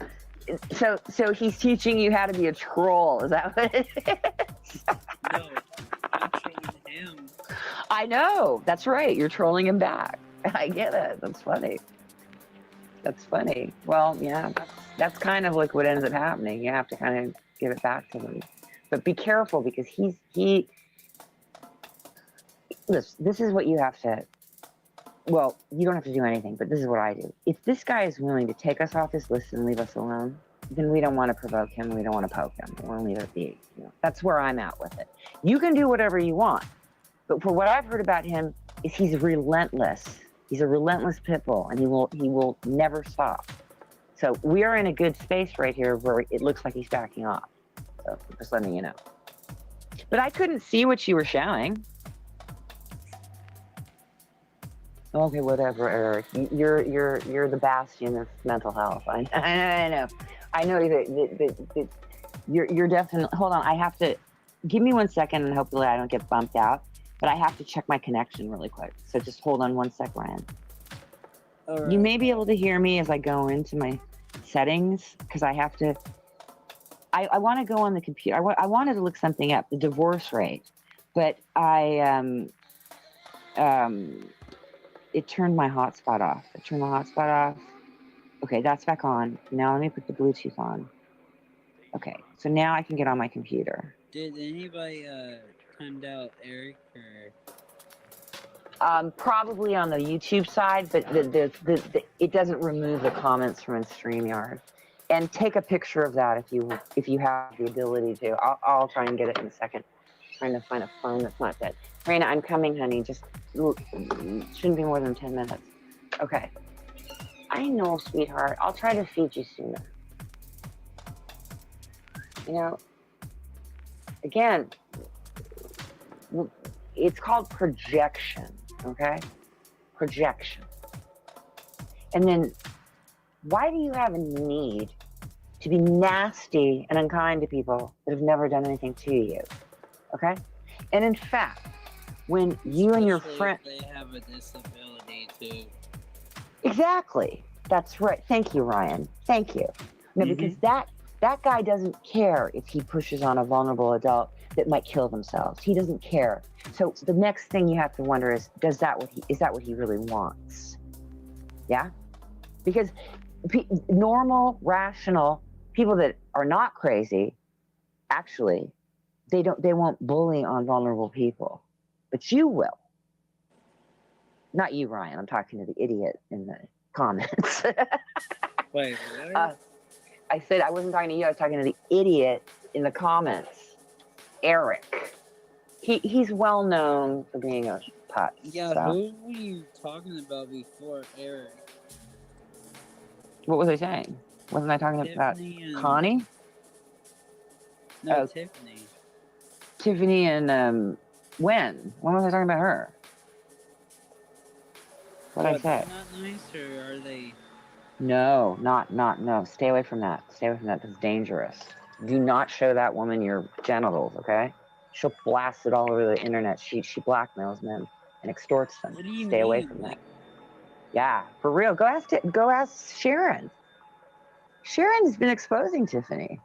S7: he's teaching you how to be a troll. Is that what it is?
S3: No, I'm trolling him.
S7: I know. That's right. You're trolling him back. I get it. That's funny. That's funny. Well, yeah, that's kind of like what ends up happening. You have to kind of give it back to him. But be careful because this is what you have to, well, you don't have to do anything, but this is what I do. If this guy is willing to take us off his list and leave us alone, then we don't want to provoke him. We don't want to poke him. We want to leave it be. You know, that's where I'm at with it. You can do whatever you want. But for what I've heard about him is he's relentless. He's a relentless pit bull, and he will never stop. So we are in a good space right here where it looks like he's backing off. So just letting you know. But I couldn't see what you were showing. Okay, whatever, Eric. You're the bastion of mental health. I know. I know that you're definitely. Hold on, I have to. Give me 1 second, and hopefully I don't get bumped out. But I have to check my connection really quick. So just hold on 1 sec, Ryan. Right. You may be able to hear me as I go into my settings because I have to. I want to go on the computer. I wanted to look something up, the divorce rate, but it turned my hotspot off. Okay, that's back on. Now let me put the Bluetooth on. Okay, so now I can get on my computer.
S3: Did anybody find out Eric or?
S7: Probably on the YouTube side, but it doesn't remove the comments from StreamYard. And take a picture of that if you have the ability to. I'll try and get it in a second. Trying to find a phone that's not dead. Raina, I'm coming, honey. Just shouldn't be more than 10 minutes. Okay. I know, sweetheart. I'll try to feed you sooner. You know, again, it's called projection, okay? Projection. And then why do you have a need to be nasty and unkind to people that have never done anything to you? Okay? And in fact, when you and your friend...
S3: They have a disability too.
S7: Exactly. That's right. Thank you, Ryan. Thank you. No, because that guy doesn't care if he pushes on a vulnerable adult that might kill themselves. He doesn't care. So the next thing you have to wonder is that what he really wants? Yeah? Because normal, rational people that are not crazy, actually, they won't bully on vulnerable people. But you will. Not you, Ryan. I'm talking to the idiot in the comments.
S3: Wait, what?
S7: I said I wasn't talking to you. I was talking to the idiot in the comments. Eric. He's well known for being a putt.
S3: Yeah,
S7: so.
S3: Who were you talking about before Eric?
S7: What was I saying? Wasn't I talking about Connie?
S3: No,
S4: Oh,
S3: Tiffany.
S4: Tiffany and when? When was I talking about her? What I
S3: What,
S4: say?
S3: they're not nice, or are they?
S4: No, no. Stay away from that. Stay away from that. That's dangerous. Do not show that woman your genitals, okay? She'll blast it all over the internet. She blackmails men and extorts them.
S3: What do you
S4: Stay away
S3: mean?
S4: from that.
S3: Like,
S4: Yeah, for real. Go ask Sharon. Sharon's been exposing Tiffany.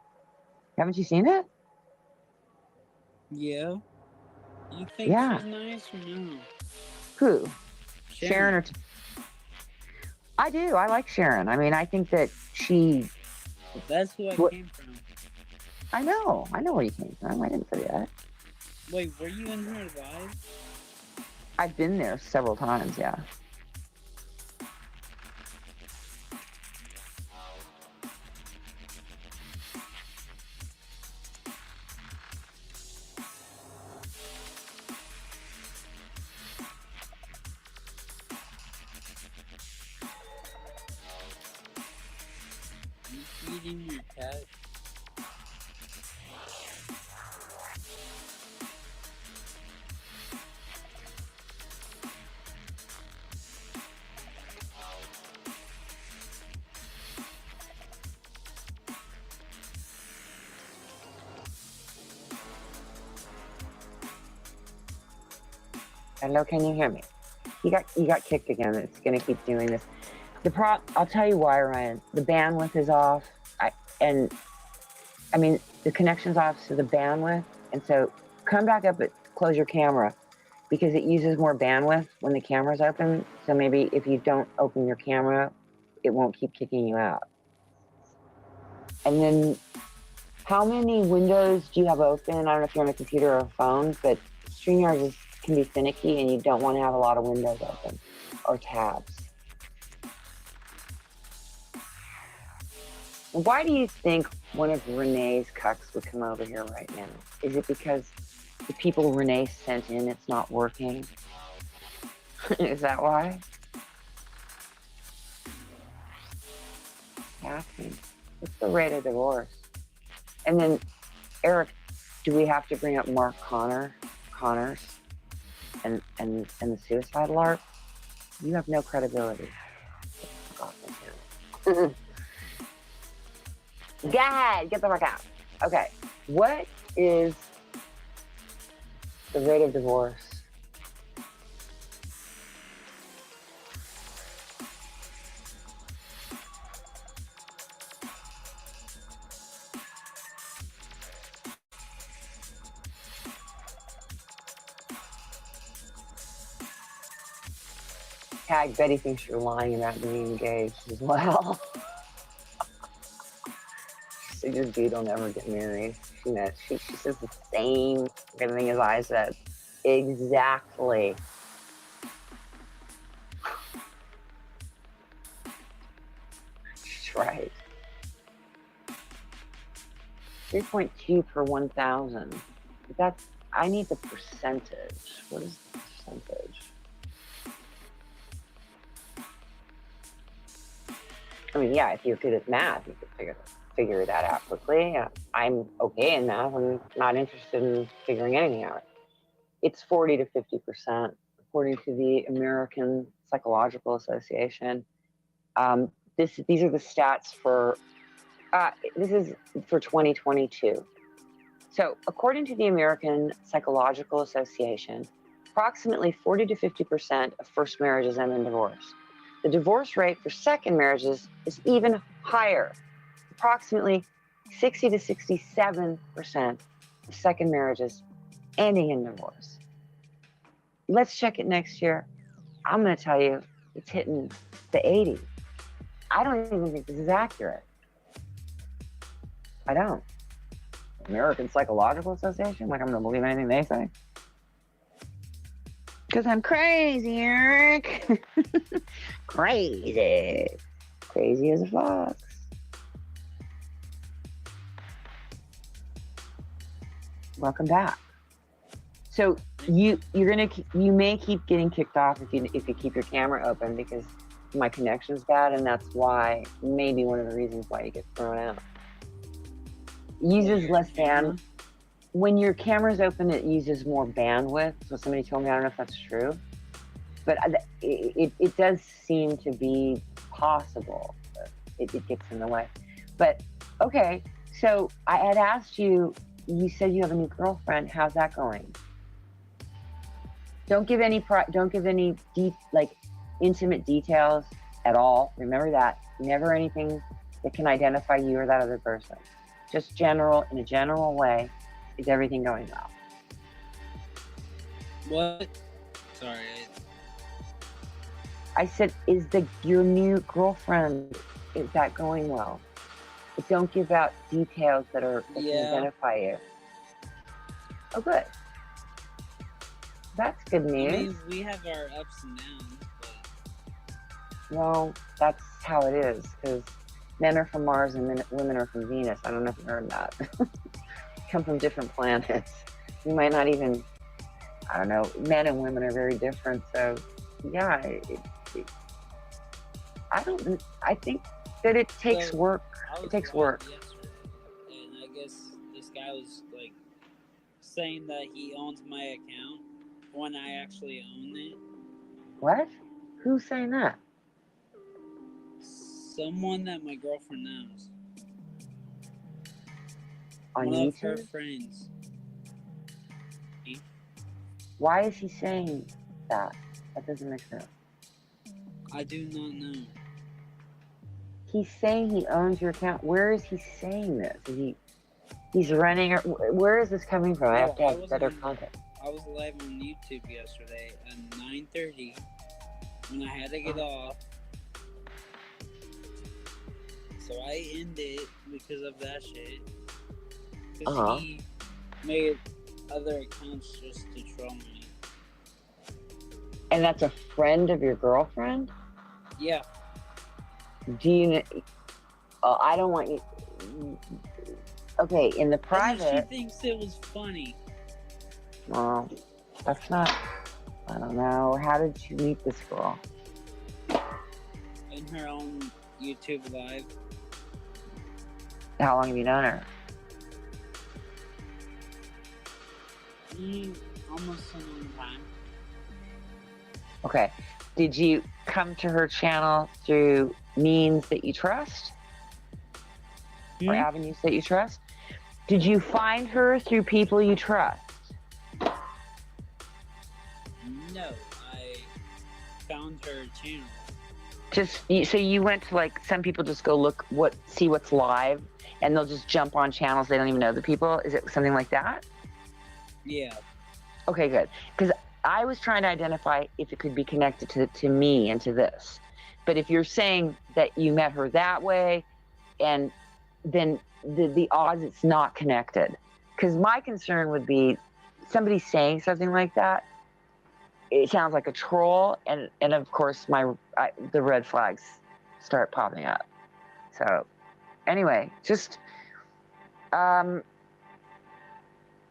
S4: Haven't you seen it?
S3: yeah. You think
S4: Yeah.
S3: she's nice or no?
S4: Who?
S3: Sharon.
S4: or I do. I like Sharon. I mean, I think that she.
S3: That's who I
S4: What-
S3: came from.
S4: I know where you came from. I didn't say that.
S3: Wait, were you in her live?
S4: I've been there several times. Yeah.
S3: You feeding your cat?
S4: Hello, can you hear me? You got kicked again. It's gonna keep doing this. I'll tell you why, Ryan. The bandwidth is off. The connection's off, so the bandwidth. And so come back up, but close your camera because it uses more bandwidth when the camera's open. So maybe if you don't open your camera, it won't keep kicking you out. And then how many windows do you have open? I don't know if you're on a computer or a phone, but StreamYard can be finicky and you don't want to have a lot of windows open or tabs. Why do you think one of Renee's cucks would come over here right now? Is it because the people Renee sent in, it's not working? Is that why? Ask me. What's the rate of divorce? And then, Eric, do we have to bring up Mark Connors and the suicide LARP? You have no credibility. Go ahead, get the fuck out. Okay, what is the rate of divorce? Tag, Betty thinks you're lying about being engaged as well. So your dude will never get married. She says the same thing as I said. Exactly. She's right. 3.2 per 1,000. I need the percentage. What is the percentage? I mean, yeah, if you're good at math, you could figure that out quickly. I'm okay in math. I'm not interested in figuring anything out. It's 40 to 50%, according to the American Psychological Association. These are the stats for, this is for 2022. So according to the American Psychological Association, approximately 40 to 50% of first marriages end in divorce. The divorce rate for second marriages is even higher. Approximately 60 to 67% of second marriages ending in divorce. Let's check it next year. I'm going to tell you it's hitting the 80s. I don't even think this is accurate. I don't. American Psychological Association? Like I'm going to believe anything they say? Because I'm crazy, Eric. Crazy. Crazy as a fox. Welcome back. So you may keep getting kicked off if you keep your camera open because my connection's bad, and that's why maybe one of the reasons why you get thrown out.
S7: uses less bandwidth. When your camera's open, it uses more bandwidth. So somebody told me, I don't know if that's true, but it does seem to be possible. It gets in the way. But okay, so I had asked you. You said you have a new girlfriend. How's that going? Don't give any intimate details at all. Remember that. Never anything that can identify you or that other person. Just general, in a general way. Is everything going well?
S3: What? Sorry.
S7: I said, your new girlfriend, is that going well? But don't give out details that can identify you. Oh, good. That's good news.
S3: I mean, we have our ups and downs, but...
S7: Well, that's how it is, because men are from Mars and women are from Venus. I don't know if you heard that. Come from different planets. We might not even, I don't know, men and women are very different, so yeah, I think that it takes work. It takes work.
S3: Yesterday, and I guess this guy was like saying that he owns my account when I actually own it.
S7: What? Who's saying that?
S3: Someone that my girlfriend knows.
S7: On
S3: One
S7: YouTube?
S3: of her friends.
S7: Why is he saying that? That doesn't make sense.
S3: I do not know.
S7: He's saying he owns your account. Where is he saying this? He's running, or where is this coming from? I have to have better context.
S3: I was live on YouTube yesterday at 9:30 when I had to get off. So I ended it because of that shit. Because he made other accounts just to troll me.
S7: And that's a friend of your girlfriend?
S3: Yeah.
S7: Do you? I don't want you. Okay, in the private.
S3: She thinks it was funny.
S7: Well, that's not. I don't know. How did you meet this girl?
S3: In her own YouTube live.
S7: How long have you known her?
S3: Almost a long time.
S7: Okay. Did you come to her channel through means that you trust? Or avenues that you trust? Did you find her through people you trust?
S3: No, I found her channel.
S7: So you went to, like, some people just go see what's live, and they'll just jump on channels they don't even know the people. Is it something like that?
S3: Yeah.
S7: Okay, good. Because I was trying to identify if it could be connected to me and to this. But if you're saying that you met her that way, and then the odds it's not connected. Because my concern would be somebody saying something like that, it sounds like a troll, and of course the red flags start popping up. So anyway, just I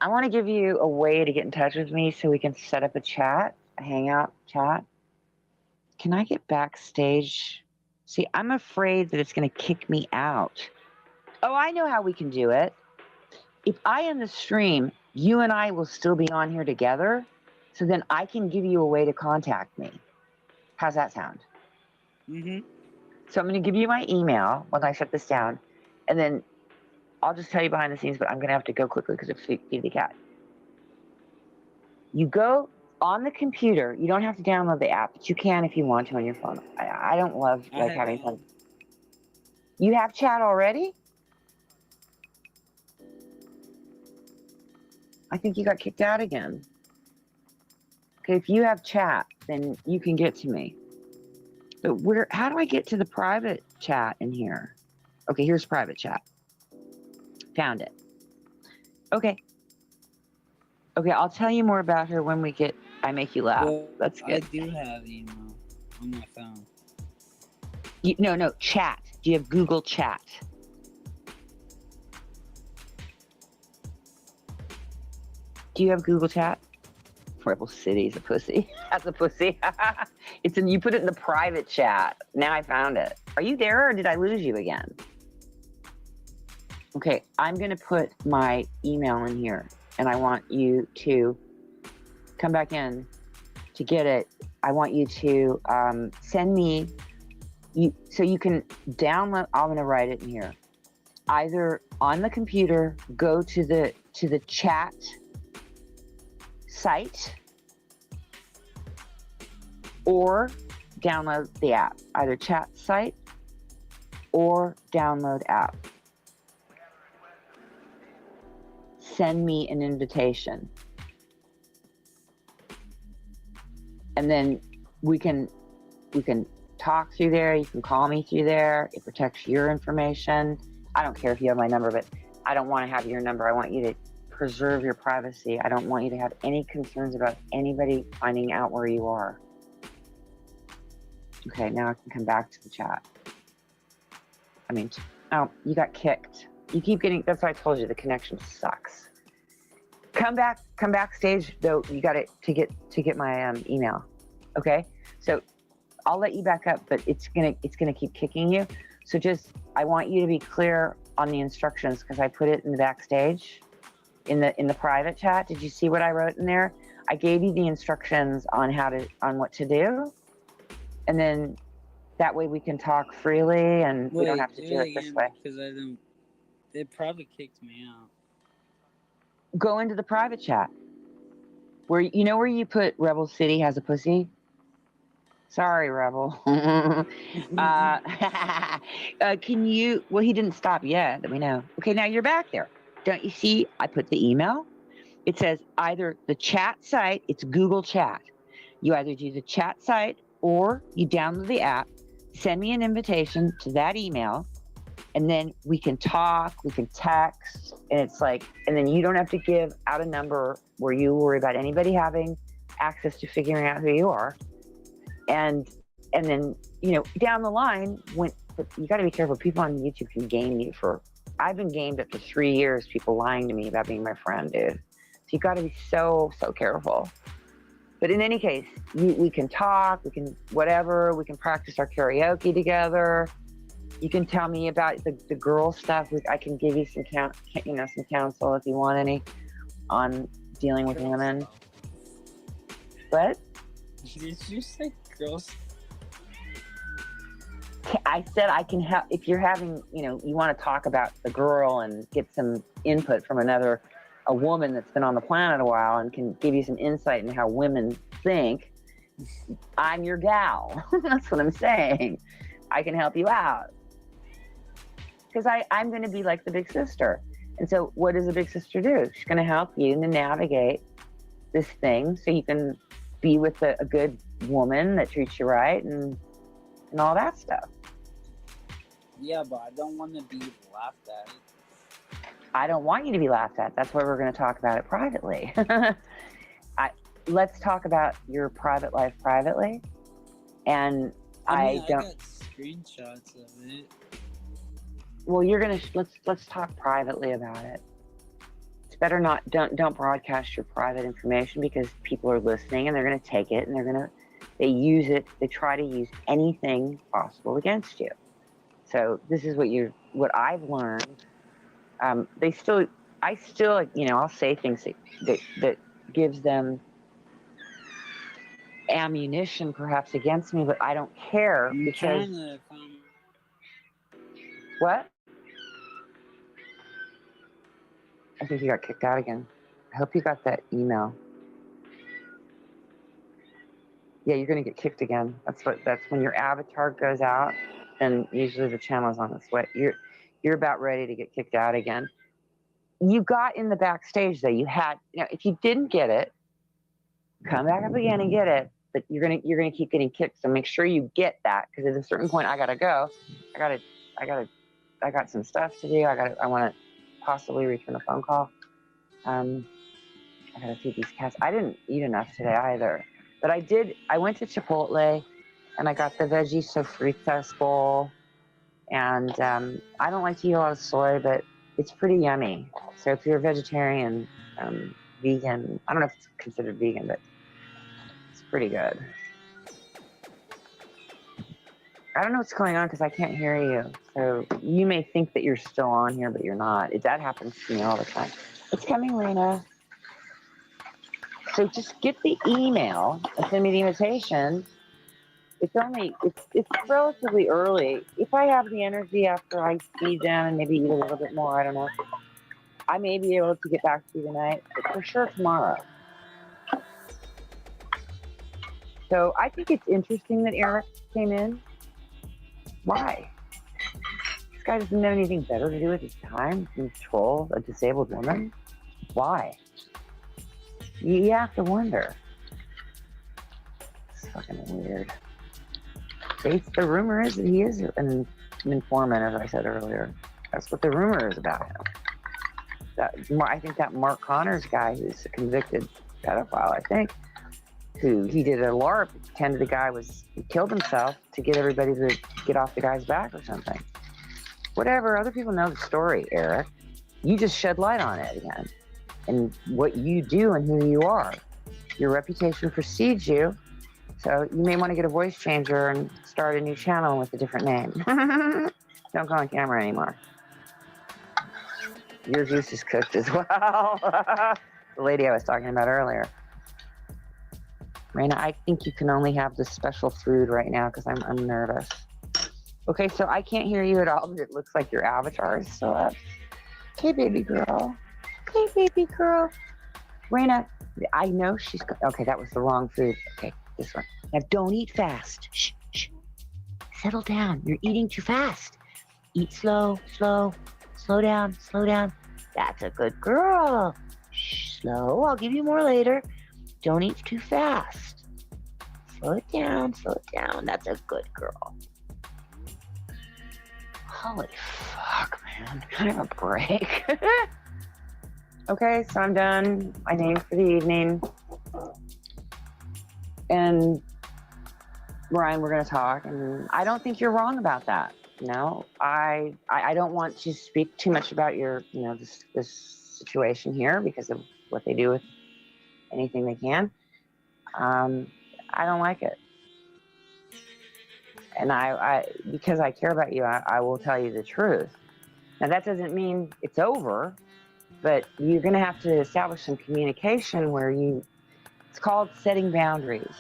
S7: want to give you a way to get in touch with me so we can set up a hangout chat. Can I get backstage? See, I'm afraid that it's going to kick me out. Oh, I know how we can do it. If I end the stream, you and I will still be on here together, so then I can give you a way to contact me. How's that sound?
S3: Mm-hmm.
S7: So I'm going to give you my email when I shut this down, and then I'll just tell you behind the scenes, but I'm going to have to go quickly because of feed the cat. You go on the computer. You don't have to download the app, but you can if you want to on your phone. I don't love having fun. You have chat already? I think you got kicked out again. Okay, if you have chat, then you can get to me. But how do I get to the private chat in here? Okay, here's private chat. Found it. Okay. Okay, I'll tell you more about her when I make you laugh.
S3: Well,
S7: that's good.
S3: I do have email on my phone.
S7: No, chat. Do you have Google Chat? Do you have Google Chat? Rebel City's a pussy. That's a pussy. You put it in the private chat. Now I found it. Are you there or did I lose you again? Okay, I'm going to put my email in here, and I want you to come back in to get it. I want you to send me, so you can download. I'm going to write it in here. Either on the computer, go to the chat site, or download the app. Either chat site or download app. Send me an invitation. And then we can talk through there. You can call me through there. It protects your information. I don't care if you have my number, but I don't want to have your number. I want you to preserve your privacy. I don't want you to have any concerns about anybody finding out where you are. Okay, now I can come back to the chat. I mean, oh, you got kicked. You keep getting, that's why I told you the connection sucks. Come backstage though. You got it to get my email. Okay, so I'll let you back up, but it's gonna keep kicking you. So just, I want you to be clear on the instructions because I put it in the backstage, in the private chat. Did you see what I wrote in there? I gave you the instructions on what to do, and then that way we can talk freely and we don't have to do it this way.
S3: Because it probably kicked me out.
S7: Go into the private chat where you put Rebel City has a pussy. Sorry, Rebel. Can you? Well, he didn't stop yet that we know. Okay, now you're back there. Don't you see? I put the email. It says either the chat site. It's Google Chat. You either do the chat site or you download the app. Send me an invitation to that email. And then we can talk, we can text, and it's like, and then you don't have to give out a number where you worry about anybody having access to figuring out who you are. And then, down the line, you got to be careful. People on YouTube can game you I've been gamed up to 3 years, people lying to me about being my friend, dude. So you got to be so careful. But in any case, we can talk, we can whatever, we can practice our karaoke together. You can tell me about the girl stuff. I can give you some counsel if you want any on dealing with women. What?
S3: Did you say girls?
S7: I said I can help if you're having, you want to talk about the girl and get some input from a woman that's been on the planet a while and can give you some insight into how women think. I'm your gal. That's what I'm saying. I can help you out. Because I'm going to be like the big sister. And so what does the big sister do? She's going to help you to navigate this thing so you can be with a good woman that treats you right and all that stuff.
S3: Yeah, but I don't want to be laughed at.
S7: I don't want you to be laughed at. That's why we're going to talk about it privately. Let's talk about your private life privately. And I
S3: got screenshots of it.
S7: Well, let's talk privately about it. It's better don't broadcast your private information because people are listening and they're going to take it and they use it. They try to use anything possible against you. So this is what I've learned. I'll say things that gives them ammunition perhaps against me, but I don't care because what? I think you got kicked out again. I hope you got that email. Yeah, you're gonna get kicked again. That's when your avatar goes out, and usually the channel is on its way. You're about ready to get kicked out again. You got in the backstage though. If you didn't get it, come back up again and get it. But you're gonna keep getting kicked. So make sure you get that because at a certain point I gotta go. I got some stuff to do. I want to possibly return a phone call. I gotta feed these cats. I didn't eat enough today either, but I went to Chipotle and I got the veggie sofritas bowl. And I don't like to eat a lot of soy, but it's pretty yummy. So if you're a vegetarian, vegan, I don't know if it's considered vegan, but it's pretty good.
S15: I don't know what's going on because I can't hear you. So you may think that you're still on here, but you're not. That happens to me all the time. It's coming, Lena. So just get the email and send me the invitation. It's relatively early. If I have the energy after I feed them and maybe eat a little bit more, I don't know. I may be able to get back to you tonight, but for sure tomorrow. So I think it's interesting that Eric came in. Why? This guy doesn't have anything better to do with his time than troll a disabled woman. Why? You have to wonder. It's fucking weird. The rumor is that he is an informant, as I said earlier. That's what the rumor is about him. I think that Mark Connors guy, who's a convicted pedophile, I think, he did a LARP, pretended the guy he killed himself to get everybody to get off the guy's back or something. Whatever, other people know the story, Eric. You just shed light on it again. And what you do and who you are. Your reputation precedes you, so you may want to get a voice changer and start a new channel with a different name. Don't go on camera anymore. Your juice is cooked as well. The lady I was talking about earlier. Raina, I think you can only have this special food right now because I'm nervous. Okay, so I can't hear you at all, but it looks like your avatar is still up. Hey, baby girl. Hey, baby girl. Raina, I know she's... Okay, that was the wrong food. Okay, this one. Now, don't eat fast. Shh, shh. Settle down. You're eating too fast. Eat slow, slow. Slow down, slow down. That's a good girl. Shh, slow. I'll give you more later. Don't eat too fast. Slow it down, slow it down. That's a good girl. Holy fuck, man. Kind of a break. Okay, so I'm done. My name for the evening. And Ryan, we're going to talk. And I don't think you're wrong about that. You know, I don't want to speak too much about your, this situation here because of what they do with anything they can. I don't like it. And because I care about you, I will tell you the truth. Now, that doesn't mean it's over, but you're going to have to establish some communication where it's called setting boundaries.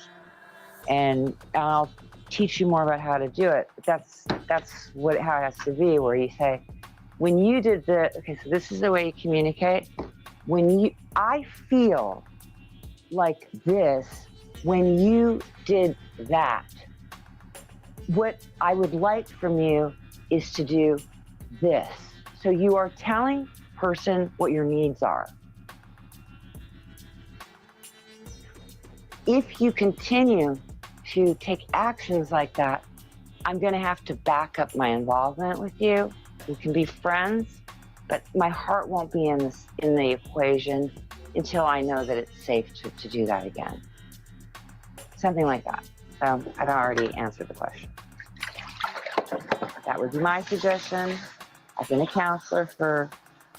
S15: And I'll teach you more about how to do it. But that's how it has to be, where you say, when you did okay, so this is the way you communicate. I feel like this when you did that. What I would like from you is to do this. So you are telling person what your needs are. If you continue to take actions like that, I'm going to have to back up my involvement with you. We can be friends, but my heart won't be in the equation until I know that it's safe to do that again. Something like that. I've already answered the question. That would be my suggestion. I've been a counselor for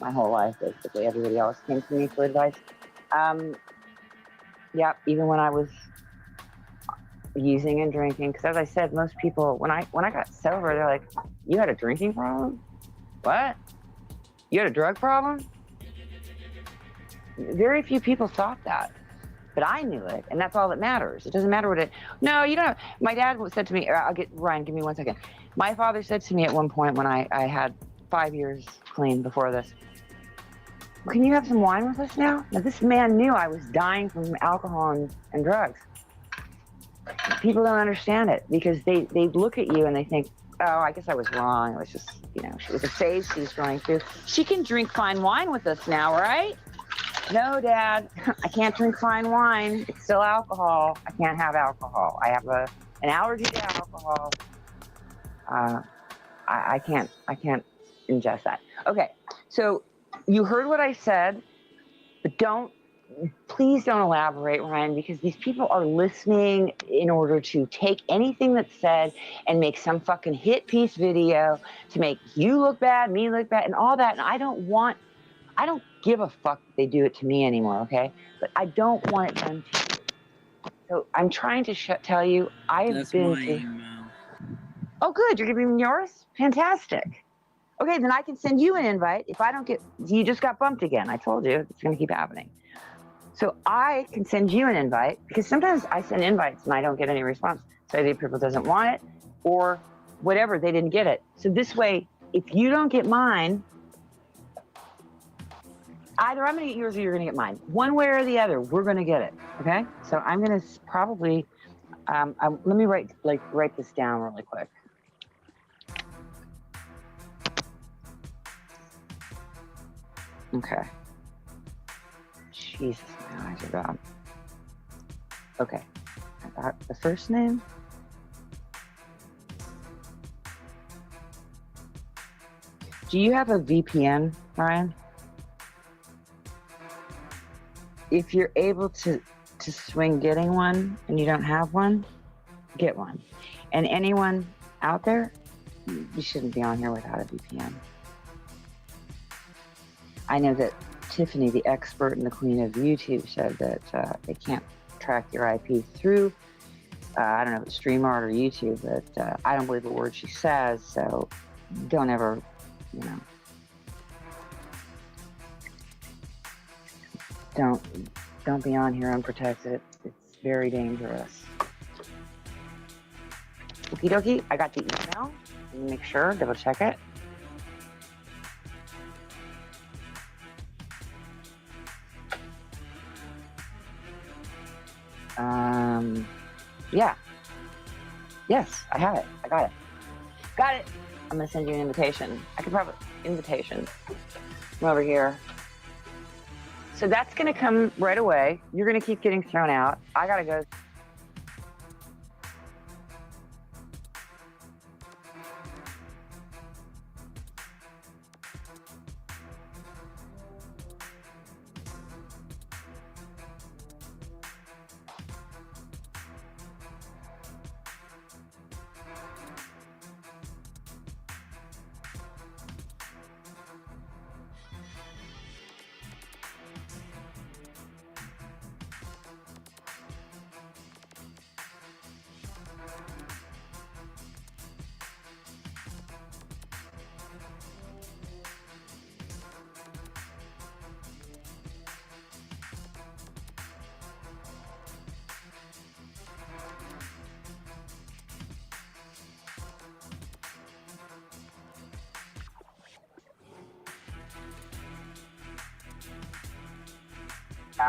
S15: my whole life, basically. Everybody else came to me for advice. Yeah, even when I was using and drinking, because as I said, most people, when I got sober, they're like, you had a drinking problem? What? You had a drug problem? Very few people thought that. But I knew it, and that's all that matters. It doesn't matter no, you don't. My dad said to me, Ryan, give me 1 second. My father said to me at one point when I had 5 years clean before this, can you have some wine with us now? Now, this man knew I was dying from alcohol and drugs. People don't understand it because they look at you and they think, oh, I guess I was wrong. It was just, she was a phase she was going through. She can drink fine wine with us now, right? No, Dad, I can't drink fine wine. It's still alcohol. I can't have alcohol. I have an allergy to alcohol. I can't ingest that. Okay, so you heard what I said, but please don't elaborate, Ryan, because these people are listening in order to take anything that's said and make some fucking hit piece video to make you look bad, me look bad, and all that. And I don't give a fuck that they do it to me anymore, okay? But I don't want it done to you. So I'm trying to tell you, I have been to... Oh, good. You're giving me yours? Fantastic. Okay, then I can send you an invite. If I don't get, you just got bumped again. I told you it's going to keep happening. So I can send you an invite because sometimes I send invites and I don't get any response. So either people doesn't want it or whatever, they didn't get it. So this way, if you don't get mine, either I'm going to get yours or you're going to get mine. One way or the other, we're going to get it. Okay? So I'm going to probably, let me write this down really quick. Okay. Jesus, my eyes are bad. Okay. I got the first name. Do you have a VPN, Ryan? If you're able to swing getting one and you don't have one, get one. And anyone out there, you shouldn't be on here without a VPN. I know that Tiffany, the expert and the queen of YouTube, said that they can't track your IP through, I don't know if it's StreamYard or YouTube, but I don't believe a word she says, so don't ever, don't be on here unprotected. It's very dangerous. Okie dokie, I got the email. Let me make sure, double check it. Yeah. Yes, I have it. I got it. Got it. I'm gonna send you an invitation. I could probably invitation from over here. So that's gonna come right away. You're gonna keep getting thrown out. I gotta go.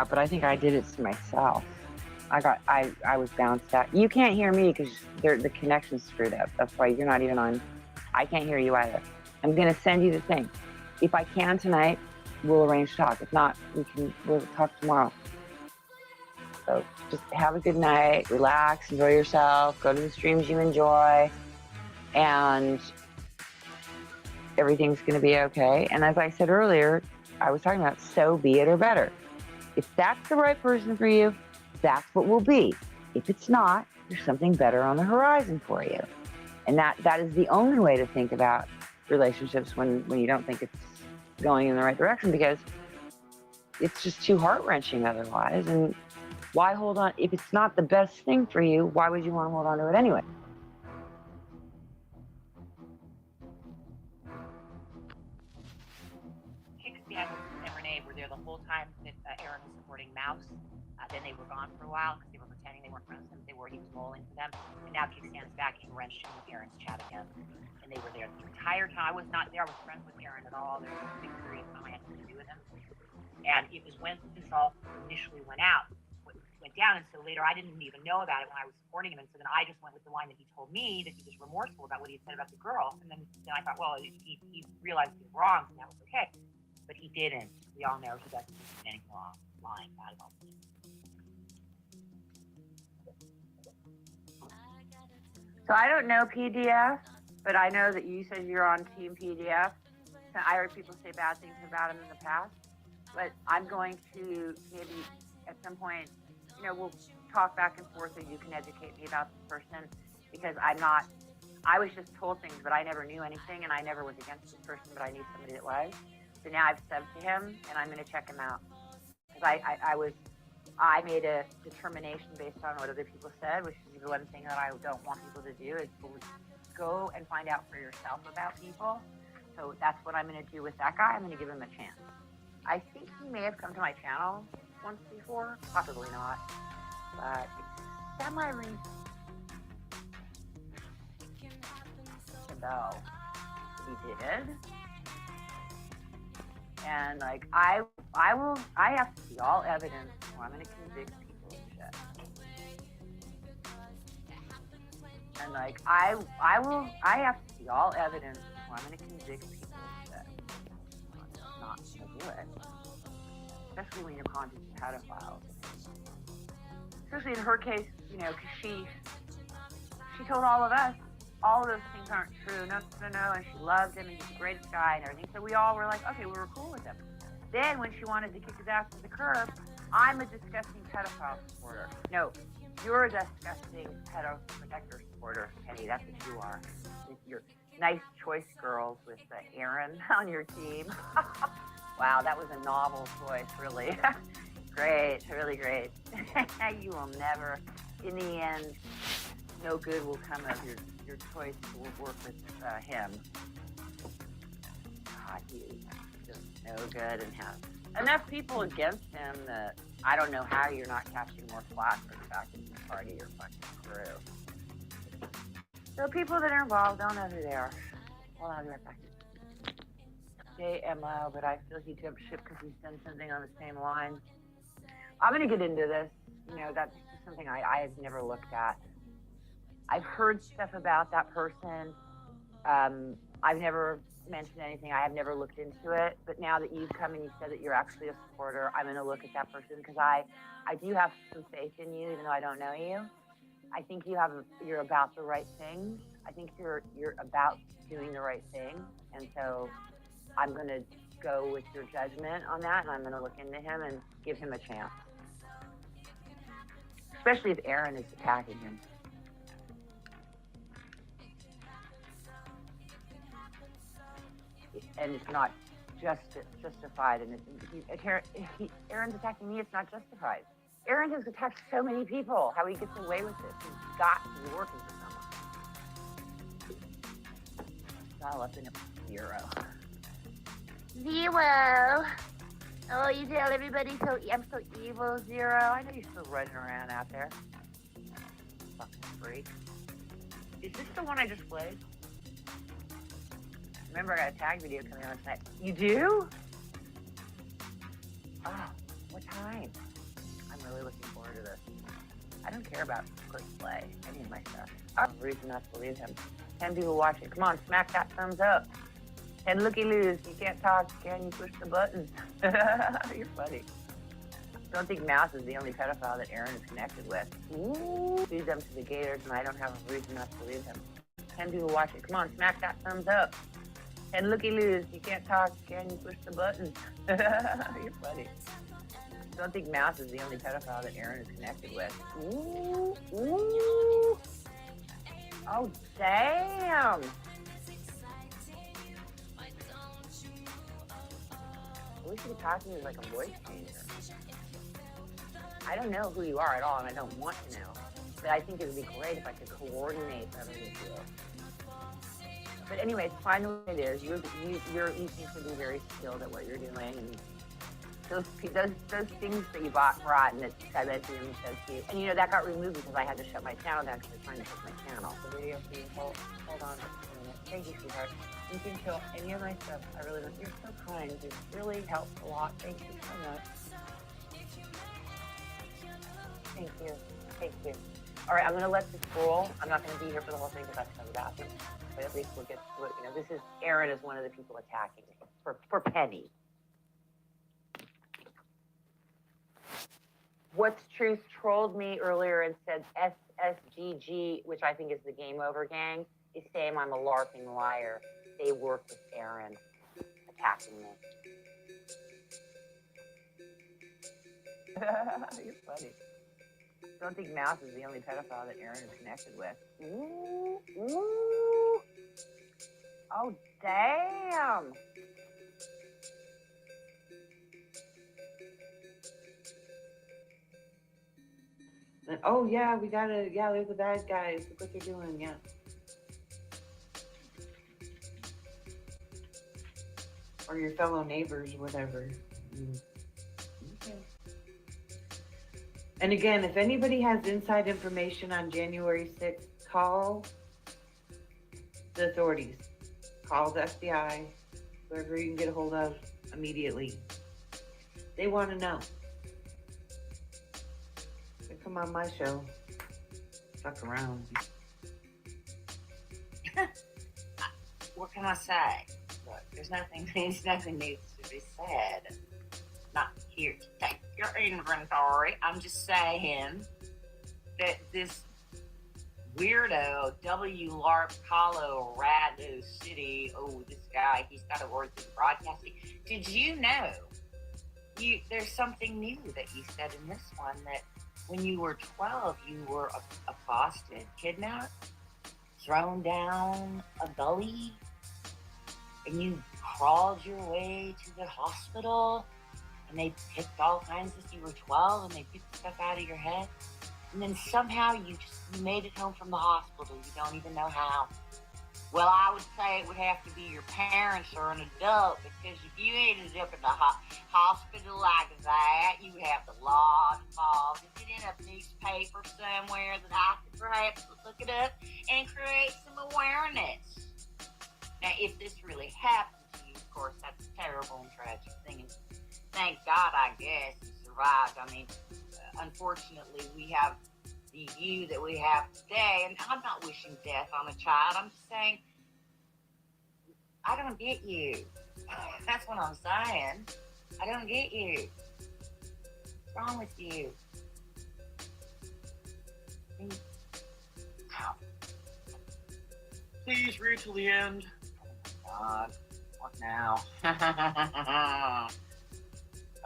S15: But I think I did it to myself. I was bounced out. You can't hear me because the connection's screwed up. That's why you're not even on. I can't hear you either. I'm gonna send you the thing. If I can tonight, we'll arrange to talk. If not, we'll talk tomorrow. So just have a good night, relax, enjoy yourself, go to the streams you enjoy, and everything's gonna be okay. And as I said earlier, I was talking about so be it or better. If that's the right person for you, that's what will be. If it's not, there's something better on the horizon for you. And that is the only way to think about relationships when you don't think it's going in the right direction, because it's just too heart-wrenching otherwise. And why hold on? If it's not the best thing for you, why would you want to hold on to it anyway?
S2: Kixie and Renee were there the whole time that Aaron was supporting Mouse. Then they were gone for a while because they were pretending they weren't friends with him. He was bowling for them. And now Kickstand's back and wrenched in Aaron's chat again. And they were there the entire time. I was not there. I was friends with Aaron at all. There was a big period of time I had nothing to do with him. And it was when this all initially went down. And so later I didn't even know about it when I was supporting him. And so then I just went with the line that he told me, that he was remorseful about what he had said about the girl. And then I thought, well, he realized he was wrong, and that was okay. But he didn't. We all know he doesn't do anything wrong, lying about it all.
S15: So I don't know PDF, but I know that you said you're on Team PDF. I heard people say bad things about him in the past, but I'm going to maybe at some point, we'll talk back and forth so you can educate me about this person, because I was just told things, but I never knew anything, and I never was against this person, but I knew somebody that was. So now I've subbed to him, and I'm going to check him out. Because I made a determination based on what other people said, which is the one thing that I don't want people to do, is
S1: go and find out for yourself about people. So that's what I'm going to do with that guy. I'm going to give him a chance. I think he may have come to my channel once before, possibly not, but it's semi-recent. So he did, and like I have to see all evidence, or I'm going to convict people of shit. And like I have to see all evidence, or I'm going to convict people of shit. I'm not going to do it, especially when you're contacting pedophiles. Especially in her case, you know, because she told all of us all of those things aren't true. No, and she loved him, and he's the greatest guy and everything. So we all were like, okay, we were cool with him. Then when she wanted to kick his ass to the curb, I'm a disgusting pedophile supporter. No, you're a disgusting pedo protector supporter, Penny. That's what you are. You're nice choice girls with Aaron on your team. Wow, that was a novel choice, really. Great, really great. You will never, in the end, no good will come of your choice to work with him. God, he's just no good and has enough people against him that I don't know how you're not catching more flack for the fact that he's part of your fucking crew. So people that are involved don't know who they are. Well, I'll be right back. JMO, but I feel he jumped ship because he's done something on the same line. I'm going to get into this. You know, that's just something I have never looked at. I've heard stuff about that person. I've never mentioned anything. I have never looked into it. But now that you've come and you said that you're actually a supporter, I'm going to look at that person because I do have some faith in you, even though I don't know you. I think you're about the right things. I think you're about doing the right thing. And so I'm going to go with your judgment on that, and I'm going to look into him and give him a chance. Especially if Aaron is attacking him. And it's not justified. And Aaron's attacking me, it's not justified. Aaron has attacked so many people. How he gets away with this, he's got to be working for someone. Dial up in a 0. 0. Oh, you tell everybody I'm so evil, 0. I know you're still running around out there. Fucking freak. Is this the one I just played? Remember, I got a tag video coming on tonight. You do? Oh, what time? I'm really looking forward to this. I don't care about quick play, any of my stuff. I have a reason not to believe him. 10 people watching. Come on, smack that thumbs up. 10 looky-loos. You can't talk, can you? Push the buttons. You're funny. Don't think Mouse is the only pedophile that Aaron is connected with. Ooh. Feed them to the Gators, and I don't have a reason not to believe him. 10 people watching. Come on, smack that thumbs up. And looky-loos, you can't talk, can you? Push the buttons. You're funny. Don't think Mouse is the only pedophile that Aaron is connected with. Ooh, ooh. Oh, damn. I wish you could talk to me like a voice changer. I don't know who you are at all, and I don't want to know. But I think it would be great if I could coordinate better with you. But anyways, find the way it is. You seem to be very skilled at what you're doing, and those things that you brought and that I mentioned and said to you, and you know that got removed because I had to shut my channel down because they're trying to shut my channel. The video, please hold on just a minute. Thank you, sweetheart. You can kill any of my stuff. I really love you. You're so kind. It really helps a lot. Thank you so much. Thank you. Thank you. All right, I'm going to let this roll. I'm not going to be here for the whole thing because I have to go to the bathroom. But at least we'll get to it. You know, this is Aaron is one of the people attacking me for Penny. What's Truth trolled me earlier and said SSGG, which I think is the Game Over Gang, is saying I'm a LARPing liar. They work with Aaron attacking me. You're funny. Don't think Mouse is the only pedophile that Aaron is connected with. Ooh, ooh. Oh, damn. Oh, yeah, we gotta, yeah, they're the bad guys. Look what they're doing, yeah.
S8: or your fellow neighbors, whatever. Okay. And again, if anybody has inside information on January 6th, call the authorities. Call the FBI, whoever you can get a hold of immediately. They want to know. They come on my show. Fuck around.
S6: What can I say? Look, nothing needs to be said. Not here to take your inventory. I'm just saying that this weirdo, W. Larp Colorado City, this guy, he's got a word through broadcasting. Did you know there's something new that you said in this one, that when you were 12, you were accosted, kidnapped, thrown down a gully, and you crawled your way to the hospital, and they picked all kinds of, you were 12, and they picked stuff out of your head, and then somehow you made it home from the hospital. You don't even know how. Well, I would say it would have to be your parents or an adult, because if you ended up in the hospital like that, you would have the law involved. Is it in a newspaper somewhere that I could perhaps look it up and create some awareness? Now, if this really happened to you, of course, that's a terrible and tragic thing. And thank God, I guess, you survived. I mean, unfortunately, we have the you that we have today, and I'm not wishing death on a child. I'm just saying, I don't get you. That's what I'm saying. I don't get you. What's wrong with you?
S21: Please read till the end.
S6: God, what now?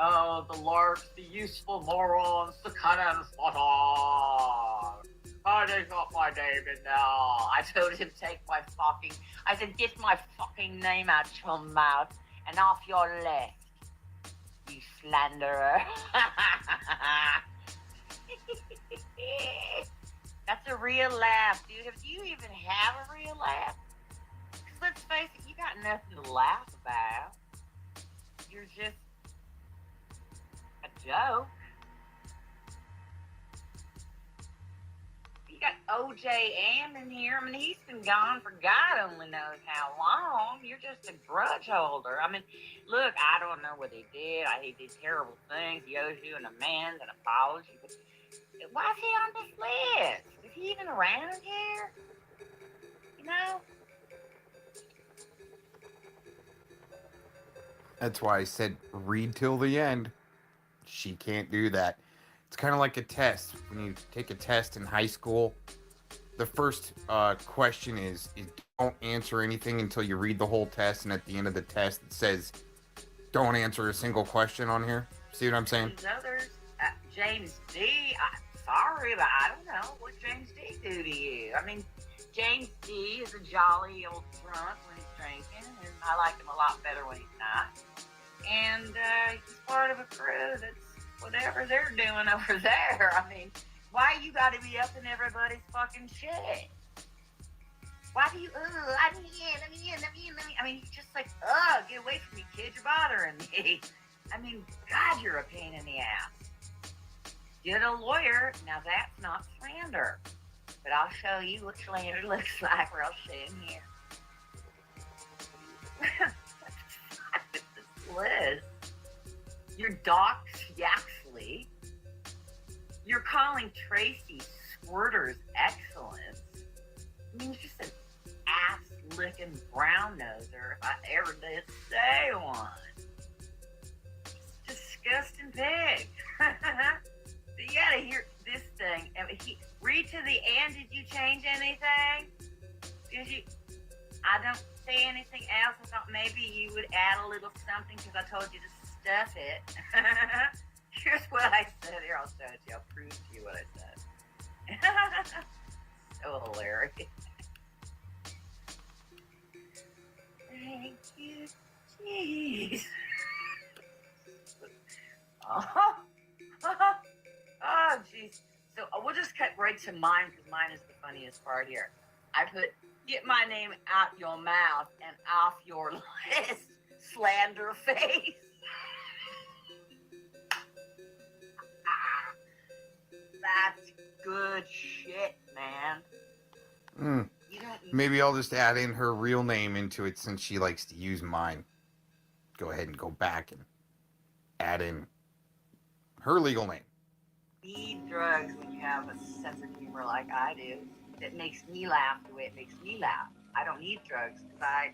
S6: Oh, the larks, the useful morons, the cannons, what on? Oh, they got my name in now. I told him I said, get my fucking name out your mouth and off your left, you slanderer. That's a real laugh, dude. If you even have a real laugh, because let's face it, you got nothing to laugh about. You're just a joke. You got OJ Am in here. I mean, he's been gone for God only knows how long. You're just a grudge holder. I mean, look, I don't know what he did. He did terrible things. He owes you an amends, an apology. But why is he on this list? Is he even around here? You know?
S12: That's why I said read till the end. She can't do that. It's kind of like a test. When you take a test in high school, the first question is don't answer anything until you read the whole test, and at the end of the test it says don't answer a single question on here. See what I'm saying?
S6: These others, James D, sorry, but I don't know what James D do to you. I mean, James D is a jolly old drunk when he's drinking, and I like him a lot better when he's not. And he's part of a crew that's whatever they're doing over there. I mean, why you gotta be up in everybody's fucking shit? Why do you, let me in. I mean, you're just like, get away from me, kid, you're bothering me. I mean, God, you're a pain in the ass. Get a lawyer. Now, that's not slander. But I'll show you what slander looks like, or I'll show him here. Liz, you're Doc Yaxley. You're calling Tracy Squirter's excellence. I mean, you're just an ass-licking brown-noser, if I ever did say one. Just disgusting pig. You gotta hear this thing. I mean, read to the end. Did you change anything? Did you? I don't say anything else. I thought maybe you would add a little something because I told you to stuff it. Here's what I said. Here, I'll show it to you. I'll prove to you what I said. So hilarious. Thank you, jeez. Oh, jeez. So we'll just cut right to mine because mine is the funniest part here. I put, get my name out your mouth and off your list, slander face. That's good shit, man. You don't need
S12: Maybe I'll just add in her real name into it since she likes to use mine. Go ahead and go back and add in her legal name.
S6: Need drugs when you have a sense of humor like I do. That makes me laugh the way it makes me laugh. I don't need drugs because I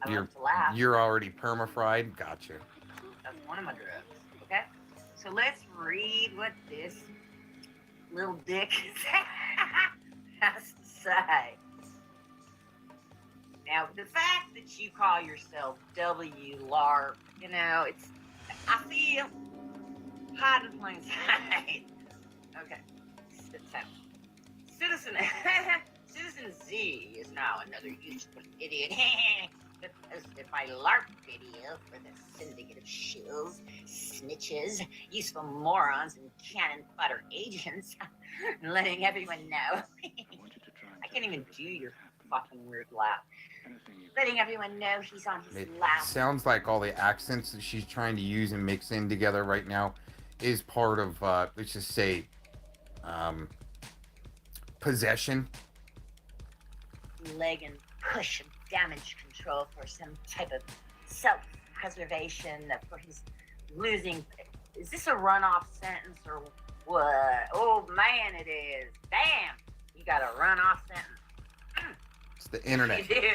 S6: love to laugh.
S12: You're already perma-fried? Gotcha.
S6: That's one of my drugs. Okay? So let's read what this little dick has to say. Now, the fact that you call yourself W LARP, you know, I feel hide in plain sight. Okay. So, Citizen Z is now another useful idiot that posted my LARP video for the syndicate of shills, snitches, useful morons, and cannon fodder agents, letting everyone know. I can't even do your fucking weird laugh. Letting everyone know he's on his
S12: It
S6: last.
S12: sounds like all the accents that she's trying to use and mix in together right now is part of, let's just say, possession.
S6: Leg and push and damage control for some type of self-preservation for his losing. Is this a runoff sentence or what? Oh man, it is. Damn, you got a runoff sentence.
S12: It's the internet.
S6: You do.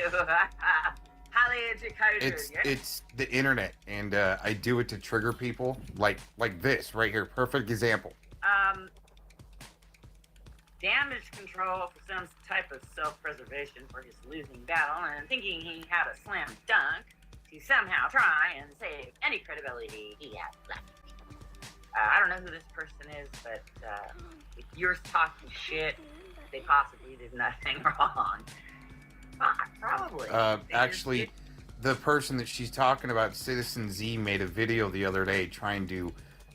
S6: Highly educated.
S12: It's the internet, and I do it to trigger people, like this right here. Perfect example.
S6: Damage control for some type of self-preservation for his losing battle, and thinking he had a slam dunk to somehow try and save any credibility he had left. I don't know who this person is, but if you're talking shit, they possibly did nothing wrong. Probably.
S12: Actually, the person that she's talking about, Citizen Z, made a video the other day trying to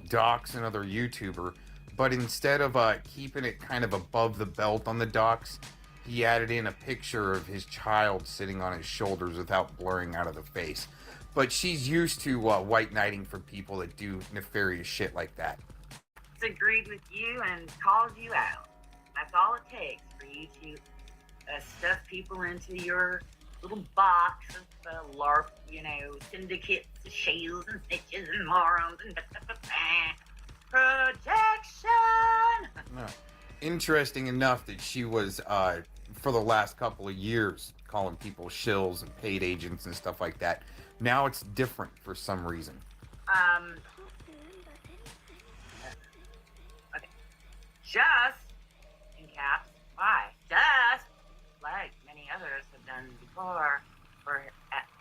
S12: dox another YouTuber, but instead of keeping it kind of above the belt on the dox, he added in a picture of his child sitting on his shoulders without blurring out of the face. But she's used to white knighting for people that do nefarious shit like that.
S6: Agreed with you and called you out. That's all it takes for you to stuff people into your little box of LARP, you know, syndicates, shales and snitches and morons and protection.
S12: Interesting enough that she was, for the last couple of years, calling people shills and paid agents and stuff like that. Now it's different for some reason.
S6: Okay. Just, in caps, why? Just, like many others have done before, for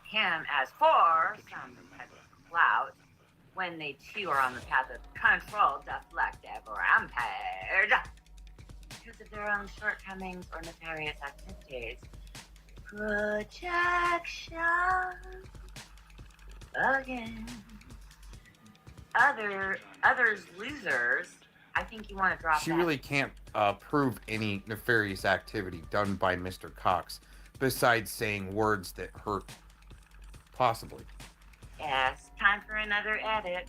S6: him as for some type of clout, when they too are on the path of control, deflective, or impaired, because of their own shortcomings or nefarious activities. Protection against others losers. I think you want to drop
S12: She
S6: that.
S12: really can't prove any nefarious activity done by Mr. Cox, besides saying words that hurt. Possibly.
S6: Yes, time for another edit.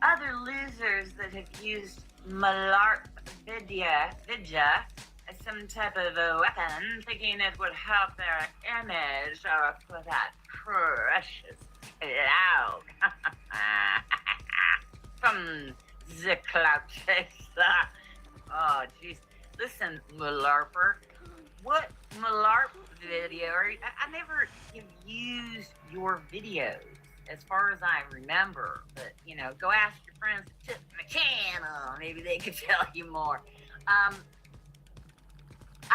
S6: Other losers that have used MaliDooooder vidya as some type of a weapon, thinking it would help their image or for that precious clout from the clout chaser. Oh, jeez. Listen, MaliDooooder, what MaliDooooder video? I never have used your videos, as far as I remember. But, you know, go ask your friends that took my channel. Maybe they could tell you more. I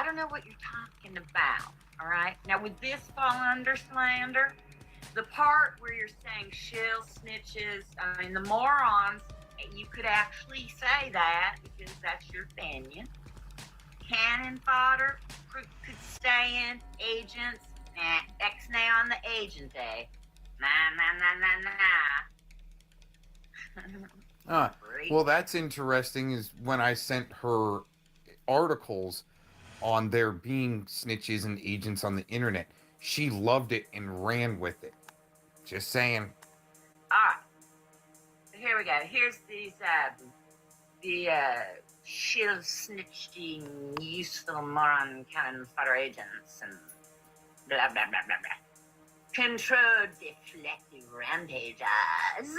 S6: don't know what you're talking about, all right? Now, would this fall under slander? The part where you're saying shill, snitches, I mean, the morons, you could actually say that because that's your opinion. Cannon fodder could stay in. Agents, X-nay on the agent, eh? Nah.
S12: Well, that's interesting, is when I sent her articles on there being snitches and agents on the internet, she loved it and ran with it. Just saying.
S2: Alright. Here we go. Here's these, the, shield snitching, useful moron cannon fodder agents and blah, blah, blah, blah, blah. Controlled deflective rampagers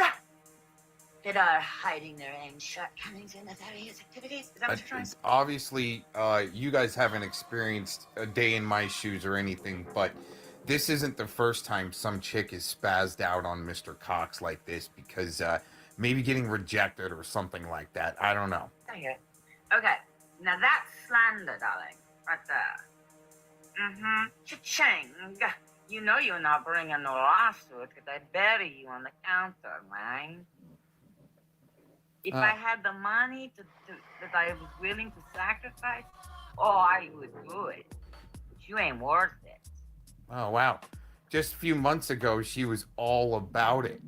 S2: that are hiding their own shortcomings in nefarious activities. Is that what you're trying to say?
S12: Obviously, you guys haven't experienced a day in my shoes or anything, but this isn't the first time some chick is spazzed out on Mr. Cox like this because maybe getting rejected or something like that. I don't know.
S2: Okay. Okay. Now that's slander, darling. Right there. Mm-hmm. Cha-ching. You know you're not bringing no lawsuit because I bury you on the counter, man. If I had the money that I was willing to sacrifice, I would do it. But you ain't worth it.
S12: Oh, wow. Just a few months ago, she was all about it,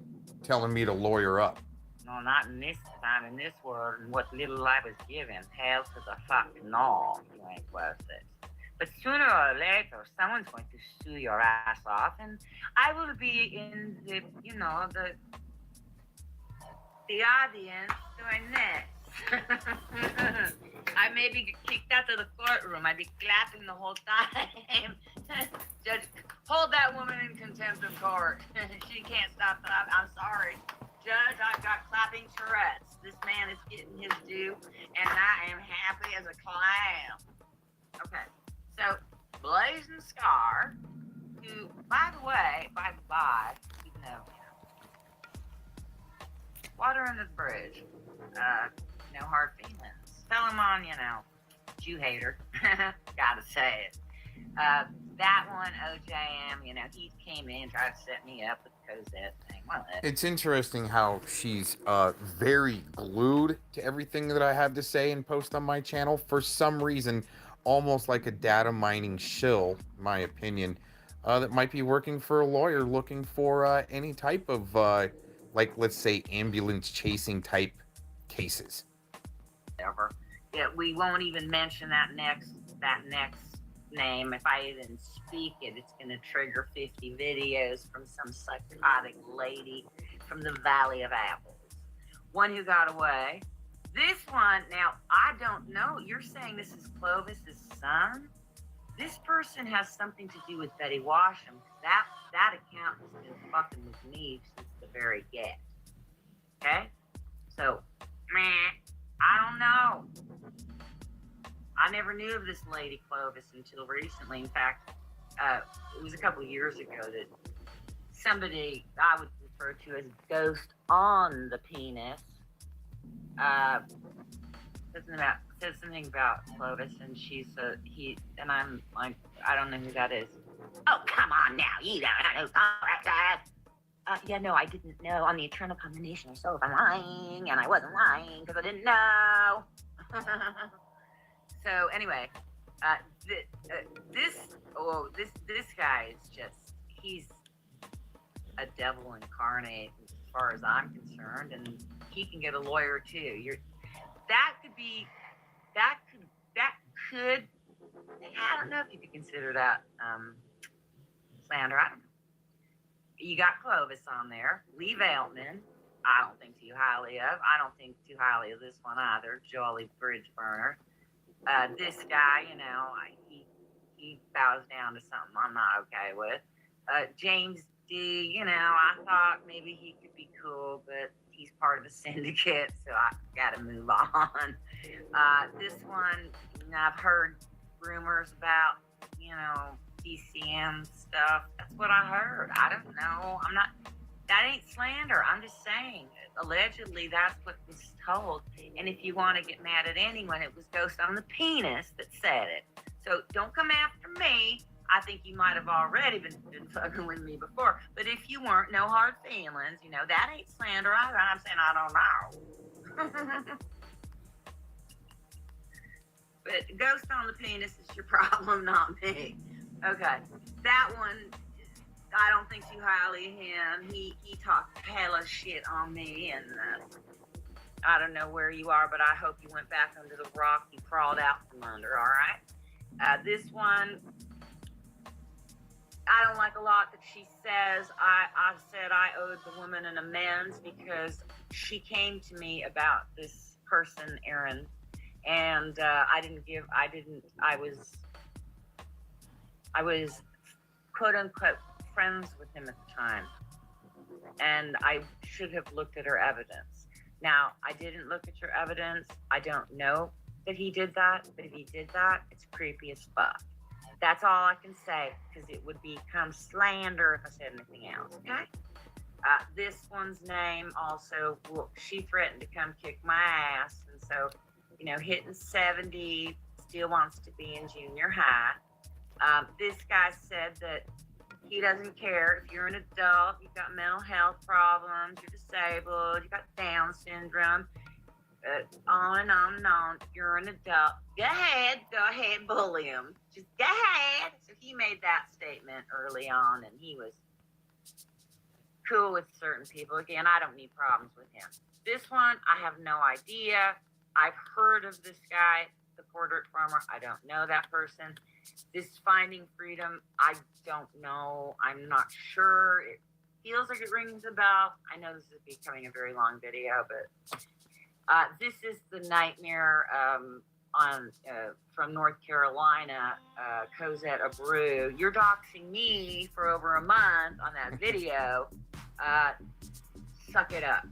S12: telling me to lawyer up.
S2: No, not in this time, in this world, and what little I was given. Hell to the fuck no, you ain't worth it. But sooner or later, someone's going to sue your ass off, and I will be in the, the audience doing this. I may be kicked out of the courtroom. I'd be clapping the whole time. Judge, hold that woman in contempt of court. She can't stop that. I'm sorry. Judge, I've got clapping Tourette's. This man is getting his due, and I am happy as a clam. Okay, so Blazing Scar, who, by the even though, water under the bridge, no hard feelings. Tell him on, Jew hater. Gotta say it. That one, OJM, he came in, tried to set me up with the Cosette thing. Well,
S12: It's interesting how she's very glued to everything that I have to say and post on my channel. For some reason, almost like a data mining shill, in my opinion, that might be working for a lawyer looking for any type of, let's say, ambulance chasing type cases.
S2: Whatever. Yeah, we won't even mention that next name. If I even speak it, it's going to trigger 50 videos from some psychotic lady from the Valley of Apples. One who got away. This one, now, I don't know. You're saying this is Clovis's son? This person has something to do with Betty Washam. That account has been fucking with me since the very get. Okay? So, I don't know. I never knew of this lady Clovis until recently. In fact, it was a couple of years ago that somebody I would refer to as Ghost on the Penis says something about Clovis, and and I'm like, I don't know who that is. Oh, come on now, you don't know who Clovis is. Yeah, no, I didn't know. On the eternal combination or so, if I'm lying, and I wasn't lying because I didn't know. So anyway, this guy is he's a devil incarnate as far as I'm concerned, and he can get a lawyer too. That could, I don't know if you could consider that slander. I don't know. You got Clovis on there. Lee Veltman, I don't think too highly of. I don't think too highly of this one either. Jolly bridge burner. This guy, he bows down to something I'm not okay with. James D, I thought maybe he could be cool, but he's part of a syndicate, so I gotta move on. This one, I've heard rumors about, DCM stuff. That's what I heard. I don't know. That ain't slander. I'm just saying. Allegedly, that's what was told. And if you want to get mad at anyone, it was Ghost on the Penis that said it. So don't come after me. I think you might have already been fucking with me before. But if you weren't, no hard feelings. That ain't slander either. I'm saying I don't know. But Ghost on the Penis is your problem, not me. Okay. That one, I don't think too highly of him. He talked hella shit on me, and I don't know where you are, but I hope you went back under the rock you crawled out from under, all right? This one,
S1: I don't like a lot that she says. I said I owed the woman an amends because she came to me about this person, Aaron, and I was quote unquote friends with him at the time, and I should have looked at her evidence. Now, I didn't look at your evidence. I don't know that he did that, but if he did that, it's creepy as fuck. That's all I can say, because it would become slander if I said anything else, okay? This one's name also, well, she threatened to come kick my ass, and so, you know, hitting 70, still wants to be in junior high. This guy said that he doesn't care if you're an adult, you've got mental health problems, you're disabled, you've got Down syndrome, on and on and on. You're an adult. Go ahead, bully him. Just go ahead. So he made that statement early on, and he was cool with certain people. Again, I don't need problems with him. This one, I have no idea. I've heard of this guy, the portrait farmer. I don't know that person. This Finding Freedom, I don't know. I'm not sure. It feels like it rings a bell. I know this is becoming a very long video, but this is the nightmare from North Carolina, Cosette Abreu. You're doxing me for over a month on that video. Suck it up.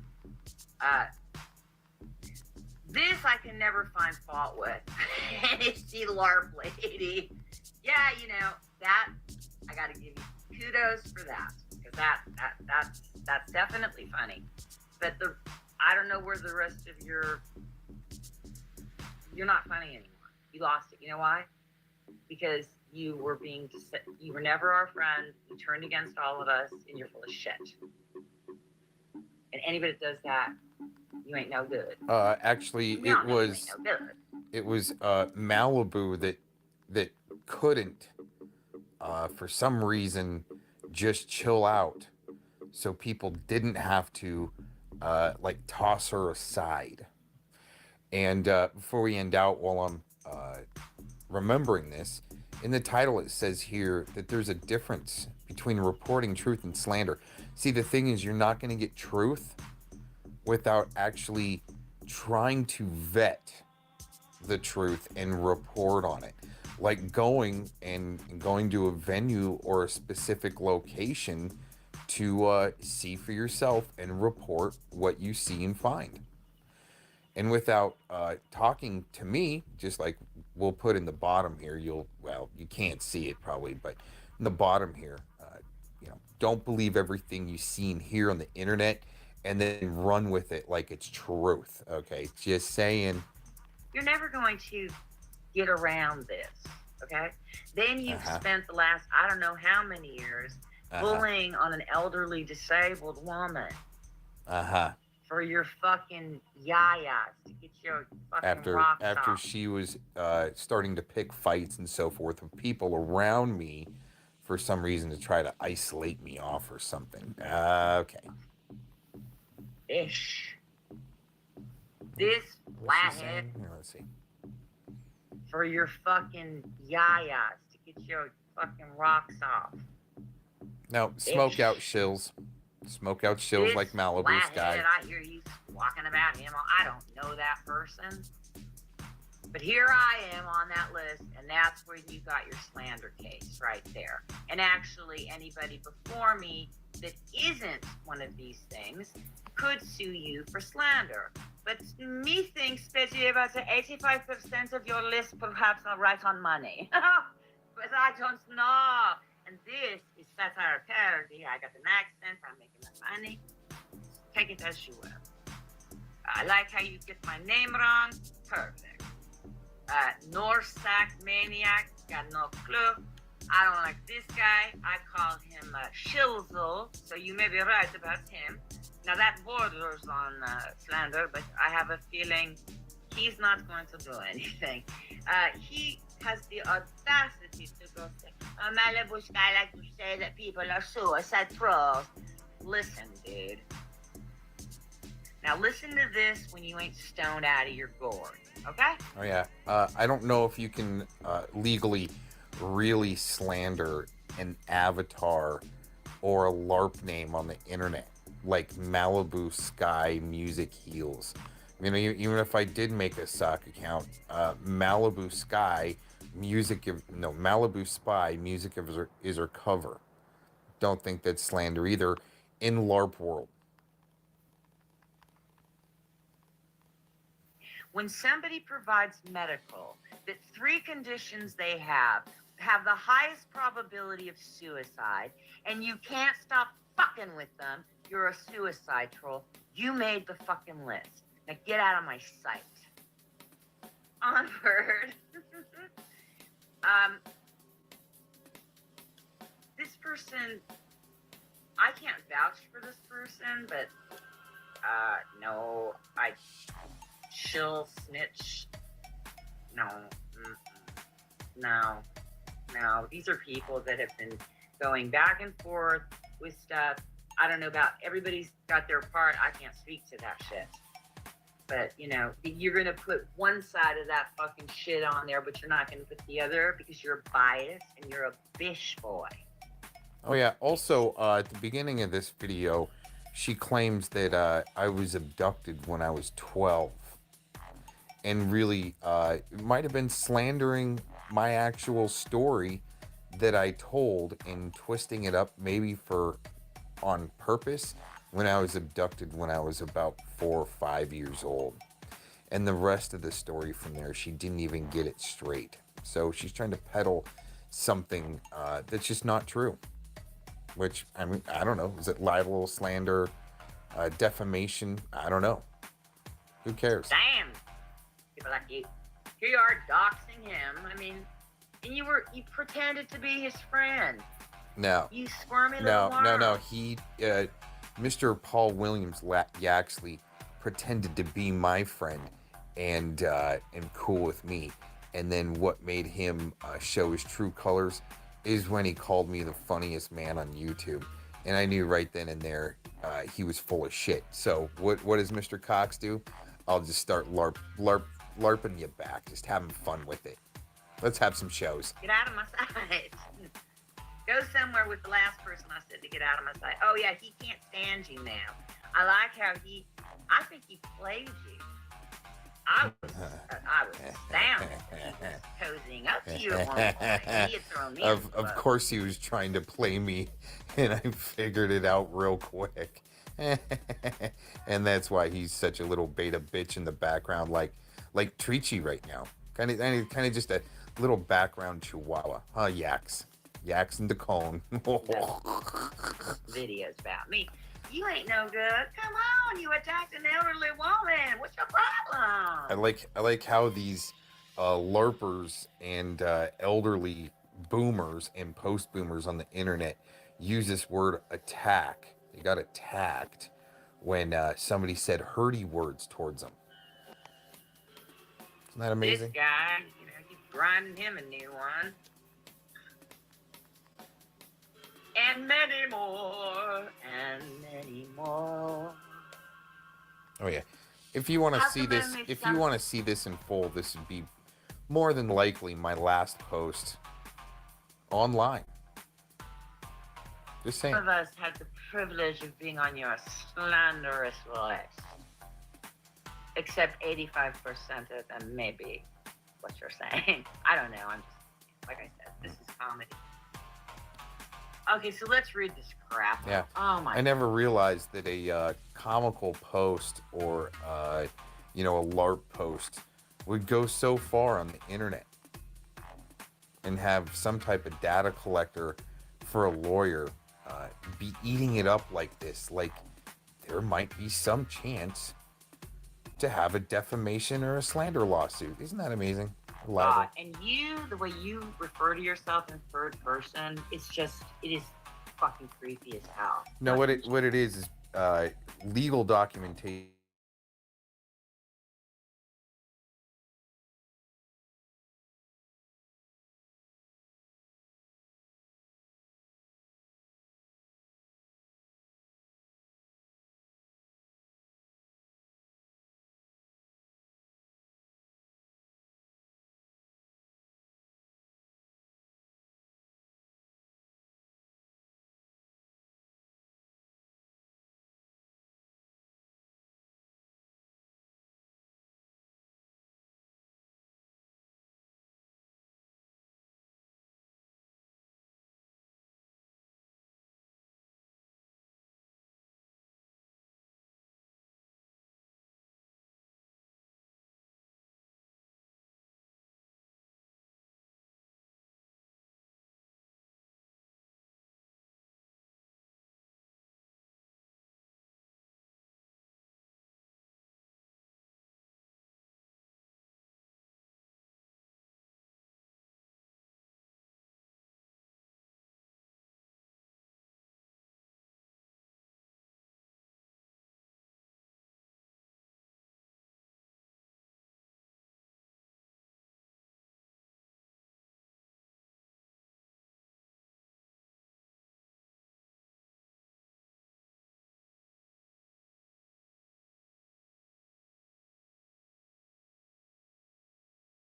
S1: This I can never find fault with. And it's the LARP lady. Yeah, you know, that, I gotta give you kudos for that. Because that's definitely funny. But I don't know where the rest of you're not funny anymore. You lost it. You know why? Because you were you were never our friend. You turned against all of us, and you're full of shit. And anybody that does that, you ain't no good.
S12: Actually, it was Malibu that couldn't, for some reason, just chill out, so people didn't have to like toss her aside. And before we end out, while I'm remembering this, in the title it says here that there's a difference between reporting truth and slander. See, the thing is, you're not going to get truth without actually trying to vet the truth and report on it. Like going to a venue or a specific location to see for yourself and report what you see and find. And without talking to me, just like we'll put in the bottom here, you can't see it probably, but in the bottom here, don't believe everything you see and hear on the internet and then run with it like it's truth, okay? Just saying.
S1: You're never going to get around this, okay? Then you've spent the last, I don't know how many years, bullying on an elderly disabled woman. For your fucking yayas to get your fucking rocks
S12: after
S1: off.
S12: She was starting to pick fights and so forth with people around me for some reason to try to isolate me off or something. Okay.
S1: Ish. This flathead.
S12: Let's see.
S1: For your fucking yayas to get your fucking rocks off.
S12: No, smoke out shills. Smoke out shills like Malibu's guy.
S1: I hear you walking about him. I don't know that person. But here I am on that list, and that's where you got your slander case right there. And actually, anybody before me that isn't one of these things could sue you for slander. But me thinks that about 85% of your list perhaps are right on money. But I don't know. And this is satire parody. I got an accent. I'm making my money. Take it as you will. I like how you get my name wrong. Perfect. Norsack Maniac. Got no clue. I don't like this guy. I call him Shilzel. So you may be right about him. Now that borders on slander, but I have a feeling he's not going to do anything. He has the audacity to go say, Malibu's guy like to say that people are suicide trolls. Listen, dude. Now listen to this when you ain't stoned out of your gourd, okay?
S12: Oh yeah. I don't know if you can legally really slander an avatar or a LARP name on the internet, like Malibu Sky Music Heals. You know, even if I did make a sock account, Malibu Sky Music, Malibu Spy Music is her cover. Don't think that's slander either in LARP world.
S8: When somebody provides medical, that 3 conditions they have the highest probability of suicide, and you can't stop fucking with them, you're a suicide troll. You made the fucking list. Now get out of my sight. Onward. This person, I can't vouch for this person, but no, she'll snitch. No, no. These are people that have been going back and forth with stuff. I don't know about, everybody's got their part. I can't speak to that shit. But, you know, you're going to put one side of that fucking shit on there, but you're not going to put the other because you're biased and you're a bish boy.
S12: Oh, yeah. Also, at the beginning of this video, she claims that I was abducted when I was 12. And really, it might have been slandering my actual story that I told and twisting it up maybe on purpose when I was abducted when I was about 4 or 5 years old. And the rest of the story from there, she didn't even get it straight. So she's trying to peddle something that's just not true. Which, I mean, I don't know. Is it libel, slander, defamation? I don't know. Who cares?
S8: Damn. People like you. Here you are doxing him. I mean, and you pretended to be his friend.
S12: No.
S8: You squirmy little worm.
S12: No. He, Mr. Paul Williams Yaxley pretended to be my friend and cool with me. And then what made him show his true colors is when he called me the funniest man on YouTube. And I knew right then and there he was full of shit. So what does Mr. Cox do? I'll just start LARPing you back, just having fun with it. Let's have some shows.
S8: Get out of my sight. Go somewhere with the last person I said to get out of my sight. Oh yeah, he can't stand you now. I like how I think he played you. I was astounded. Cozying up to you at one point. He had thrown me
S12: Of course he was trying to play me, and I figured it out real quick. And that's why he's such a little beta bitch in the background, like Treachy right now. Kind of just a little background chihuahua. Huh, Yaks and the cone.
S8: Videos about me. You ain't no good. Come on, you attacked an elderly woman. What's your problem?
S12: I like how these LARPers and elderly boomers and post boomers on the internet use this word attack. They got attacked when somebody said hurty words towards them. Isn't that amazing?
S8: This guy, you grinding him a new one. And many more, and many more.
S12: Oh yeah. If you want to see this, in full, this would be more than likely my last post online. Just saying.
S8: Some of us had the privilege of being on your slanderous list. Except 85% of them may be what you're saying. I don't know. I'm just, like I said, this is comedy. Okay, so let's read this crap.
S12: Yeah.
S8: Oh my.
S12: I never realized that a comical post or a LARP post would go so far on the internet and have some type of data collector for a lawyer be eating it up like this. Like there might be some chance to have a defamation or a slander lawsuit. Isn't that amazing?
S8: And you, the way you refer to yourself in third person, it is fucking creepy as hell.
S12: No, what it is legal documentation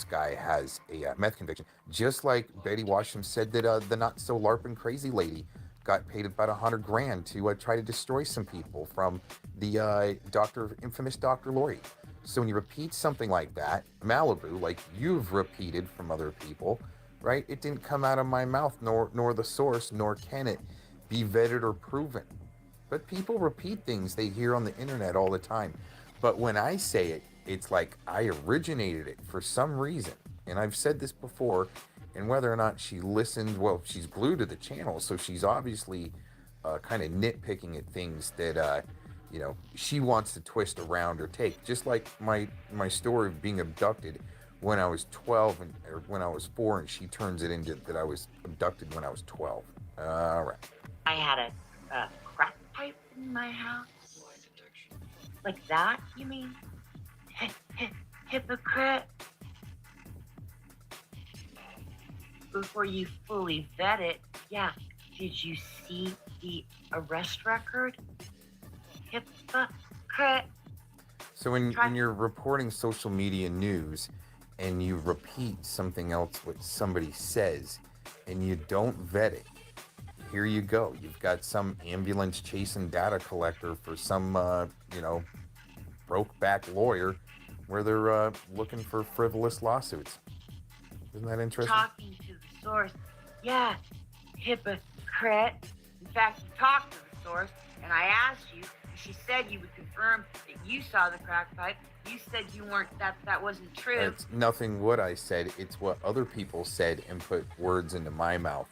S12: guy has a meth conviction. Just like Betty Washington said that the not so LARPing crazy lady got paid about $100,000 to try to destroy some people from the infamous Dr. Lori. So when you repeat something like that, Malibu, like you've repeated from other people, right? It didn't come out of my mouth, nor the source, nor can it be vetted or proven. But people repeat things they hear on the internet all the time. But when I say it, it's like I originated it for some reason. And I've said this before, and whether or not she listened, well, she's glued to the channel, so she's obviously kind of nitpicking at things that, she wants to twist around or take. Just like my story of being abducted when I was 12 or when I was 4, and she turns it into that I was abducted when I was 12. All right.
S6: I had a crack pipe in my house. Like that, you mean? Hypocrite. Before you fully vet it, yeah, did you see the arrest record? Hypocrite.
S12: So when you're reporting social media news and you repeat something else what somebody says and you don't vet it, here you go. You've got some ambulance chasing data collector for some, broke back lawyer where they're looking for frivolous lawsuits. Isn't that interesting?
S6: Talking to the source. Yeah, hypocrite. In fact, you talked to the source, and I asked you, and she said you would confirm that you saw the crack pipe. You said you weren't, that wasn't true.
S12: It's nothing what I said. It's what other people said and put words into my mouth.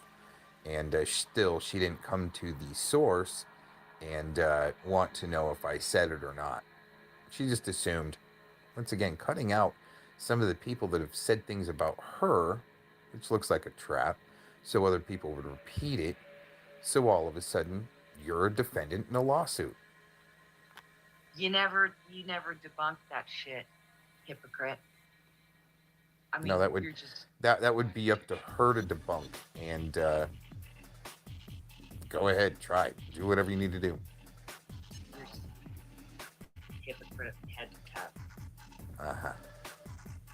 S12: And still, she didn't come to the source and want to know if I said it or not. She just assumed. Once again, cutting out some of the people that have said things about her, which looks like a trap, so other people would repeat it. So all of a sudden, you're a defendant in a lawsuit.
S6: You never debunked that shit, hypocrite. I mean,
S12: No, that would
S6: you're just...
S12: that would be up to her to debunk. And go ahead, try. Do whatever you need to do.
S6: You're just hypocrite head to toe.
S12: Uh-huh.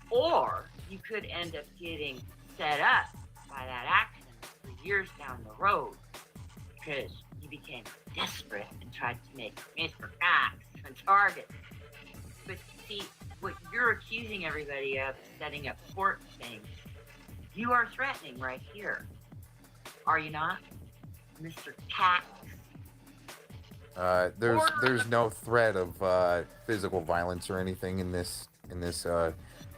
S6: Or you could end up getting set up by that accident for years down the road because you became desperate and tried to make Mr. Cox a target. But see, what you're accusing everybody of setting up court things, you are threatening right here. Are you not, Mr. Cox?
S12: There's no threat of physical violence or anything in this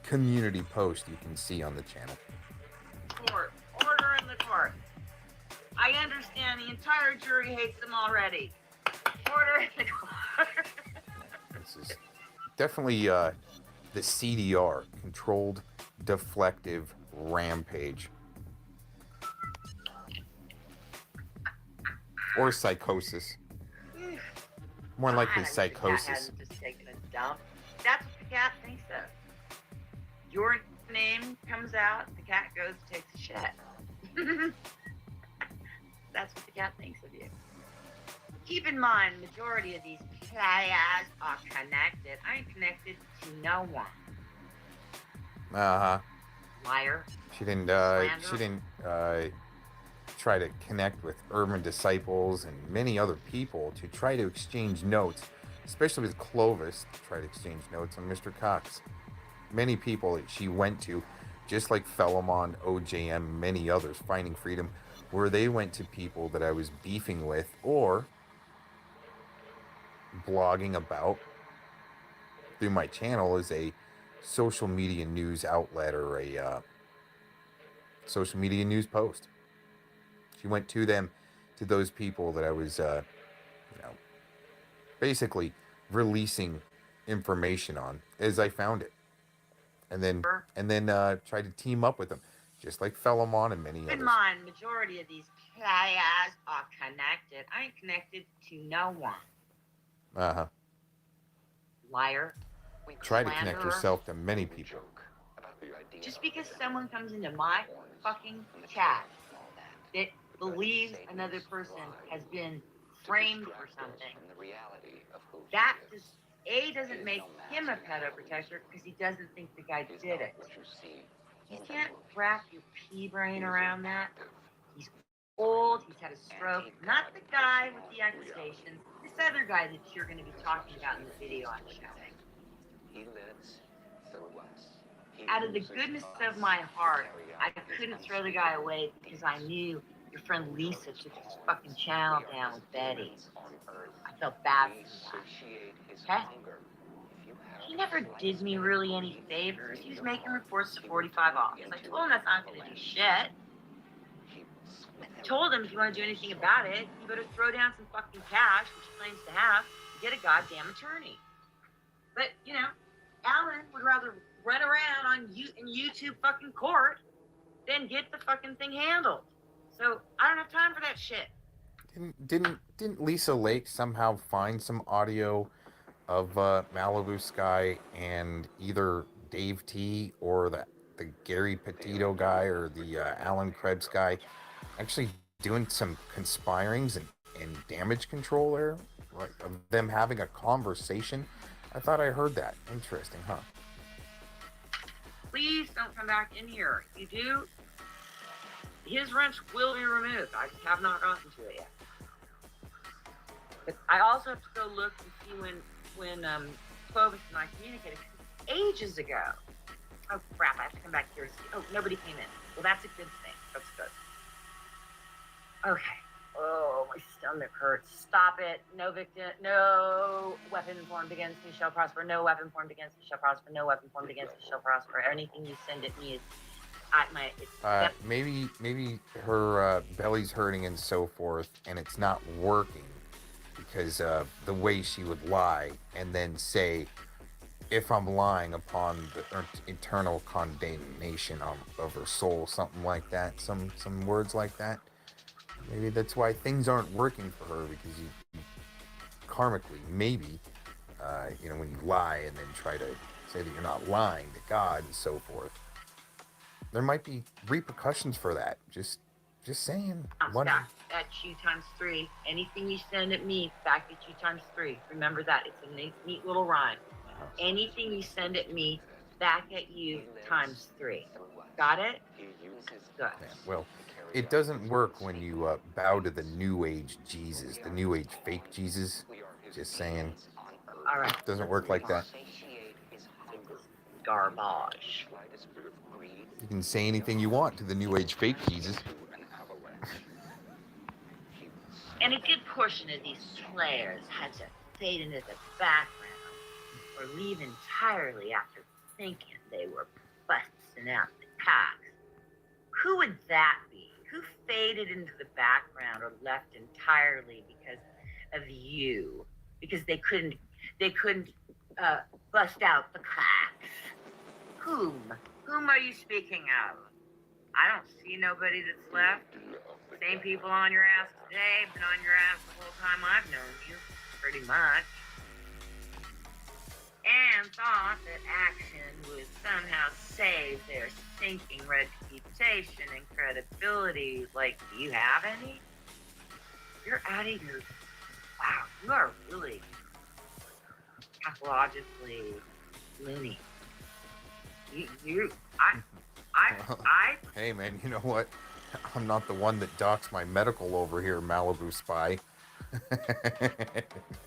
S12: community post you can see on the channel.
S6: Court. Order in the court. I understand the entire jury hates them already. Order in the court.
S12: This is definitely the CDR, controlled deflective rampage. Or psychosis. More likely psychosis.
S6: The cat hasn't just taken a dump. That's what the cat thinks of. Your name comes out, the cat goes, takes a shit. That's what the cat thinks of you. Keep in mind, majority of these players are connected. I ain't connected to no one.
S12: Uh-huh.
S6: Liar.
S12: She didn't try to connect with Urban Disciples and many other people to try to exchange notes, especially with Clovis, to try to exchange notes on Mr. Cox. Many people that she went to, just like Felomon, OJM, many others, Finding Freedom, where they went to people that I was beefing with or blogging about through my channel as a social media news outlet or a social media news post. She went to them, to those people that I was, basically releasing information on as I found it, and then tried to team up with them, just like Felomon and many others.
S6: Keep in mind, majority of these players are connected. I ain't connected to no one.
S12: Uh-huh.
S6: Liar.
S12: Try to connect yourself to many people.
S6: Just because someone comes into my fucking chat that believes another person has been framed for something, that
S8: A doesn't make him a pedo protector because he doesn't think the guy did it. You can't wrap your pea brain around that. He's old, he's had a stroke. Not the guy with the accusations, this other guy that you're going to be talking about in the video I'm showing. Out of the goodness of my heart, I couldn't throw the guy away because I knew your friend Lisa took his fucking channel down with Betty. I felt bad for that. Okay? He never did me really any favors. He was making reports to 45 office. I told him that's not going to do shit. I told him if you want to do anything about it, you better throw down some fucking cash, which he claims to have, and get a goddamn attorney. But, you know, Alan would rather run around in YouTube fucking court than get the fucking thing handled. So I don't have time for that shit.
S12: Didn't Lisa Lake somehow find some audio of Malibu Sky and either Dave T or the Gary Petito guy or the Alan Krebs guy actually doing some conspirings and damage control there, like of them having a conversation? I thought I heard that. Interesting, huh?
S8: Please don't come back in here. If you do, his wrench will be removed. I just have not gotten to it yet. But I also have to go look and see when Clovis and I communicated ages ago. Oh crap! I have to come back here to see. Oh, nobody came in. Well, that's a good thing. That's good. Okay. Oh, my stomach hurts. Stop it. No victim. No weapon formed against me shall prosper. No weapon formed against me shall prosper. No weapon formed against me shall prosper. Anything you send at me is at my.
S12: Maybe her belly's hurting and so forth, and it's not working because the way she would lie and then say, if I'm lying upon the eternal condemnation of her soul, something like that, some words like that. Maybe that's why things aren't working for her, because you karmically, maybe, when you lie and then try to say that you're not lying to God and so forth, there might be repercussions for that. Just saying.
S8: Back at you times 3. Anything you send at me, back at you times 3. Remember that. It's a neat little rhyme. Anything you send at me, back at you times 3. Got it? Good.
S12: Yeah, well, it doesn't work when you bow to the New Age Jesus, the New Age fake Jesus. Just saying.
S8: All right.
S12: It doesn't work like that.
S8: Garbage.
S12: You can say anything you want to the New Age fake Jesus.
S8: And a good portion of these players had to fade into the background or leave entirely after thinking they were busting out the cocks. Who would that be? Who faded into the background or left entirely because of you? Because they couldn't bust out the cocks. Whom are you speaking of? I don't see nobody that's left. Same people on your ass today, been on your ass the whole time I've known you, pretty much. And thought that action would somehow save their sinking reputation and credibility. Like, do you have any? You're out of your... Wow, you are really pathologically loony.
S12: Hey man, you know what? I'm not the one that docks my medical over here, Malibu Spy.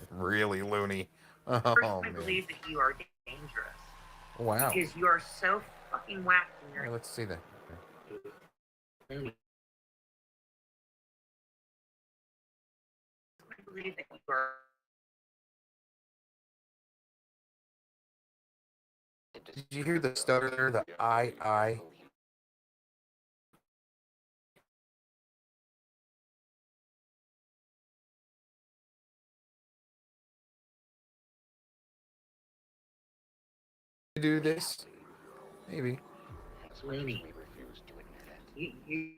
S12: Really loony. Oh,
S8: personally believe that you are dangerous.
S12: Wow.
S8: Because you are so fucking whacked in your...
S12: Hey, let's see that. Okay.
S8: I believe that you are...
S12: Did you hear the stutter there? The I. Do this? Maybe.
S8: Loony. You...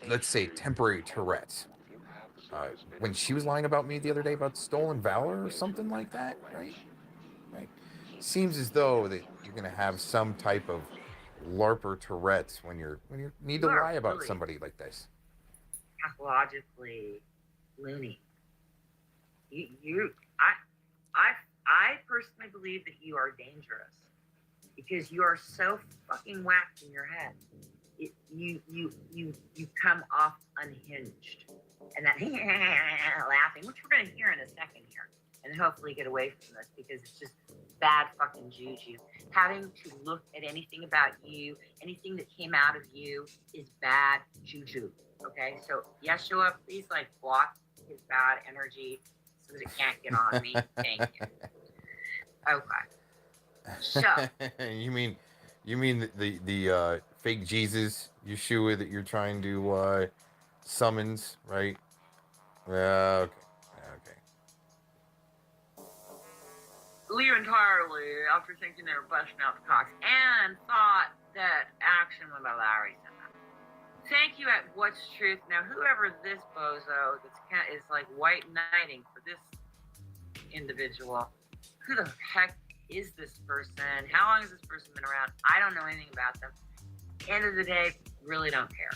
S12: Let's say temporary Tourette's. When she was lying about me the other day about stolen valor or something like that, right? Seems as though that you're gonna have some type of LARPer Tourette's when you need to
S6: You are
S12: lie about
S6: really
S12: somebody like this.
S6: pathologically loony. I personally believe that you are dangerous because you are so fucking whacked in your head. You come off unhinged, and that laughing, which we're gonna hear in a second here, and hopefully get away from this because it's just bad fucking juju. Having to look at anything about you, anything that came out of you, is bad juju. Okay, so Yeshua, please like block his bad energy so that it can't get on me. Thank you. Okay. So
S12: you mean the fake Jesus Yeshua that you're trying to summons, right? Yeah. Okay.
S6: Leave entirely after thinking they were busting out the cocks and thought that action would allow Larry somehow. Thank you at What's Truth. Now, whoever this bozo is like white knighting for this individual, who the heck is this person? How long has this person been around? I don't know anything about them. End of the day, really don't care.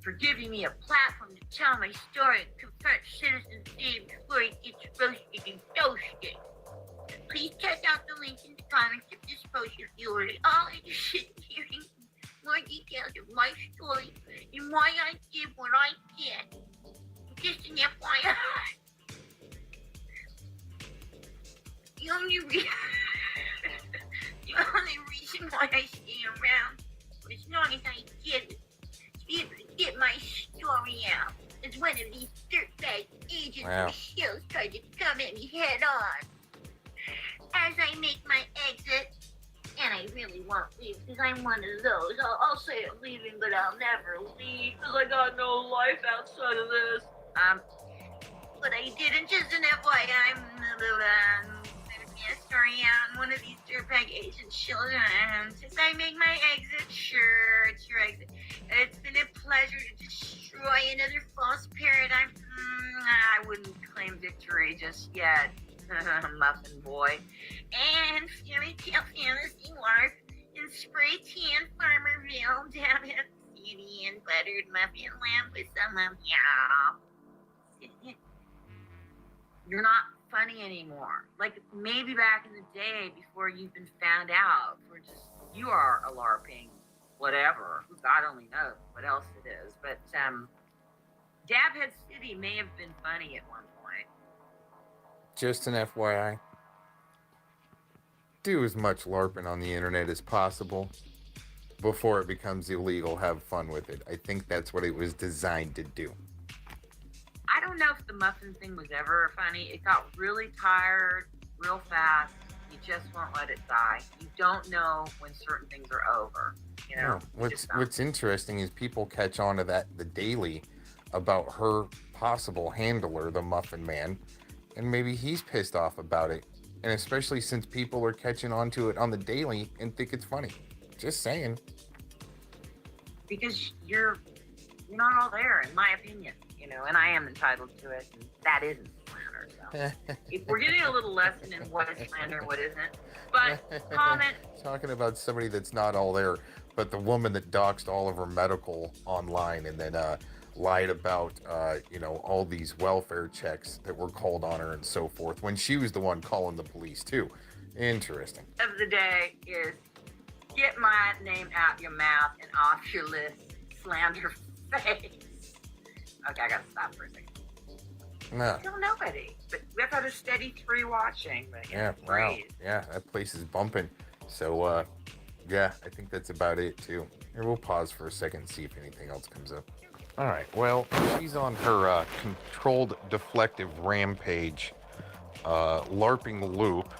S6: For giving me a platform to tell my story and confront citizens' name before it gets roasted and toasted. Please check out the link in the comments of this post if you are at all interested in hearing more details of my story and why I did what I did. Just an FYI. The only reason why I stay around for as long as I did to be able to get my story out as one of these dirtbag agents of shields tried to come at me head on. As I make my exit, and I really won't leave because I'm one of those. I'll say I'm leaving, but I'll never leave because I got no life outside of this. But I didn't, just an FYI, I'm story out one of these dirtbag agents' children. Since I make my exit, sure, it's your exit. It's been a pleasure to destroy another false paradigm. I wouldn't claim victory just yet, muffin boy. And fairy tale fantasy LARP in spray tan Farmerville down at the city and buttered muffin lamp with some of y'all. You're not funny anymore. Like maybe back in the day before you've been found out for just, you are a LARPing, whatever. God only knows what else it is. But Dabhead City may have been funny at one point.
S12: Just an FYI. Do as much LARPing on the internet as possible before it becomes illegal. Have fun with it. I think that's what it was designed to do.
S6: I don't know if the muffin thing was ever funny. It got really tired real fast. You just won't let it die. You don't know when certain things are over. You know.
S12: What's interesting is people catch on to that the daily about her possible handler, the Muffin Man, and maybe he's pissed off about it. And especially since people are catching on to it on the daily and think it's funny. Just saying.
S6: Because you're not all there, in my opinion. You know, and I am entitled to it, and that isn't slander. So, if we're getting a little lesson in what is slander and what isn't, but comment.
S12: Talking about somebody that's not all there, but the woman that doxed all of her medical online and then lied about, all these welfare checks that were called on her and so forth, when she was the one calling the police too. Interesting.
S6: Of the day is get my name out your mouth and off your list, slander face. Okay, I gotta stop for a second.
S12: No.
S6: Still nobody, but we've had a steady 3 watching. But
S12: Yeah, wow. Yeah, that place is bumping. So, yeah, I think that's about it too. Here, we'll pause for a second and see if anything else comes up. All right, well, she's on her controlled deflective rampage LARPing loop.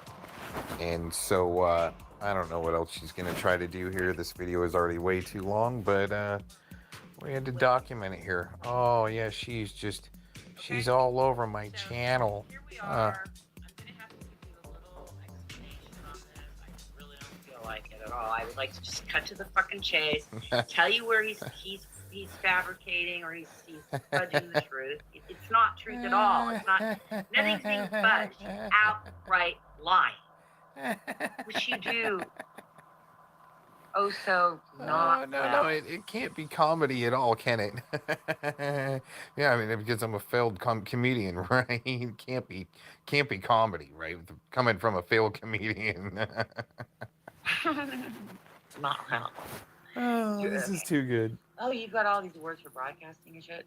S12: And so, I don't know what else she's going to try to do here. This video is already way too long, but we had to document it here. Oh, yeah, she's all over my channel.
S6: Here we are. I'm going to have to give you a little explanation on this. I really don't feel like it at all. I would like to just cut to the fucking chase, tell you where he's fabricating or he's fudging the truth. It's not truth at all. It's not, nothing's being fudged. He's outright lying.
S8: which you do oh so not
S12: No,
S8: well.
S12: it can't be comedy at all, can it? Yeah, I mean, because I'm a failed comedian, right? It can't be comedy, right? Coming from a failed comedian.
S8: Not well.
S12: Oh, this is too good.
S8: Oh, you've got all these words for broadcasting and shit.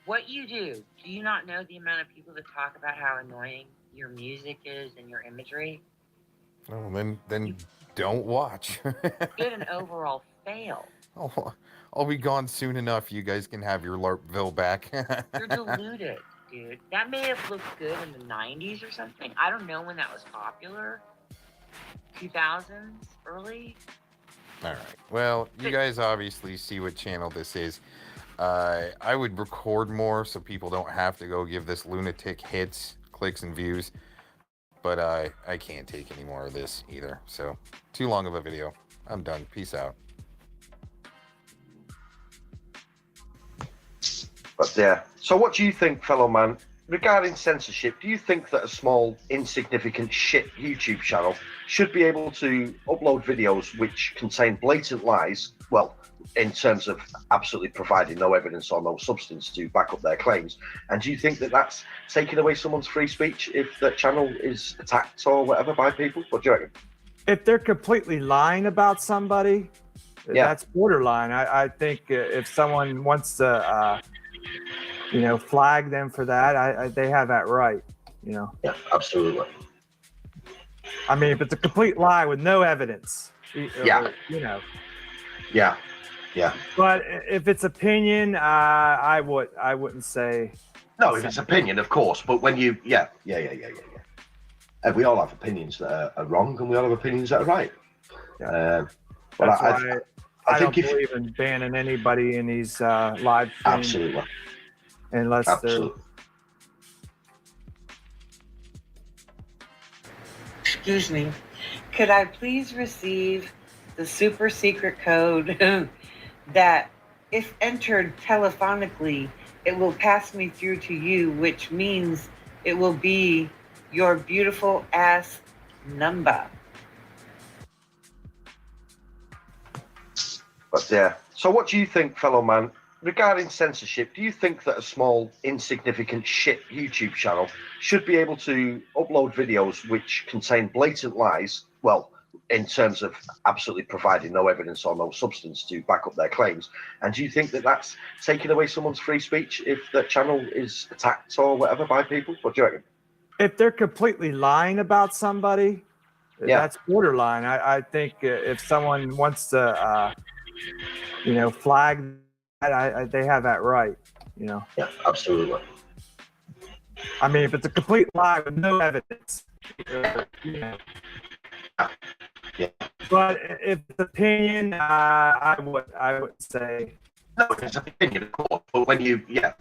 S8: What you do you not know the amount of people that talk about how annoying your music is and your imagery?
S12: Oh, then don't watch.
S8: Get an overall fail.
S12: I'll be gone soon enough. You guys can have your LARPville back.
S8: You're deluded, dude. That may have looked good in the 90s or something. I don't know when that was popular. 2000s, early.
S12: All right. Well, you guys obviously see what channel this is. I would record more so people don't have to go give this lunatic hits, clicks, and views. But I can't take any more of this either. So, too long of a video. I'm done. Peace out.
S21: But yeah. So what do you think, fellow man, regarding censorship? Do you think that a small, insignificant shit YouTube channel should be able to upload videos which contain blatant lies? Well, in terms of absolutely providing no evidence or no substance to back up their claims. And do you think that that's taking away someone's free speech if that channel is attacked or whatever by people? What do you reckon?
S9: If they're completely lying about somebody, that's borderline. I think if someone wants to, flag them for that, they have that right.
S21: Yeah, absolutely.
S9: I mean, if it's a complete lie with no evidence,
S21: Yeah. Yeah.
S9: But if it's opinion, I wouldn't say.
S21: No, if it's opinion, of course. But when you, yeah. We all have opinions that are wrong, and we all have opinions that are right.
S9: That's why I don't believe in banning anybody in these live streams.
S21: Absolutely.
S9: Unless
S21: Absolutely.
S8: Excuse me. Could I please receive the super secret code that, if entered telephonically, it will pass me through to you, which means it will be your beautiful ass number.
S21: But yeah. So what do you think, fellow man, regarding censorship? Do you think that a small, insignificant shit YouTube channel should be able to upload videos which contain blatant lies? Well, in terms of absolutely providing no evidence or no substance to back up their claims. And do you think that that's taking away someone's free speech if that channel is attacked or whatever by people? What do you reckon?
S9: If they're completely lying about somebody, that's borderline. I think if someone wants to, flag that, they have that right.
S21: Yeah, absolutely.
S9: I mean, if it's a complete lie with no evidence,
S21: Yeah.
S9: But if it's opinion, I would say.
S21: No, it's opinion, of course. But when you, yeah.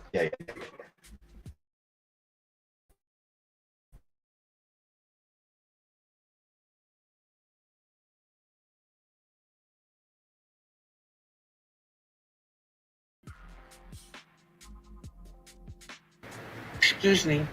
S8: Excuse me.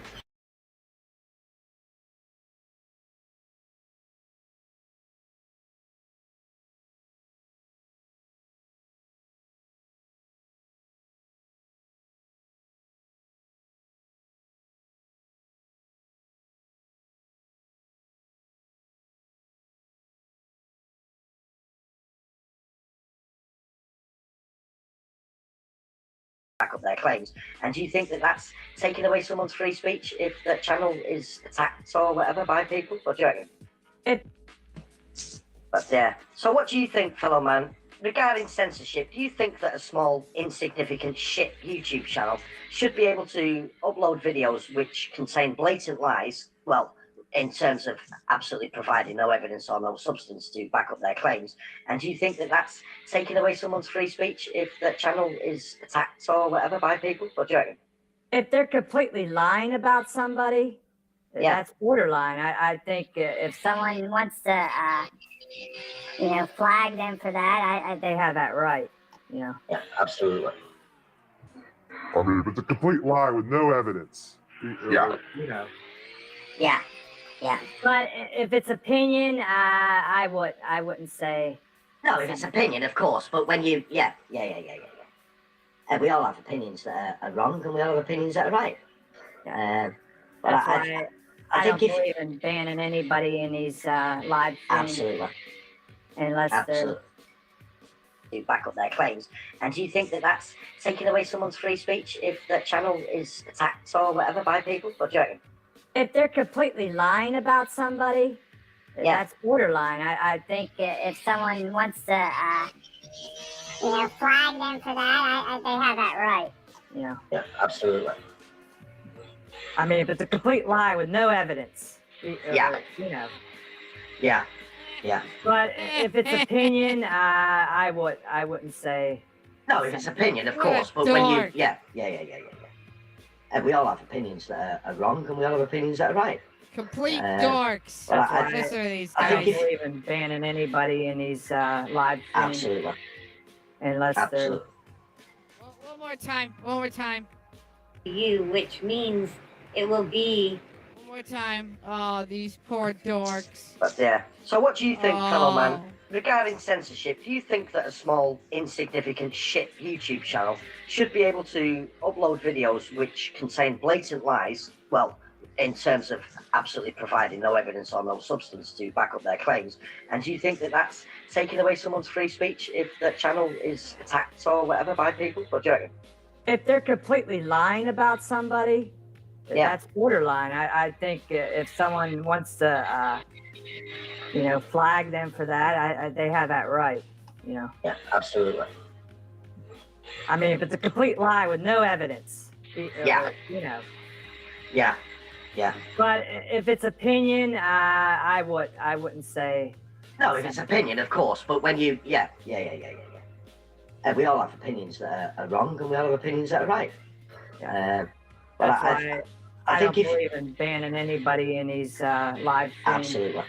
S11: Back up their claims. And do you think that that's taking away someone's free speech if that channel is attacked or whatever by people? What do you reckon? But yeah. So what do you think, fellow man, regarding censorship? Do you think that a small, insignificant shit YouTube channel should be able to upload videos which contain blatant lies? Well, in terms of absolutely providing no evidence or no substance to back up their claims. And do you think that that's taking away someone's free speech if that channel is attacked or whatever by people? What do you reckon?
S14: If they're completely lying about somebody, that's borderline. I think if someone wants to, flag them for that, they have that right.
S21: Yeah, absolutely.
S24: I mean, if it's a complete lie with no evidence.
S21: Yeah.
S14: Yeah.
S6: Yeah.
S14: But if it's opinion, I wouldn't say.
S11: No, if it's opinion, of course. But when you, yeah. We all have opinions that are wrong, and we all have opinions that are right. But
S14: That's why I
S11: think
S14: don't believe in banning anybody in these live streams.
S11: Absolutely.
S14: Unless
S11: Absolutely. To back up their claims. And do you think that that's taking away someone's free speech if the channel is attacked or whatever by people? What do you reckon?
S14: if they're completely lying about somebody, that's borderline. I think if someone wants to,
S19: flag them for that, they have that right.
S11: Yeah, absolutely.
S14: I mean, if it's a complete lie with no evidence,
S11: Yeah.
S14: But if it's opinion, I wouldn't say.
S11: No, if it's opinion, of course. But when you, yeah. And we all have opinions that are wrong, and we all have opinions that are right.
S10: Complete dorks. Listen to these
S14: I
S10: guys.
S14: don't believe in banning anybody in these live streams.
S11: Absolutely.
S14: Unless
S11: Absolutely.
S10: One more time.
S6: You, which means it will be.
S10: One more time. Oh, these poor dorks.
S11: But yeah. So what do you think, fellow man, regarding censorship? Do you think that a small, insignificant shit YouTube channel should be able to upload videos which contain blatant lies? Well, in terms of absolutely providing no evidence or no substance to back up their claims. And do you think that that's taking away someone's free speech if the channel is attacked or whatever by people? What do you reckon?
S14: If they're completely lying about somebody, that's borderline. I think if someone wants to, flag them for that, they have that right.
S11: Yeah, absolutely.
S14: I mean, if it's a complete lie with no evidence,
S11: Yeah.
S14: But if it's opinion, I wouldn't say.
S11: No, if it's opinion, of course. But when you, yeah. And we all have opinions that are wrong, and we all have opinions that are right. But
S14: That's why I don't believe in banning anybody in these live streams.
S11: Absolutely.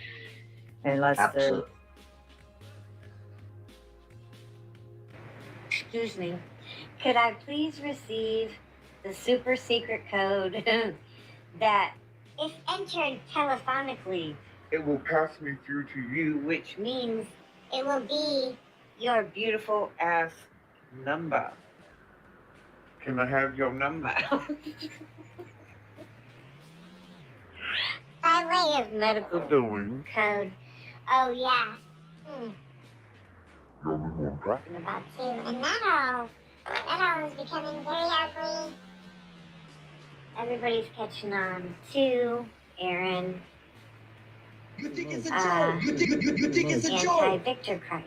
S14: Unless
S11: Absolutely.
S6: Excuse me. Could I please receive the super secret code that, if entered telephonically,
S16: it will pass me through to you, which
S6: means it will be
S16: your beautiful ass number. Can I have your number?
S6: by way of medical
S16: doing?
S6: code? Oh yeah. About two, and that all is becoming very ugly. Everybody's catching on too, Aaron.
S17: You think it's a joke? You think it's a joke?
S6: Anti-Victor Christ.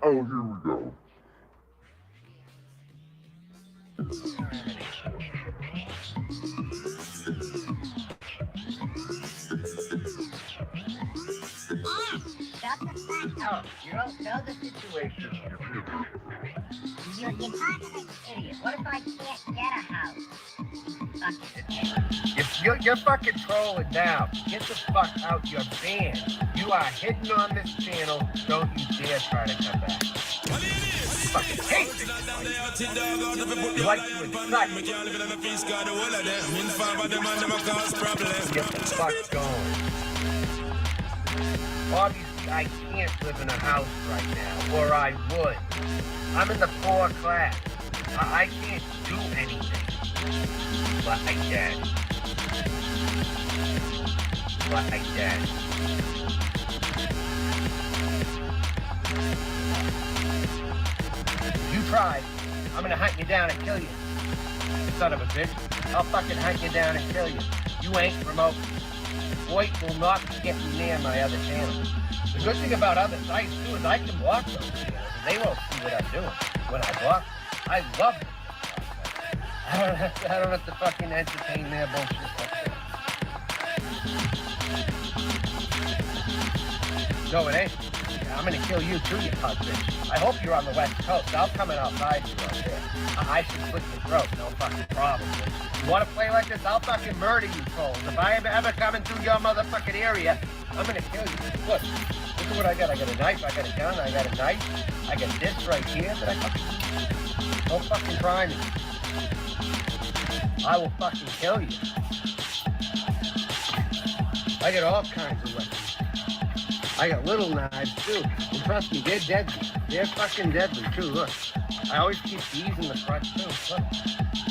S16: Oh, here we go.
S17: No, you don't know the situation.
S19: You're talking like an idiot. What if I can't get a house?
S17: You're fucking trolling now. Get the fuck out your band. You are hidden on this channel. Don't you dare try to come back. Fucking hate this. You like to incite. Get the fuck going. Obviously, I can't live in a house right now, or I would. I'm in the poor class. I can't do anything. Like that. Like that. You try, I'm gonna hunt you down and kill you. Son of a bitch. I'll fucking hunt you down and kill you. You ain't remote. Voice will not be getting near my other channels. The good thing about other sites too is I can block those channels. They won't see what I'm doing. When I block, I love it. I don't have to fucking entertain their bullshit. No, it ain't. I'm gonna kill you too, you cunt bitch. I hope you're on the West Coast. I'll come in outside you out there. I should slit your throat, no fucking problem. You wanna play like this? I'll fucking murder you trolls. If I ever come through your motherfucking area, I'm gonna kill you. Look at what I got. I got a knife, I got a gun, I got a knife, I got this right here that I fucking... Don't fucking try me. I will fucking kill you. I got all kinds of weapons. I got little knives too. And trust me, they're deadly. They're fucking deadly too. Look, I always keep these in the front too. Look,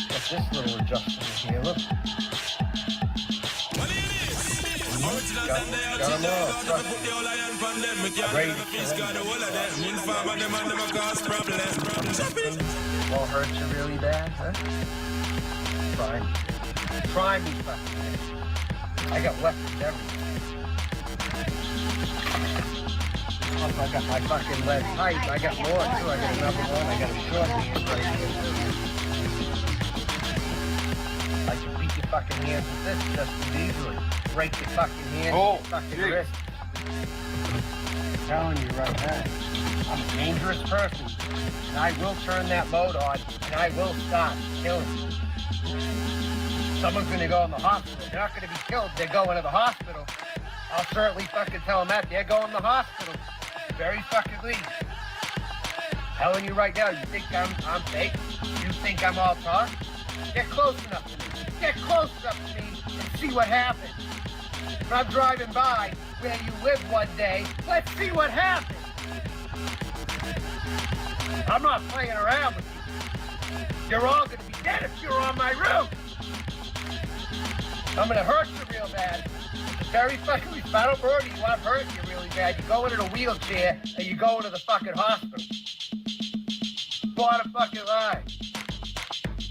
S17: got this little adjustment here. Look. Got them all. Trust me. I'm ready to kill them. Won't hurt you really bad, huh? Try me. Try me, fucking bitch. I got weapons everywhere. I got my fucking lead pipe. I got more too. I got another one. I got a short hand right here. I can beat your fucking hands with this just as easily. Break your fucking hands, your fucking wrist. I'm telling you right now, I'm a dangerous person. And I will turn that load on, and I will stop killing you. Someone's gonna go in the hospital. They're not gonna be killed. They're going to the hospital. I'll certainly fucking tell them that. They're going to the hospital. Very fucking least. Telling you right now, you think I'm fake? You think I'm all talk? Get close enough to me. Get close enough to me and see what happens. If I'm driving by where you live one day, let's see what happens. I'm not playing around with you. You're all gonna be dead if you're on my roof. I'm gonna hurt you real bad. It's very fucking, if I don't murder you, I'm hurting you really bad. You go into the wheelchair and you go into the fucking hospital. Bottom fucking line.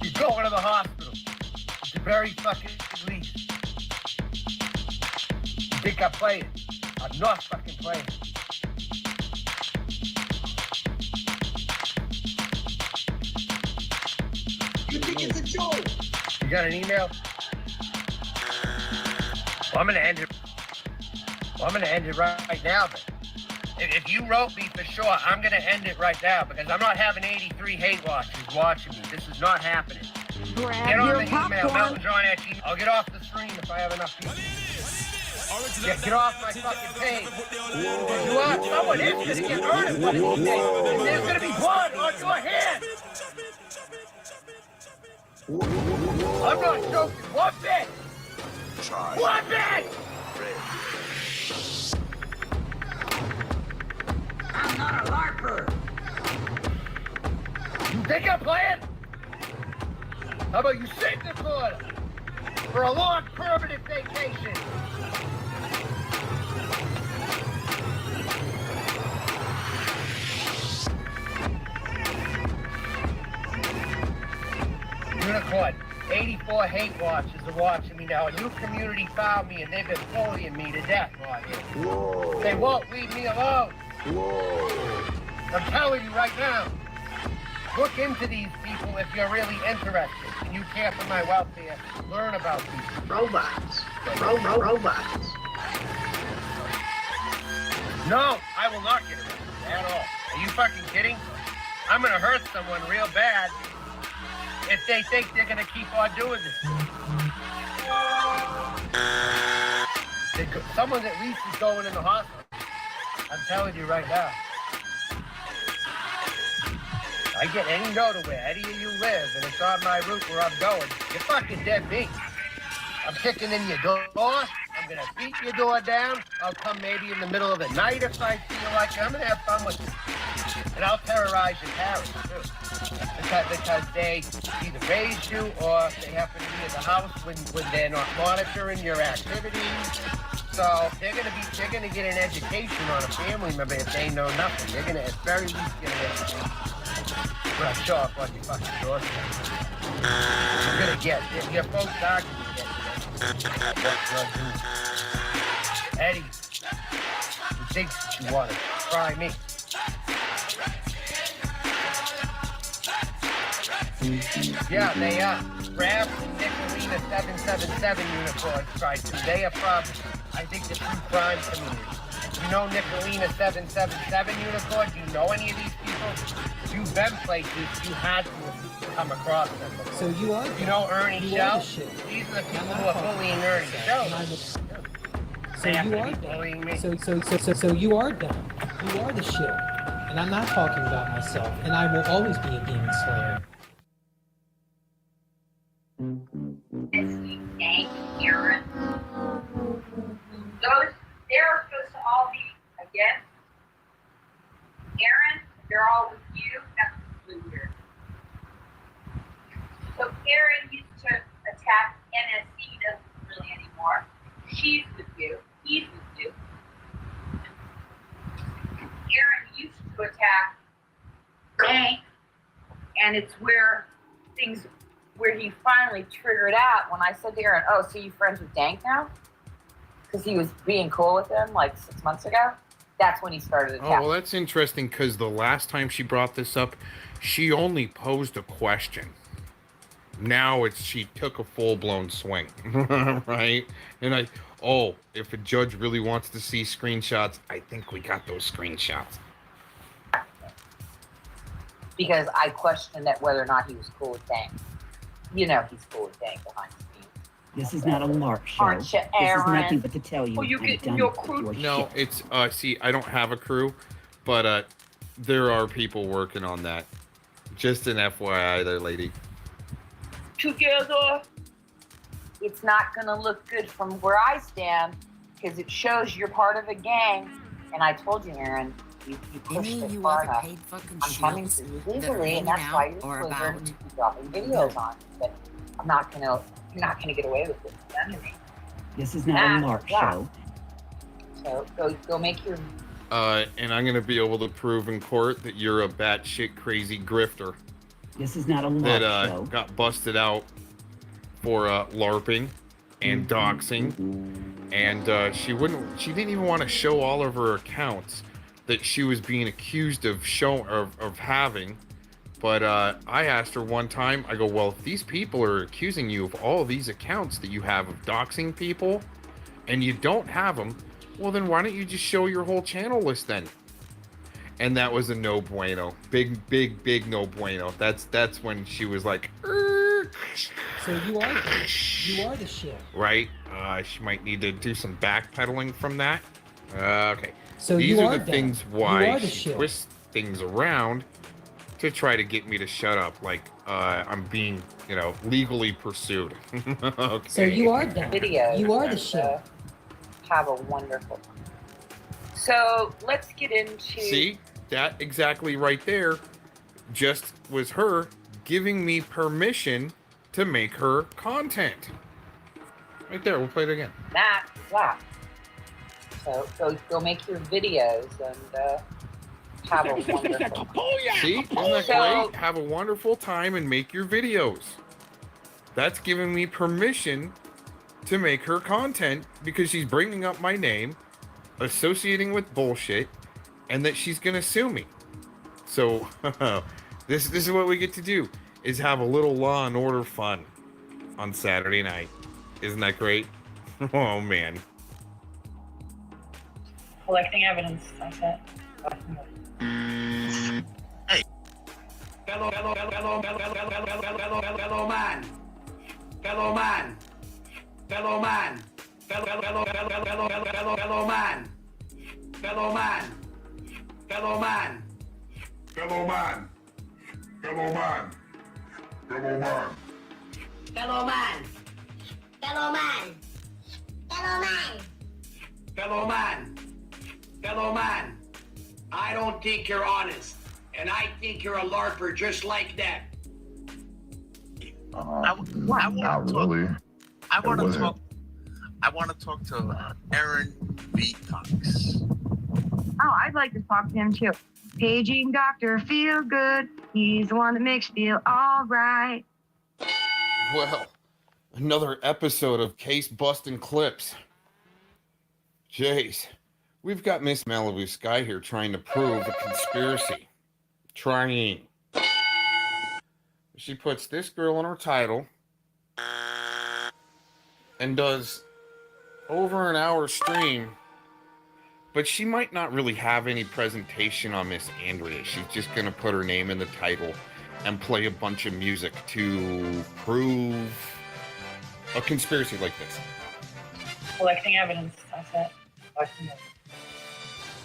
S17: You go into the hospital. It's very fucking least. You think I'm playing? I'm not fucking playing. You think it's a joke? You got an email? Well, I'm gonna end it. Well, I'm gonna end it right now, then. If you wrote me for sure, I'm gonna end it right now because I'm not having 83 hate watchers watching me. This is not happening. Get on the email, MeltonJohn@gmail. I'll get off the screen if I have enough people. Get off my fucking page. You are, someone is gonna get murdered one of these days. And there's gonna be blood on your hands. I'm not joking. One bit. One bit. I'm not a LARPer. You think I'm playing? How about you sit in the corner for a long permanent vacation? Unicorn, 84 hate watchers are watching me now. A new community found me and they've been bullying me to death right here. Whoa. They won't leave me alone. Whoa. I'm telling you right now, look into these people if you're really interested and you care for my welfare. Learn about these
S5: robots. Robots.
S17: No, I will not get arrested at all. Are you fucking kidding? I'm gonna hurt someone real bad if they think they're gonna keep on doing this. Someone at least is going in the hospital. I'm telling you right now. I get any note of where any of you live and it's on my route where I'm going, you're fucking dead beat. I'm kicking in your door. I'm gonna beat your door down. I'll come maybe in the middle of the night if I feel like it. I'm gonna have fun with you. And I'll terrorize your parents too. Because they either raised you or they happen to be in the house when they're not monitoring your activities. So they're gonna get an education on a family member if they know nothing. They're gonna at very least get an education. When I show up on your fucking doorstep. You're gonna get your folks are gonna get Eddie, who thinks you wanna try me. Yeah, they are. Grab Nicolina 777 unicorns tried to. They are from, I think, the true crime community. You know Nicolina 777 unicorn? Do you know any of these people? You've been places, you had to come across them before.
S18: So you are.
S17: You know Ernie Shell? These are the people who are bullying Ernie Shell.
S18: So you are dumb. So you are dumb. You are the shit. And I'm not talking about myself. And I will always be a demon slayer.
S1: And it's where he finally triggered out when I said to Aaron, oh, so you friends with Dank now? Because he was being cool with him like 6 months ago. That's when he started attacking.
S12: Oh, well, that's interesting because the last time she brought this up, she only posed a question. Now she took a full-blown swing, right? And if a judge really wants to see screenshots, I think we got those screenshots.
S1: Because I questioned that whether or not he was cool with Dank. You know he's cool with Dank behind the scenes.
S20: This is not a LARP show.
S1: Aren't you,
S20: This
S1: Aaron?
S20: is nothing but to tell you.
S1: Oh, you
S20: I'm
S1: getting
S20: done
S1: your
S20: with
S1: crew?
S20: your
S12: No,
S20: shit.
S12: it's see, I don't have a crew, but there are people working on that. Just an FYI there, lady.
S1: Together. It's not going to look good from where I stand because it shows you're part of a gang. And I told you, Aaron, you pushed it far enough. I'm coming to you legally, and that's why you're Twitter and you keep dropping videos on. But I'm not going to. You're not going to get away with this.
S20: This is not a LARP show.
S1: So go make your.
S12: And I'm going to be able to prove in court that you're a batshit crazy grifter.
S20: This is not a LARP show.
S12: That got busted out for LARPing and doxing, and she didn't even want to show all of her accounts that she was being accused of having. But I asked her one time, I go, well, if these people are accusing you of all these accounts that you have of doxing people, and you don't have them, well, then why don't you just show your whole channel list then? And that was a no bueno. Big no bueno. That's when she was like,
S18: So you are the shit.
S12: Right? She might need to do some backpedaling from that. Okay.
S18: So
S12: these
S18: you
S12: are
S18: are
S12: the
S18: that.
S12: things
S18: You
S12: why
S18: are the
S12: she
S18: shit.
S12: twists things around to try to get me to shut up. Like I'm being, legally pursued. Okay.
S18: So you are that.
S1: Videos.
S18: You are the shit.
S1: Have a wonderful time. So let's get into.
S12: See, that exactly right there just was her giving me permission to make her content. Right there, we'll play it again.
S1: That laugh. So go make your videos and have a wonderful time.
S12: See, isn't that great? Have a wonderful time and make your videos. That's giving me permission to make her content because she's bringing up my name, associating with bullshit, and that she's gonna sue me. So this is what we get to do, is have a little Law and Order fun on Saturday night. Isn't that great? Oh man.
S1: Collecting evidence, that's it.
S17: Hey. Fellow man. Fellow man. Fellow man. Fellow man. Fellow man. Fellow man. Fellow man. Fellow man. Fellow man.
S19: Fellow man. Fellow man. Fellow man.
S17: Fellow man. Fellow man. I don't think you're honest. And I think you're a LARPer just like that.
S22: Not really.
S23: I want to talk to Aaron Vitox.
S4: Oh, I'd like to talk to him too. Paging Dr. Feel Good. He's the one that makes you feel all right.
S12: Well, another episode of Case Busting Clips. Jeez, we've got Miss Malibu Sky here trying to prove a conspiracy. Trying. She puts this girl in her title and does over an hour stream, but she might not really have any presentation on Miss Andrea. She's just going to put her name in the title and play a bunch of music to prove a conspiracy like this.
S1: Collecting evidence, that's it. Collecting evidence.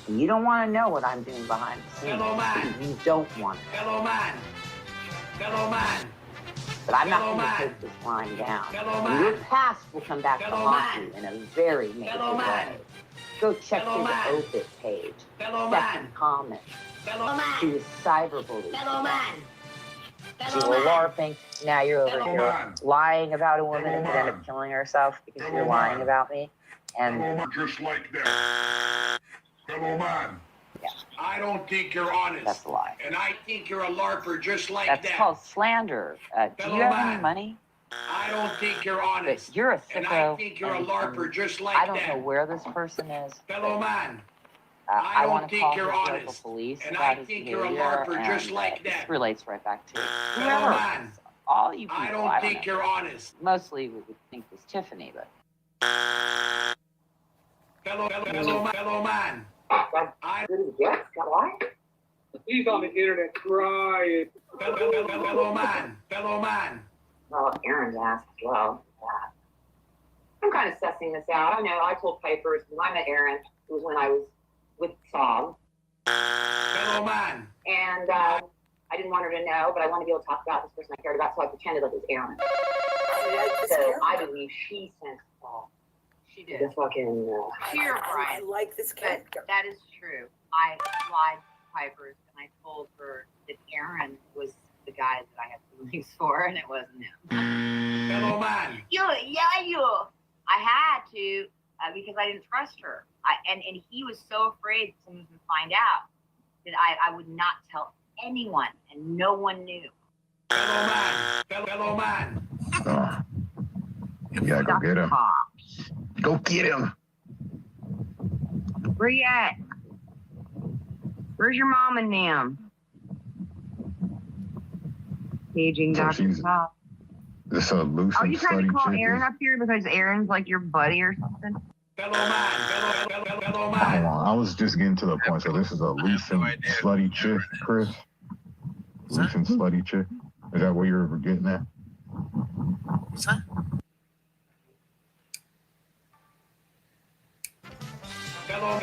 S1: You don't want to know what I'm doing behind the scenes.
S17: Fellow man.
S1: You don't want to.
S17: Fellow man. Fellow man.
S1: But I'm not
S17: Fellow
S1: going to
S17: man.
S1: take this lying down.
S17: Fellow
S1: And your
S17: man.
S1: past will come back to
S17: Fellow
S1: haunt you in a very negative
S17: Fellow man.
S1: way. Go check
S17: Fellow
S1: his
S17: man.
S1: obit page.
S17: Fellow
S1: Second
S17: man.
S1: comment.
S17: Fellow man.
S1: He was cyberbullied.
S17: Fellow man.
S1: You were LARPing. Now you're over
S17: Fellow
S1: here
S17: man.
S1: lying about a woman
S17: Fellow
S1: who could end
S17: man.
S1: up killing herself because
S17: Fellow
S1: you're lying
S17: man.
S1: about me. And
S17: Just like that. Fellow man.
S1: yeah.
S3: I don't think you're honest.
S1: That's a lie.
S3: And I think you're a LARPer just like
S1: That's
S3: that.
S1: called slander. Do you have any money?
S3: I don't think you're honest.
S1: But you're a
S3: And I
S1: sicko.
S3: think you're a
S1: and
S3: LARPer just like
S1: I don't
S3: that.
S1: know where this person is.
S3: Fellow man.
S1: I
S3: don't
S1: want to
S3: think
S1: call
S3: you're
S1: his local
S3: honest.
S1: police
S3: And
S1: about
S3: I
S1: his
S3: think you're a
S1: behavior,
S3: LARPer
S1: and
S3: just like
S1: this
S3: that.
S1: relates right back to
S3: Fellow
S1: whoever.
S3: man.
S1: All you people.
S3: I don't think
S1: know.
S3: you're honest.
S1: Mostly we would think was Tiffany, but.
S3: Fellow man.
S7: He's on the internet crying.
S3: Fellow man.
S13: Well, Aaron's asked as well. I'm kind of sussing this out. I know I told Piper when I met Aaron, it was when I was with Saul.
S3: Fellow man.
S13: And I didn't want her to know, but I wanted to be able to talk about this person I cared about, so I pretended like it was Aaron. So I believe she sent Saul.
S1: She did.
S13: The fucking.
S6: Here, Brian. I like this character. That is true. I lied to Piper and I told her that Aaron was the guy that I had feelings for, and it wasn't him.
S3: Fellow man.
S6: You. I had to because I didn't trust her. And he was so afraid someone would find out that I would not tell anyone, and no one knew.
S3: Fellow man.
S22: You gotta go get him. Go get him.
S6: Where you at? Where's your mom and them? Paging
S22: So
S6: Dr.
S22: she's-
S6: Pop.
S22: This loose
S6: Are
S22: and
S6: you trying to
S22: slutty
S6: call
S22: chick
S6: Aaron
S22: is-
S6: up here because Aaron's like your buddy or something?
S3: Fellow man.
S22: Hold on, I was just getting to the point. So this is a loose and slutty chick, Chris? Loose and slutty chick? Is that what you're getting at?
S23: What's that?
S3: Fellow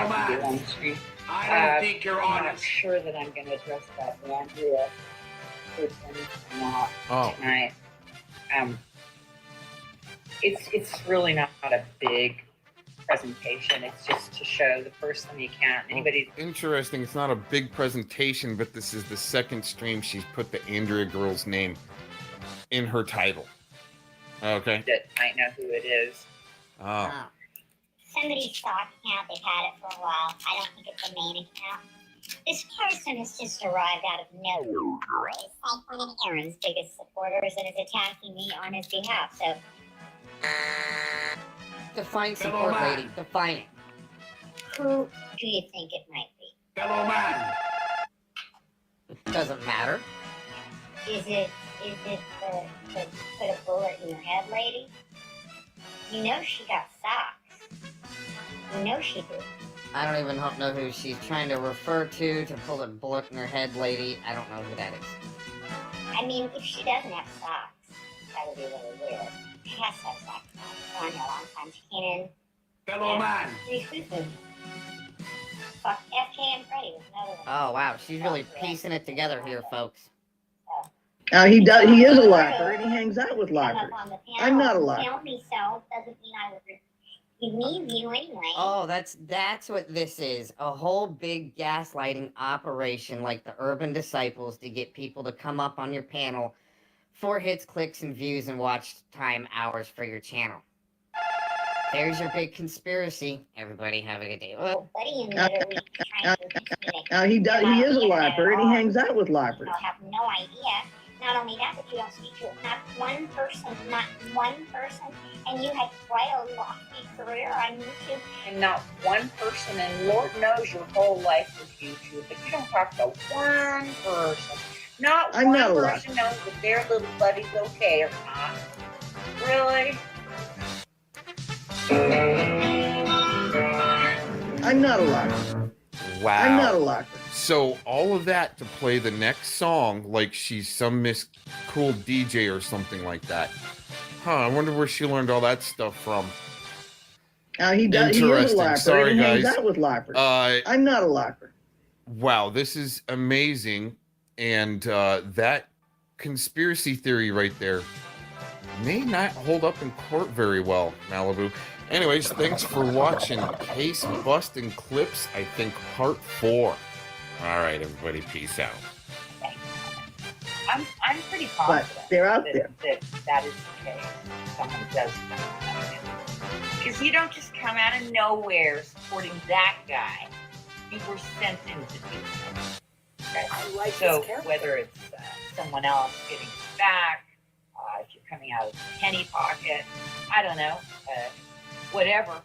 S3: man. I don't think you're
S1: I'm not
S3: honest.
S1: sure that I'm going to address that Andrea person not tonight. It's really not a big presentation. It's just to show the person you can't. Anybody.
S12: Interesting. It's not a big presentation, but this is the second stream she's put the Andrea girl's name in her title. Okay.
S1: That might know who it is.
S12: Oh.
S19: Somebody's stock account, they've had it for a while. I don't think it's a main account. This person has just arrived out of nowhere. He's like one of Aaron's biggest supporters and is attacking me on his behalf, so...
S24: Define support, lady. Define it.
S19: Who do you think it might be?
S3: Fellow man.
S24: It doesn't matter.
S19: Is it the put a bullet in your head lady? You know she got socks. You know she did.
S24: I don't even know who she's trying to refer to pull a bullet in her head, lady. I don't know who that is.
S19: I mean, if she doesn't have socks, that would be really weird. She has to have socks now. She's been on here a long time. She came in.
S3: Fellow man.
S19: Fuck FK and Freddy was another one.
S24: Oh, wow. She's really piecing it together here, folks.
S5: He does. He is a LARPer, and he hangs out with LARPers. I'm not a LARPer.
S19: Tell me so doesn't mean I would believe you anyway.
S24: Oh, that's what this is. A whole big gaslighting operation like the Urban Disciples to get people to come up on your panel for hits, clicks, and views and watch time hours for your channel. There's your big conspiracy. Everybody have a good day. Well,
S19: Buddy and literally trying to convince me
S5: He does. He is a LARPer, and he hangs out with
S19: you
S5: LARPers.
S19: know, have no idea. Not only that, but you don't speak to not one person, and you had quite a lofty career on YouTube.
S1: And not one person, and Lord knows your whole life was YouTube, but you don't talk to one person. Not
S5: I'm
S1: one
S5: not a
S1: person knows if their little buddy's okay or not. Really?
S5: I'm not a LARPer.
S12: Wow.
S5: I'm not a LARPer.
S12: So all of that to play the next song like she's some cool DJ or something like that. Huh, I wonder where she learned all that stuff from.
S5: He does. He is a LARPer,
S12: Sorry,
S5: and he
S12: guys.
S5: hangs out with LARPers. I'm not a LARPer.
S12: Wow, this is amazing. And that conspiracy theory right there may not hold up in court very well, Malibu. Anyways, thanks for watching Case Busting Clips, I think, part 4. All right, everybody, peace out.
S1: I'm pretty confident.
S5: But they're out there.
S1: That is the case. Someone does come out. Because you don't just come out of nowhere supporting that guy. you were sent in to do something. Okay?
S6: I like
S1: so
S6: this character.
S1: whether it's someone else getting back, if you're coming out of the penny pocket, I don't know, whatever.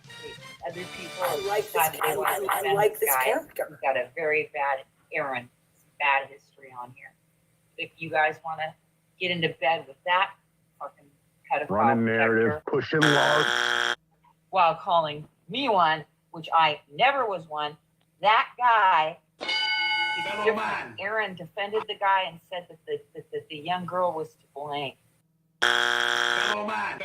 S1: Other people
S6: I like this,
S1: decide that they want to
S6: I
S1: defend
S6: like this
S1: guy.
S6: character.
S1: He's got a very bad errand, bad history on here. If you guys want to get into bed with that fucking pedophile
S22: Running narrative,
S1: protector
S22: pushing laws.
S1: while calling me one, which I never was one, that guy is different. Aaron defended the guy and said that the young girl was to blame.
S3: Fellow man.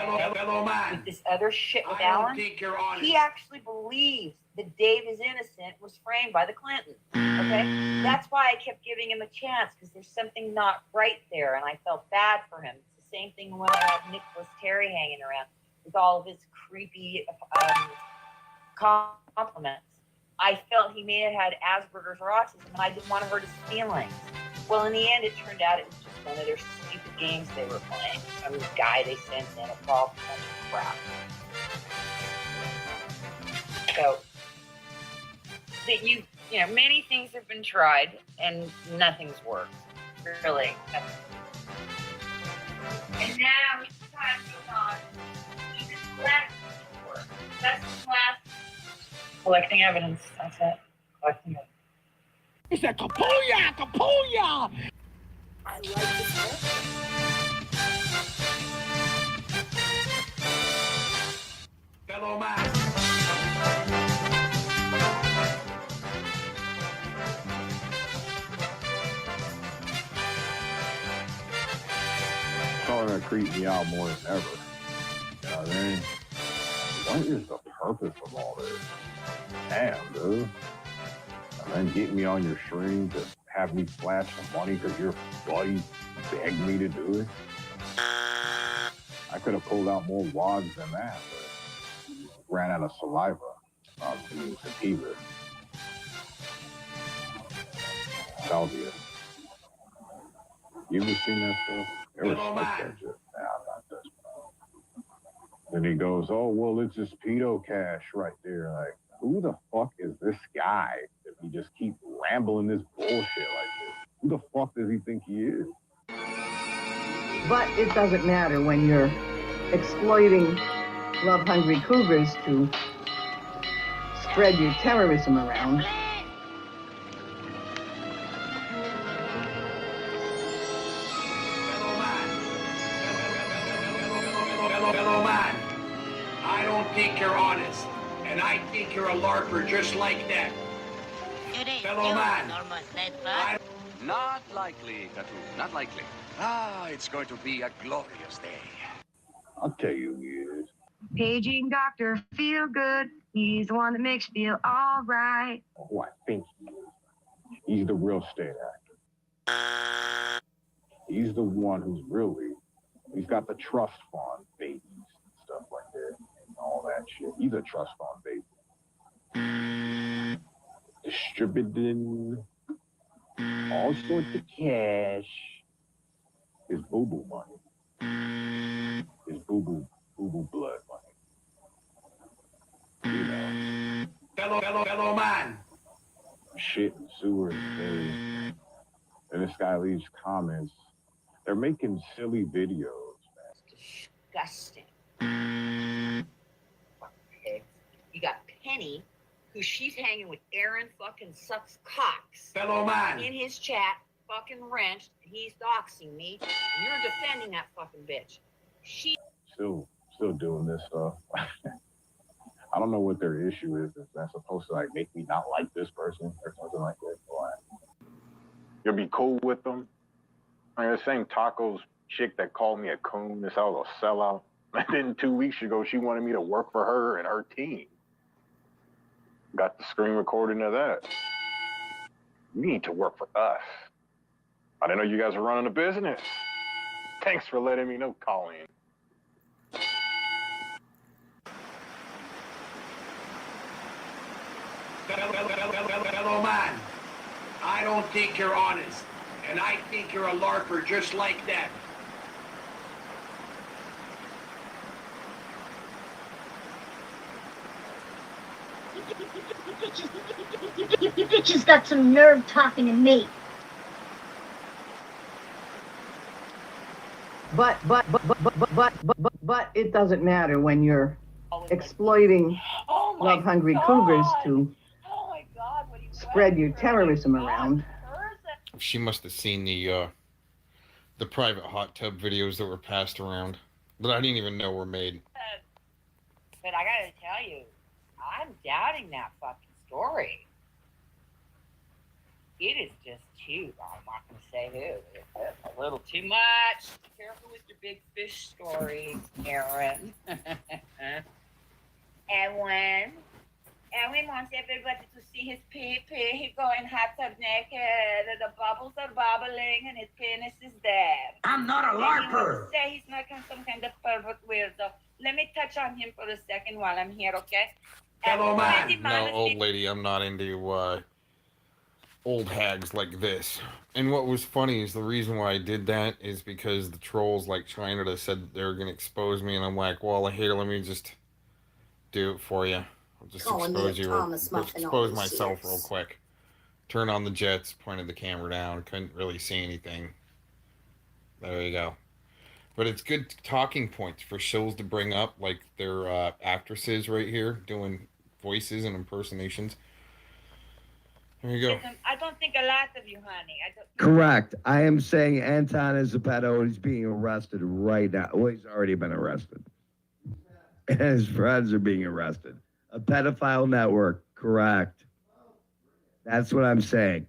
S1: With this other shit with
S3: I don't
S1: Alan,
S3: think you're honest.
S1: he actually believes that Dave is innocent, was framed by the Clintons. Okay? That's why I kept giving him a chance, because there's something not right there, and I felt bad for him. It's the same thing when I had Nicholas Terry hanging around with all of his creepy compliments. I felt he may have had Asperger's or autism, and I didn't want to hurt his feelings. Well, in the end, it turned out it was just one of their stupid games they were playing. Some guy they sent in a ball bunch of crap. So, that you know, many things have been tried and nothing's worked. Really. And now it's time to go on. Even less work. That's the last. Collecting evidence. That's it. Collecting evidence.
S3: It's a kapuya, kapuya.
S6: I like this character.
S3: Fellow man.
S22: It's all gonna creep me out more than ever. You know what I mean? What is the purpose of all this? Damn, dude. And then get me on your stream to have me flash some money because your buddy begged me to do it. I could have pulled out more wads than that, but ran out of saliva. I was being sativa. Salvia. You ever seen that stuff? They were like that shit. Nah, not this. Then he goes, oh, well, it's just pedo cash right there. Like, who the fuck is this guy if he just keep rambling this bullshit like this? Who the fuck does he think he is?
S5: But it doesn't matter when you're exploiting love-hungry cougars to spread your terrorism around.
S3: Fellow man. I don't think you're honest. And I think you're a larper just like that. Fellow man.
S2: Not likely, Tattoo. Not likely. Ah, it's going to be a glorious day.
S22: I'll tell you who he is.
S4: Paging Dr. Feel Good. He's the one that makes you feel all right.
S22: Who I think he is. He's the real estate actor. He's the one who's really, he's got the trust fund babies and stuff like that and all that shit. He's a trust fund baby. Distributing all sorts of cash. His boo-boo money. His boo-boo blood money. You know.
S3: Fellow man.
S22: Shit and sewers, baby. And this guy leaves comments. They're making silly videos, man.
S1: Disgusting. Okay. You got Penny, who she's hanging with Aaron fucking sucks cocks.
S3: Fellow man.
S1: In his chat, fucking wrenched, and he's doxing me, and you're defending that fucking bitch. She
S22: Still doing this stuff. I don't know what their issue is. If that's supposed to like make me not like this person or something like that. You'll be cool with them. I mean, the same tacos chick that called me a coon, this was a sellout. And then 2 weeks ago, she wanted me to work for her and her team. Got the screen recording of that. You need to work for us. I didn't know you guys were running a business. Thanks for letting me know, Colleen.
S3: Fellow man. I don't think you're honest. And I think you're a larper just like that.
S19: You bitches got some nerve talking to me.
S5: But it doesn't matter when you're exploiting love-hungry cougars to spread your terrorism around.
S12: She must have seen the private hot tub videos that were passed around that I didn't even know were made.
S1: But I gotta tell you, I'm doubting that fucking story. It is just too, I'm not gonna say who, it's a little too much. Be careful with your big fish stories, Aaron. Edwin wants everybody to see his pee-pee. He going hot tub naked, and the bubbles are bubbling, and his penis is there.
S3: I'm not a LARPer.
S1: Say he's not some kind of pervert weirdo. Let me touch on him for a second while I'm here, okay?
S3: Hello, man.
S12: No, old lady, I'm not into old hags like this. And what was funny is the reason why I did that is because the trolls like China said they were going to expose me, and I'm like, well, here, let me just do it for you. I'll just expose myself real quick. Turn on the jets, pointed the camera down, couldn't really see anything. There you go. But it's good talking points for shows to bring up, like their actresses right here doing voices and impersonations. There you go.
S1: I don't think a lot of you, honey.
S8: Correct. I am saying Anton is a pedo and he's being arrested right now. Well, he's already been arrested. And his friends are being arrested. A pedophile network. Correct. That's what I'm saying.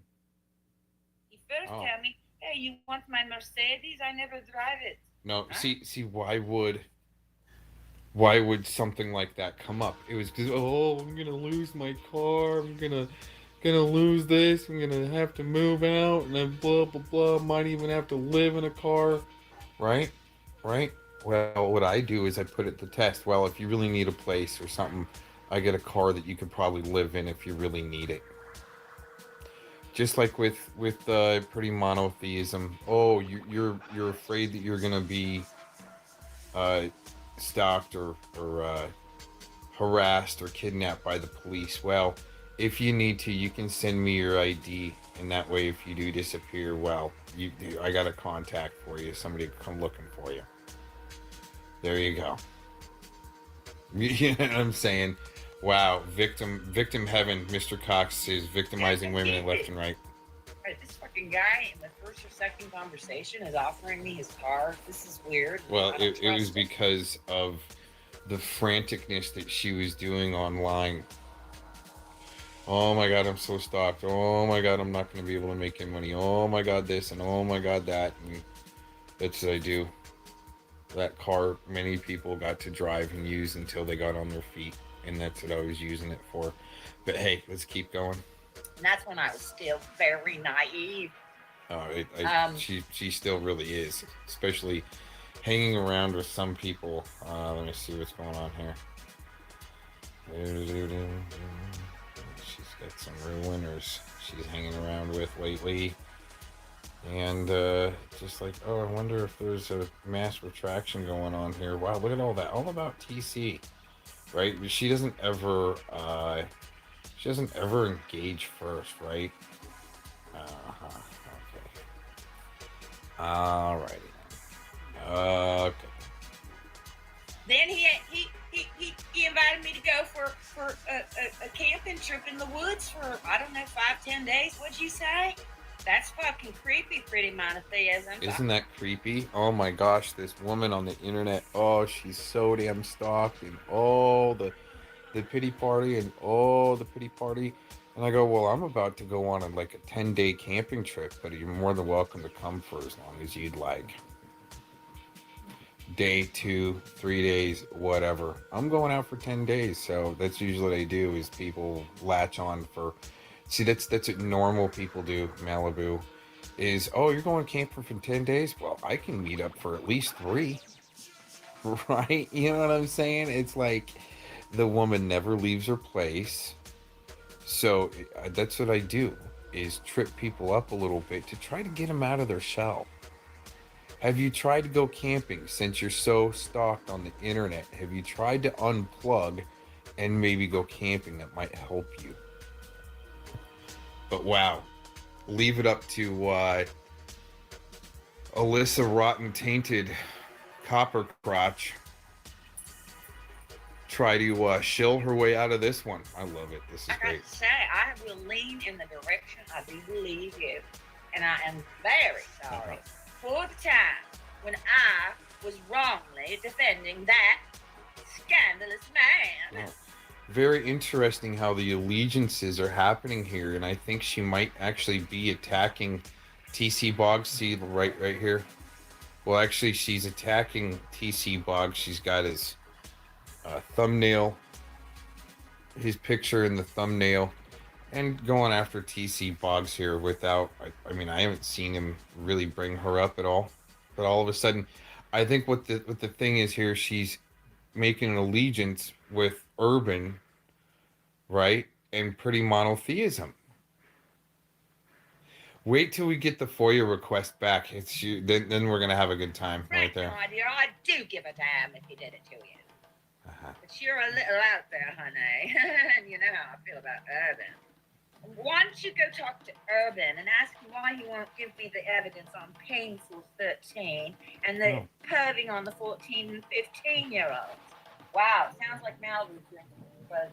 S1: You first tell me, hey, you want my Mercedes? I never drive it.
S12: No, see, why would something like that come up? It was because, I'm gonna lose my car. I'm gonna lose this. I'm gonna have to move out, and then blah blah blah. Might even have to live in a car, right? Well, what I do is I put it to test. Well, if you really need a place or something, I get a car that you could probably live in if you really need it. Just like with pretty monotheism. Oh, you're afraid that you're gonna be stalked or harassed or kidnapped by the police. Well, if you need to, you can send me your ID, and that way, if you do disappear, well, I got a contact for you. Somebody will come looking for you. There you go. You know what I'm saying? Wow, victim heaven. Mr. Cox is victimizing women left and right.
S1: This fucking guy in the first or second conversation is offering me his car. This is weird.
S12: Well, it was because of the franticness that she was doing online. Oh my God, I'm so stalked. Oh my God, I'm not going to be able to make any money. Oh my God, this and oh my God, that. And that's what I do. That car, many people got to drive and use until they got on their feet. And that's what I was using it for. But hey, let's keep going.
S1: And that's when I was still very naive.
S12: Oh, she still really is. Especially hanging around with some people. Let me see what's going on here. She's got some real winners she's hanging around with lately. And just like, I wonder if there's a mass retraction going on here. Wow, look at all that. All about TC. Right? She doesn't ever engage first, right? Okay. Alrighty then. Okay.
S1: Then he invited me to go for a camping trip in the woods for, I don't know, 5-10 days. What'd you say? That's fucking creepy, pretty monotheism.
S12: Isn't that creepy? Oh my gosh, this woman on the internet, she's so damn stalked, and the pity party, and the pity party. And I go, well, I'm about to go on a 10-day camping trip, but you're more than welcome to come for as long as you'd like. Day 2, 3 days, whatever. I'm going out for 10 days, so that's usually what I do, is people latch on for... See, that's what normal people do, Malibu, is, you're going camping for 10 days? Well, I can meet up for at least 3, right? You know what I'm saying? It's like the woman never leaves her place. So that's what I do, is trip people up a little bit to try to get them out of their shell. Have you tried to go camping since you're so stalked on the internet? Have you tried to unplug and maybe go camping. That might help you. But wow, leave it up to Alyssa Rotten Tainted Copper Crotch. Try to shill her way out of this one. I love it. This is
S6: I
S12: great.
S6: got to say, I will lean in the direction I do believe you, and I am very sorry for the time when I was wrongly defending that scandalous man.
S12: Wow. Very interesting how the allegiances are happening here, and I think she might actually be attacking TC Boggs. See right here. Well, actually, she's attacking TC Boggs. She's got his thumbnail, his picture in the thumbnail, and going after TC Boggs here without. I mean, I haven't seen him really bring her up at all, but all of a sudden, I think what the thing is here, she's making an allegiance with Urban, right, and pretty monotheism. Wait till we get the FOIA request back. It's you. Then we're gonna have a good time right there.
S6: My dear, I do give a damn if he did it to you. But you're a little out there, honey. And you know how I feel about Urban. Why don't you go talk to Urban and ask him why he won't give me the evidence on Painful 13 and the perving on the 14 and 15-year-olds? Wow, sounds like MaliDooooder. But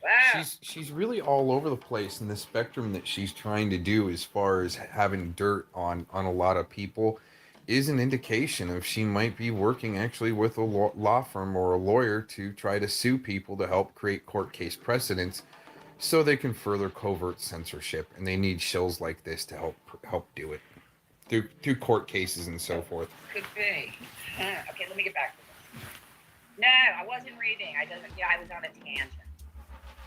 S6: wow.
S12: She's really all over the place in the spectrum that she's trying to do as far as having dirt on a lot of people is an indication of she might be working actually with a law firm or a lawyer to try to sue people to help create court case precedents so they can further covert censorship, and they need shows like this to help do it through court cases and so forth.
S6: Could be. Okay, let me get back to this. No, I wasn't reading. I was on a tangent.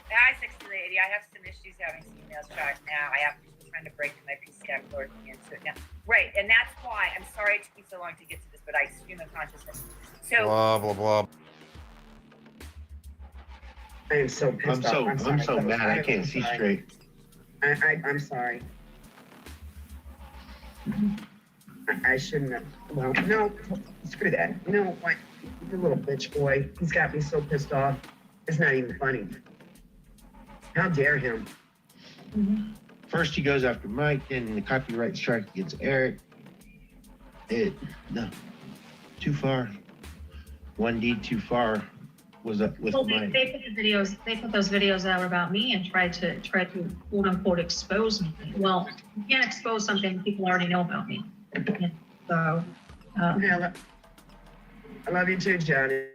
S6: Hi, sexy lady. I have some issues having some emails tracked now. I have trying to break my PC. I'm working into it now. Right, and that's why I'm sorry it took me so long to get to this, but I stream of consciousness. So
S12: blah blah blah.
S9: I am so pissed off.
S10: I'm so mad. I can't see straight.
S9: I'm sorry. I shouldn't have. Well, no, screw that. You know what? The little bitch boy. He's got me so pissed off. It's not even funny. How dare him?
S10: First he goes after Mike, then the copyright strike against Eric. No, too far. One deed too far was up with Mike.
S15: They put the videos. They put those videos out about me and tried to quote unquote expose me. Well, you can't expose something people already know about me. So,
S9: I love you too, Johnny.